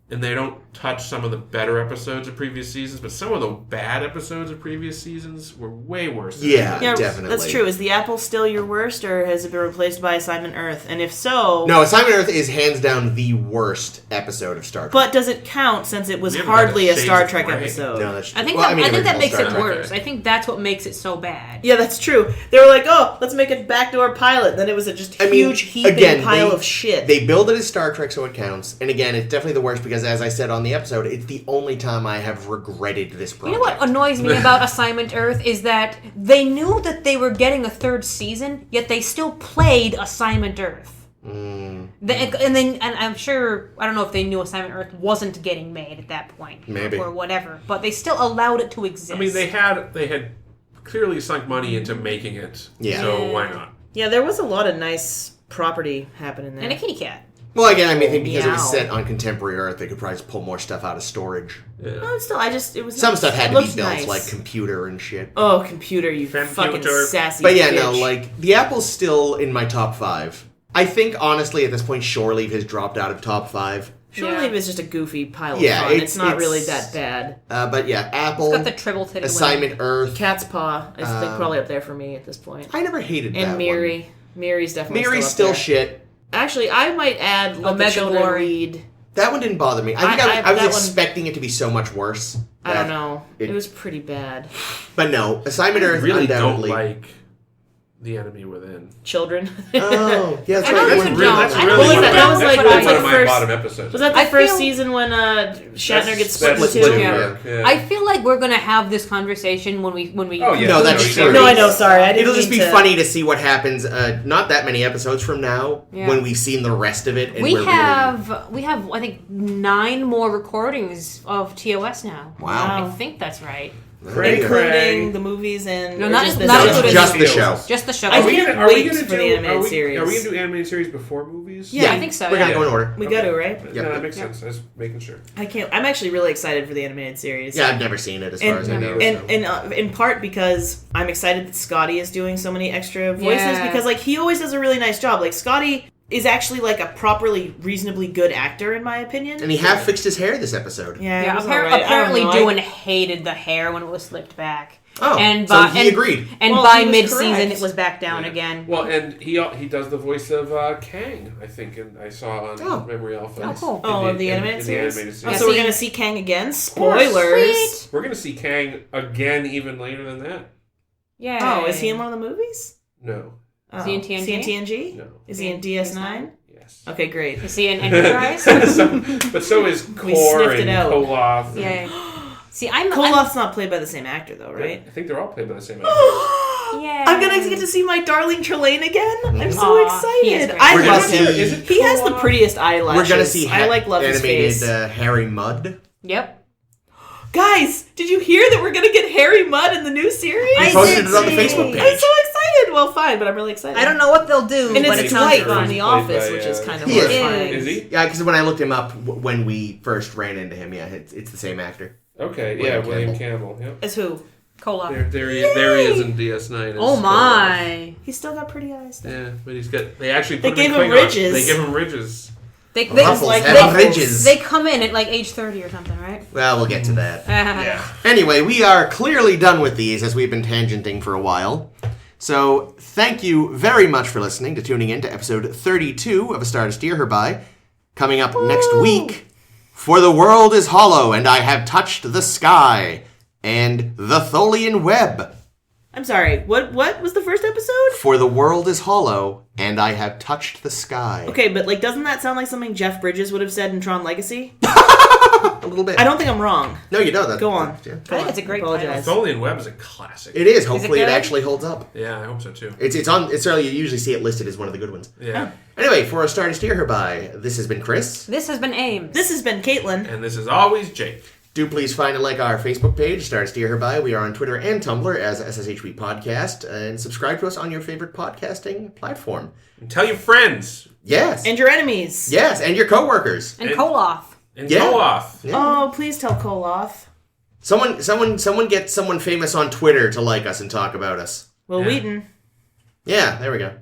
[SPEAKER 3] And they don't touch some of the better episodes of previous seasons, but some of the bad episodes of previous seasons were way worse. Than
[SPEAKER 4] Yeah.
[SPEAKER 3] these.
[SPEAKER 4] Definitely.
[SPEAKER 2] That's true. Is the apple still your worst, or has it been replaced by Assignment Earth? And if so...
[SPEAKER 4] No, Assignment Earth is hands down the worst episode of Star Trek.
[SPEAKER 2] But does it count since it was
[SPEAKER 3] We haven't
[SPEAKER 2] hardly
[SPEAKER 3] got
[SPEAKER 2] a
[SPEAKER 3] Shades
[SPEAKER 2] Star
[SPEAKER 3] of
[SPEAKER 2] Trek
[SPEAKER 3] Grey.
[SPEAKER 2] episode?
[SPEAKER 4] no, that's true.
[SPEAKER 1] I think
[SPEAKER 4] Well,
[SPEAKER 1] that, I think
[SPEAKER 4] original
[SPEAKER 1] that makes
[SPEAKER 4] Star
[SPEAKER 1] it
[SPEAKER 4] Trek.
[SPEAKER 1] worse. I think that's what makes it so bad.
[SPEAKER 2] Yeah, that's true. They were like, oh, let's make a backdoor pilot. Then it was a just huge heaping pile of shit.
[SPEAKER 4] They build it as Star Trek, so it counts. And again, it's definitely the worst because, as I said on the episode, it's the only time I have regretted this
[SPEAKER 1] You
[SPEAKER 4] project.
[SPEAKER 1] know what annoys me about Assignment Earth is that they knew that they were getting a third season, yet they still played Assignment Earth. And I'm sure, I don't know if they knew Assignment Earth wasn't getting made at that point.
[SPEAKER 4] Maybe.
[SPEAKER 1] Or whatever. But they still allowed it to exist.
[SPEAKER 3] I mean, they had clearly sunk money into making it.
[SPEAKER 4] Yeah.
[SPEAKER 3] So why not?
[SPEAKER 2] Yeah, there was a lot of nice property happening there.
[SPEAKER 1] And a kitty cat.
[SPEAKER 4] Well, again, I mean, I think because it was
[SPEAKER 2] Meow.
[SPEAKER 4] set on contemporary Earth, they could probably just pull more stuff out of storage.
[SPEAKER 2] No, still, it was
[SPEAKER 4] Some
[SPEAKER 2] nice.
[SPEAKER 4] stuff had
[SPEAKER 2] It
[SPEAKER 4] to be
[SPEAKER 2] looked
[SPEAKER 4] built,
[SPEAKER 2] nice.
[SPEAKER 4] like computer and shit.
[SPEAKER 2] Oh, computer, you
[SPEAKER 3] Computer.
[SPEAKER 2] fucking sassy
[SPEAKER 4] But yeah,
[SPEAKER 2] bitch.
[SPEAKER 4] no, like, the Apple's still in my top 5. I think, honestly, at this point, Shore Leave has dropped out of top 5.
[SPEAKER 2] Shore
[SPEAKER 1] Yeah.
[SPEAKER 2] Leave is just a goofy pile of
[SPEAKER 4] Yeah,
[SPEAKER 2] fun. It's not
[SPEAKER 4] it's-
[SPEAKER 2] really that bad.
[SPEAKER 4] But yeah, Apple,
[SPEAKER 1] It's got the triple titty
[SPEAKER 4] Assignment Earth.
[SPEAKER 2] Cat's Paw is think probably up there for me at this point.
[SPEAKER 4] I never hated that
[SPEAKER 2] And
[SPEAKER 4] one.
[SPEAKER 2] Miri. Miri's definitely
[SPEAKER 4] Miri's
[SPEAKER 2] still
[SPEAKER 4] still
[SPEAKER 2] up there.
[SPEAKER 4] shit.
[SPEAKER 2] Actually, I might add Let the
[SPEAKER 1] Omega
[SPEAKER 2] Children
[SPEAKER 1] Glory.
[SPEAKER 2] Lead.
[SPEAKER 4] That one didn't bother me. I think I was
[SPEAKER 2] that one-
[SPEAKER 4] expecting it to be so much worse.
[SPEAKER 2] I don't
[SPEAKER 4] that
[SPEAKER 2] know.
[SPEAKER 4] it-
[SPEAKER 2] It was pretty bad.
[SPEAKER 4] But no, Assignment
[SPEAKER 3] I
[SPEAKER 4] Earth
[SPEAKER 3] really
[SPEAKER 4] undoubtedly.
[SPEAKER 3] don't like The Enemy Within.
[SPEAKER 2] Children.
[SPEAKER 4] Oh, yeah, that's
[SPEAKER 1] I
[SPEAKER 4] right.
[SPEAKER 1] don't
[SPEAKER 4] It
[SPEAKER 1] even
[SPEAKER 4] was
[SPEAKER 1] know.
[SPEAKER 4] really-
[SPEAKER 3] That's
[SPEAKER 1] I don't
[SPEAKER 3] really
[SPEAKER 1] even
[SPEAKER 3] one of
[SPEAKER 1] know
[SPEAKER 3] my,
[SPEAKER 1] what
[SPEAKER 3] that's
[SPEAKER 1] I
[SPEAKER 3] really
[SPEAKER 1] like
[SPEAKER 3] one of my
[SPEAKER 2] first-
[SPEAKER 3] bottom episodes.
[SPEAKER 2] Was that the
[SPEAKER 1] I
[SPEAKER 2] first
[SPEAKER 1] feel-
[SPEAKER 2] season when Shatner gets split
[SPEAKER 3] That's
[SPEAKER 2] in two?
[SPEAKER 3] yeah.
[SPEAKER 1] I feel like we're gonna have this conversation when we.
[SPEAKER 3] Oh, yeah.
[SPEAKER 4] No, that's
[SPEAKER 3] No,
[SPEAKER 4] true.
[SPEAKER 2] No, I know. Sorry, I didn't.
[SPEAKER 4] It'll just be
[SPEAKER 2] mean to-
[SPEAKER 4] funny to see what happens. Not that many episodes from now,
[SPEAKER 1] Yeah.
[SPEAKER 4] when we've seen the rest of it, and
[SPEAKER 1] We
[SPEAKER 4] we're
[SPEAKER 1] have I think 9 more recordings of TOS now.
[SPEAKER 4] Wow.
[SPEAKER 1] I think that's right.
[SPEAKER 4] really,
[SPEAKER 2] including the movies and
[SPEAKER 1] No,
[SPEAKER 2] or
[SPEAKER 1] not-
[SPEAKER 2] just the
[SPEAKER 1] not
[SPEAKER 2] show?
[SPEAKER 1] including-
[SPEAKER 4] just the show.
[SPEAKER 1] Just the show.
[SPEAKER 2] I
[SPEAKER 3] Are we
[SPEAKER 2] can't
[SPEAKER 3] gonna, are we
[SPEAKER 2] wait
[SPEAKER 3] gonna
[SPEAKER 2] for
[SPEAKER 3] do
[SPEAKER 2] the animated series.
[SPEAKER 3] Are we gonna do animated series before movies?
[SPEAKER 1] Yeah, I think so.
[SPEAKER 4] We're
[SPEAKER 1] Yeah.
[SPEAKER 4] gonna go in order.
[SPEAKER 2] We got to, right?
[SPEAKER 4] Yeah.
[SPEAKER 3] No, that makes sense. I was making sure.
[SPEAKER 2] I can't. I'm actually really excited for the animated series.
[SPEAKER 4] Yeah, I've never seen it as far
[SPEAKER 2] And-
[SPEAKER 4] as I know.
[SPEAKER 2] And
[SPEAKER 4] so.
[SPEAKER 2] in part because I'm excited that Scotty is doing so many extra voices
[SPEAKER 1] Yeah.
[SPEAKER 2] because like he always does a really nice job. Like Scotty is actually like a properly reasonably good actor in my opinion.
[SPEAKER 4] And he half fixed his hair this episode.
[SPEAKER 2] yeah,
[SPEAKER 1] Yeah,
[SPEAKER 2] it was all right. I don't
[SPEAKER 1] apparently
[SPEAKER 2] know.
[SPEAKER 1] Doohan hated the hair when it was slicked back.
[SPEAKER 4] Oh,
[SPEAKER 1] and
[SPEAKER 4] so he agreed.
[SPEAKER 1] And
[SPEAKER 2] Well,
[SPEAKER 1] by
[SPEAKER 2] he was
[SPEAKER 1] mid-season,
[SPEAKER 2] correct.
[SPEAKER 1] it was back down
[SPEAKER 3] Yeah.
[SPEAKER 1] again.
[SPEAKER 3] Well, and he does the voice of Kang, I think, and I saw on Memory Alpha.
[SPEAKER 1] Oh, cool.
[SPEAKER 2] Oh, of the animated series.
[SPEAKER 1] Yeah,
[SPEAKER 2] so we're
[SPEAKER 1] see-
[SPEAKER 2] gonna see Kang again.
[SPEAKER 3] course.
[SPEAKER 2] Spoilers.
[SPEAKER 1] Sweet.
[SPEAKER 3] We're gonna see Kang again, even later than that.
[SPEAKER 1] Yeah.
[SPEAKER 2] Oh, is he in one of the movies?
[SPEAKER 3] No,
[SPEAKER 2] Oh.
[SPEAKER 1] Is he in TNG?
[SPEAKER 2] Is he in TNG?
[SPEAKER 3] no.
[SPEAKER 2] Is he in DS9?
[SPEAKER 3] Yes.
[SPEAKER 2] Okay, great.
[SPEAKER 1] Is he in Enterprise?
[SPEAKER 3] But so is
[SPEAKER 2] We
[SPEAKER 3] Kor
[SPEAKER 2] sniffed it
[SPEAKER 3] and
[SPEAKER 2] out.
[SPEAKER 3] Koloth.
[SPEAKER 1] Yeah. See, I'm
[SPEAKER 2] Koloth's not played by the same actor though,
[SPEAKER 3] I
[SPEAKER 2] right?
[SPEAKER 3] think they're all played by the same actor.
[SPEAKER 1] Yeah.
[SPEAKER 2] I'm gonna get to see my darling Trelane again. I'm so
[SPEAKER 1] Aw, he is
[SPEAKER 2] excited.
[SPEAKER 1] great.
[SPEAKER 2] I
[SPEAKER 4] We're gonna
[SPEAKER 2] love him.
[SPEAKER 4] see-
[SPEAKER 3] Is it
[SPEAKER 2] He has the
[SPEAKER 3] Koloth?
[SPEAKER 2] prettiest eyelashes.
[SPEAKER 4] We're gonna see
[SPEAKER 2] I love his
[SPEAKER 4] animated
[SPEAKER 2] face.
[SPEAKER 4] Harry Mudd.
[SPEAKER 1] Yep.
[SPEAKER 2] Guys, did you hear that we're gonna get Harry Mudd in the new series?
[SPEAKER 4] We
[SPEAKER 1] I
[SPEAKER 4] posted
[SPEAKER 1] did
[SPEAKER 4] it on the
[SPEAKER 1] see.
[SPEAKER 4] Facebook
[SPEAKER 2] I'm
[SPEAKER 4] page.
[SPEAKER 2] so excited. Well, fine, but I'm really excited.
[SPEAKER 1] I don't know what they'll do,
[SPEAKER 2] And
[SPEAKER 1] but
[SPEAKER 2] it's
[SPEAKER 1] it sounds
[SPEAKER 2] Dwight
[SPEAKER 1] fun.
[SPEAKER 2] from The
[SPEAKER 3] Played
[SPEAKER 2] Office,
[SPEAKER 3] by,
[SPEAKER 2] which is kind of
[SPEAKER 4] He is.
[SPEAKER 2] horrifying.
[SPEAKER 3] Is he?
[SPEAKER 4] Yeah, because when I looked him up when we first ran into him, yeah, it's the same actor.
[SPEAKER 3] Okay,
[SPEAKER 4] William
[SPEAKER 3] yeah, William Campbell. Yep.
[SPEAKER 2] As who?
[SPEAKER 1] Cola.
[SPEAKER 3] There he is in DS9. as
[SPEAKER 1] Oh
[SPEAKER 3] Koloth.
[SPEAKER 1] my.
[SPEAKER 2] He's still got pretty eyes.
[SPEAKER 3] Yeah, but he's got. They actually
[SPEAKER 2] They
[SPEAKER 3] put
[SPEAKER 2] gave
[SPEAKER 3] him in
[SPEAKER 2] him
[SPEAKER 3] Klingon.
[SPEAKER 2] ridges.
[SPEAKER 3] They give him ridges.
[SPEAKER 1] They
[SPEAKER 4] Ruffles
[SPEAKER 2] like
[SPEAKER 4] have
[SPEAKER 2] Ruffles.
[SPEAKER 4] ridges.
[SPEAKER 1] they come in at like age 30 or something, right?
[SPEAKER 4] Well, we'll get to that.
[SPEAKER 3] Yeah.
[SPEAKER 4] Anyway, we are clearly done with these as we've been tangenting for a while. So, thank you very much for listening to tuning in to episode 32 of A Star to Steer Her By. Coming up next week, For the world is hollow, and I have touched the sky, and the Tholian web.
[SPEAKER 2] I'm sorry, what was the first episode?
[SPEAKER 4] For the world is hollow, and I have touched the sky.
[SPEAKER 2] Okay, but like, doesn't that sound like something Jeff Bridges would have said in Tron Legacy?
[SPEAKER 4] A little bit.
[SPEAKER 2] I don't think I'm wrong.
[SPEAKER 4] No, you don't.
[SPEAKER 2] Go on.
[SPEAKER 4] Yeah.
[SPEAKER 1] I think it's a great
[SPEAKER 2] Apologize.
[SPEAKER 1] title.
[SPEAKER 3] Tholian Web is a classic.
[SPEAKER 4] It is. Hopefully it
[SPEAKER 1] good?
[SPEAKER 4] actually holds up.
[SPEAKER 3] Yeah, I hope so too.
[SPEAKER 4] It's on. It's early. You usually see it listed as one of the good ones.
[SPEAKER 3] Yeah.
[SPEAKER 4] Anyway, for a star to steer her by, this has been Chris.
[SPEAKER 1] This has been Ames.
[SPEAKER 2] This has been Caitlin.
[SPEAKER 3] And this is always Jake.
[SPEAKER 4] Do please find and like our Facebook page, Star to Steer Her By. We are on Twitter and Tumblr as SSHB Podcast. And subscribe to us on your favorite podcasting platform.
[SPEAKER 3] And tell your friends.
[SPEAKER 4] Yes.
[SPEAKER 2] And your enemies.
[SPEAKER 4] Yes, and your coworkers.
[SPEAKER 1] and Koloth.
[SPEAKER 3] And
[SPEAKER 4] Yeah.
[SPEAKER 3] go off.
[SPEAKER 4] Yeah.
[SPEAKER 2] Oh, please tell Koloth.
[SPEAKER 4] Someone get someone famous on Twitter to like us and talk about us.
[SPEAKER 2] Will
[SPEAKER 3] Yeah.
[SPEAKER 2] Wheaton.
[SPEAKER 4] Yeah, there we go.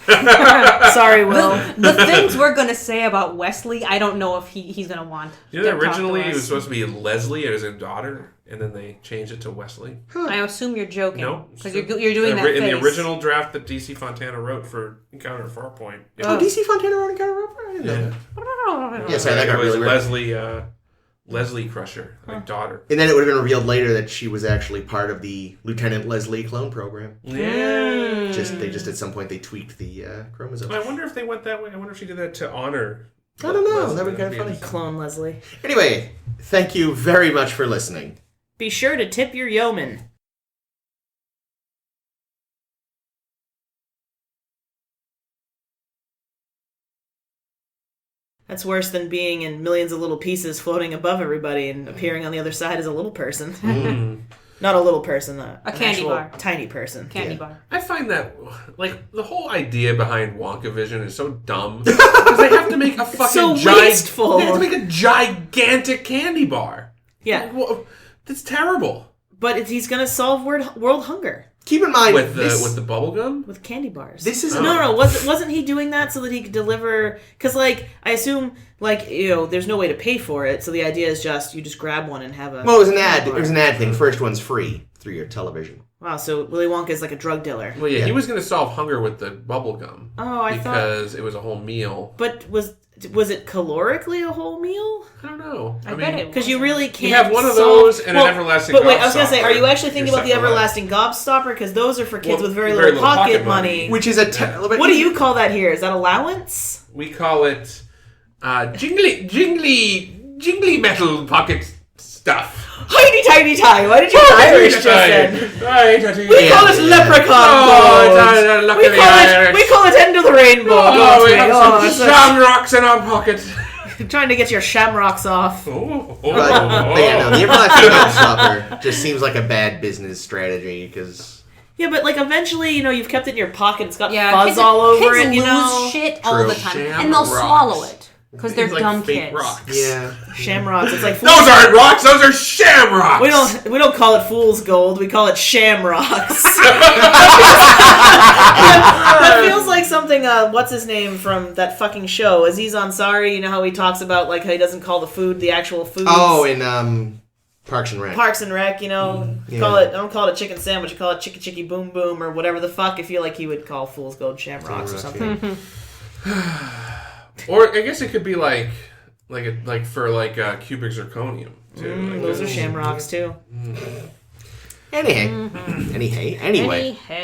[SPEAKER 2] Sorry, Will.
[SPEAKER 1] The things we're going to say about Wesley, I don't know if he's going to want.
[SPEAKER 3] You know,
[SPEAKER 1] to talk to
[SPEAKER 3] originally it
[SPEAKER 1] us.
[SPEAKER 3] was supposed to be Leslie as his daughter, and then they changed it to Wesley.
[SPEAKER 1] I assume you're joking.
[SPEAKER 3] No.
[SPEAKER 1] Because you're doing that
[SPEAKER 3] in
[SPEAKER 1] face.
[SPEAKER 3] the original draft that DC Fontana wrote for Encounter at Farpoint.
[SPEAKER 4] Oh, DC Fontana wrote Encounter Roper? I didn't know that. Yeah, sorry, that got
[SPEAKER 3] it was
[SPEAKER 4] really weird.
[SPEAKER 3] Leslie Crusher, like daughter.
[SPEAKER 4] And then it would have been revealed later that she was actually part of the Lieutenant Leslie clone program.
[SPEAKER 3] Yeah.
[SPEAKER 4] They just at some point they tweaked the chromosomes.
[SPEAKER 3] I wonder if they went that way. I wonder if she did that to honor.
[SPEAKER 4] I don't know.
[SPEAKER 3] Leslie.
[SPEAKER 4] That would be kind of funny.
[SPEAKER 2] Clone Leslie.
[SPEAKER 4] Anyway, thank you very much for listening.
[SPEAKER 2] Be sure to tip your yeoman. That's worse than being in millions of little pieces floating above everybody and appearing on the other side as a little person. Not a little person, an
[SPEAKER 1] candy
[SPEAKER 2] actual
[SPEAKER 1] bar.
[SPEAKER 2] tiny person.
[SPEAKER 1] Candy bar.
[SPEAKER 3] I find that, like, the whole idea behind Wonka Vision is so dumb. Because they have to make a fucking
[SPEAKER 2] So wasteful.
[SPEAKER 3] They have to make a gigantic candy bar.
[SPEAKER 2] Yeah,
[SPEAKER 3] Like, well, that's terrible.
[SPEAKER 2] but he's gonna solve world hunger
[SPEAKER 4] Keep in mind
[SPEAKER 3] With the bubble gum?
[SPEAKER 2] with candy bars.
[SPEAKER 4] this is
[SPEAKER 2] No, wasn't he doing that so that he could deliver? Because, like, I assume, like, there's no way to pay for it, so the idea is you just grab one and have a.
[SPEAKER 4] Well, it was an ad. It was an ad thing. First one's free through your television.
[SPEAKER 2] Wow, so Willy Wonka is like a drug dealer.
[SPEAKER 3] Well, yeah,
[SPEAKER 4] Yeah.
[SPEAKER 3] he was going to solve hunger with the bubble gum.
[SPEAKER 2] Oh, I thought.
[SPEAKER 3] Because it was a whole meal.
[SPEAKER 2] But was it calorically a whole meal?
[SPEAKER 3] I don't know.
[SPEAKER 1] I bet it
[SPEAKER 2] Because you really can't.
[SPEAKER 3] You have one of
[SPEAKER 2] solve-
[SPEAKER 3] those and an everlasting
[SPEAKER 2] But wait, I was gonna say,
[SPEAKER 3] gobstopper.
[SPEAKER 2] are you actually thinking
[SPEAKER 3] You're
[SPEAKER 2] about the
[SPEAKER 3] set for life.
[SPEAKER 2] everlasting gobstopper? Because those are for kids
[SPEAKER 3] Well,
[SPEAKER 2] with very little pocket money.
[SPEAKER 4] Which is a little bit.
[SPEAKER 2] What do you call that here? Is that allowance?
[SPEAKER 3] We call it jingly metal pocket stuff.
[SPEAKER 2] Tiny, tiny, tiny. Why did you Irish just then? We call it leprechaun gold. We call it end of the rainbow.
[SPEAKER 3] Oh,
[SPEAKER 2] don't
[SPEAKER 3] we
[SPEAKER 2] we?
[SPEAKER 3] have
[SPEAKER 2] Oh,
[SPEAKER 3] some shamrocks in our pocket.
[SPEAKER 2] trying to get your shamrocks off.
[SPEAKER 3] Oh,
[SPEAKER 4] But yeah, no, the everlasting gobstopper just seems like a bad business strategy because.
[SPEAKER 2] Yeah, but like eventually, you've kept it in your pocket. It's got
[SPEAKER 1] Yeah,
[SPEAKER 2] fuzz
[SPEAKER 1] kids,
[SPEAKER 2] all over
[SPEAKER 1] kids
[SPEAKER 2] it.
[SPEAKER 1] lose shit all
[SPEAKER 4] True.
[SPEAKER 1] the time,
[SPEAKER 3] Sham
[SPEAKER 1] and they'll
[SPEAKER 3] rocks.
[SPEAKER 1] swallow it because they're
[SPEAKER 3] It's like
[SPEAKER 1] dumb
[SPEAKER 3] fake
[SPEAKER 1] kids.
[SPEAKER 3] rocks.
[SPEAKER 4] Yeah.
[SPEAKER 2] Shamrocks. It's like
[SPEAKER 3] Those aren't rocks. Those are shamrocks.
[SPEAKER 2] we don't call it fool's gold. We call it shamrocks. That feels like something. What's his name from that fucking show? Aziz Ansari. You know how he talks about like how he doesn't call the food the actual food.
[SPEAKER 4] Oh, in Parks and Rec.
[SPEAKER 2] Parks and Rec.
[SPEAKER 4] Yeah.
[SPEAKER 2] Call it. I don't call it a chicken sandwich. I call it chicky chicky boom boom or whatever the fuck. I feel like he would call fool's gold shamrocks or something.
[SPEAKER 3] Or I guess it could be like for cubic zirconium too.
[SPEAKER 2] Those are shamrocks too.
[SPEAKER 4] Anyway. Anyway.
[SPEAKER 1] Hey.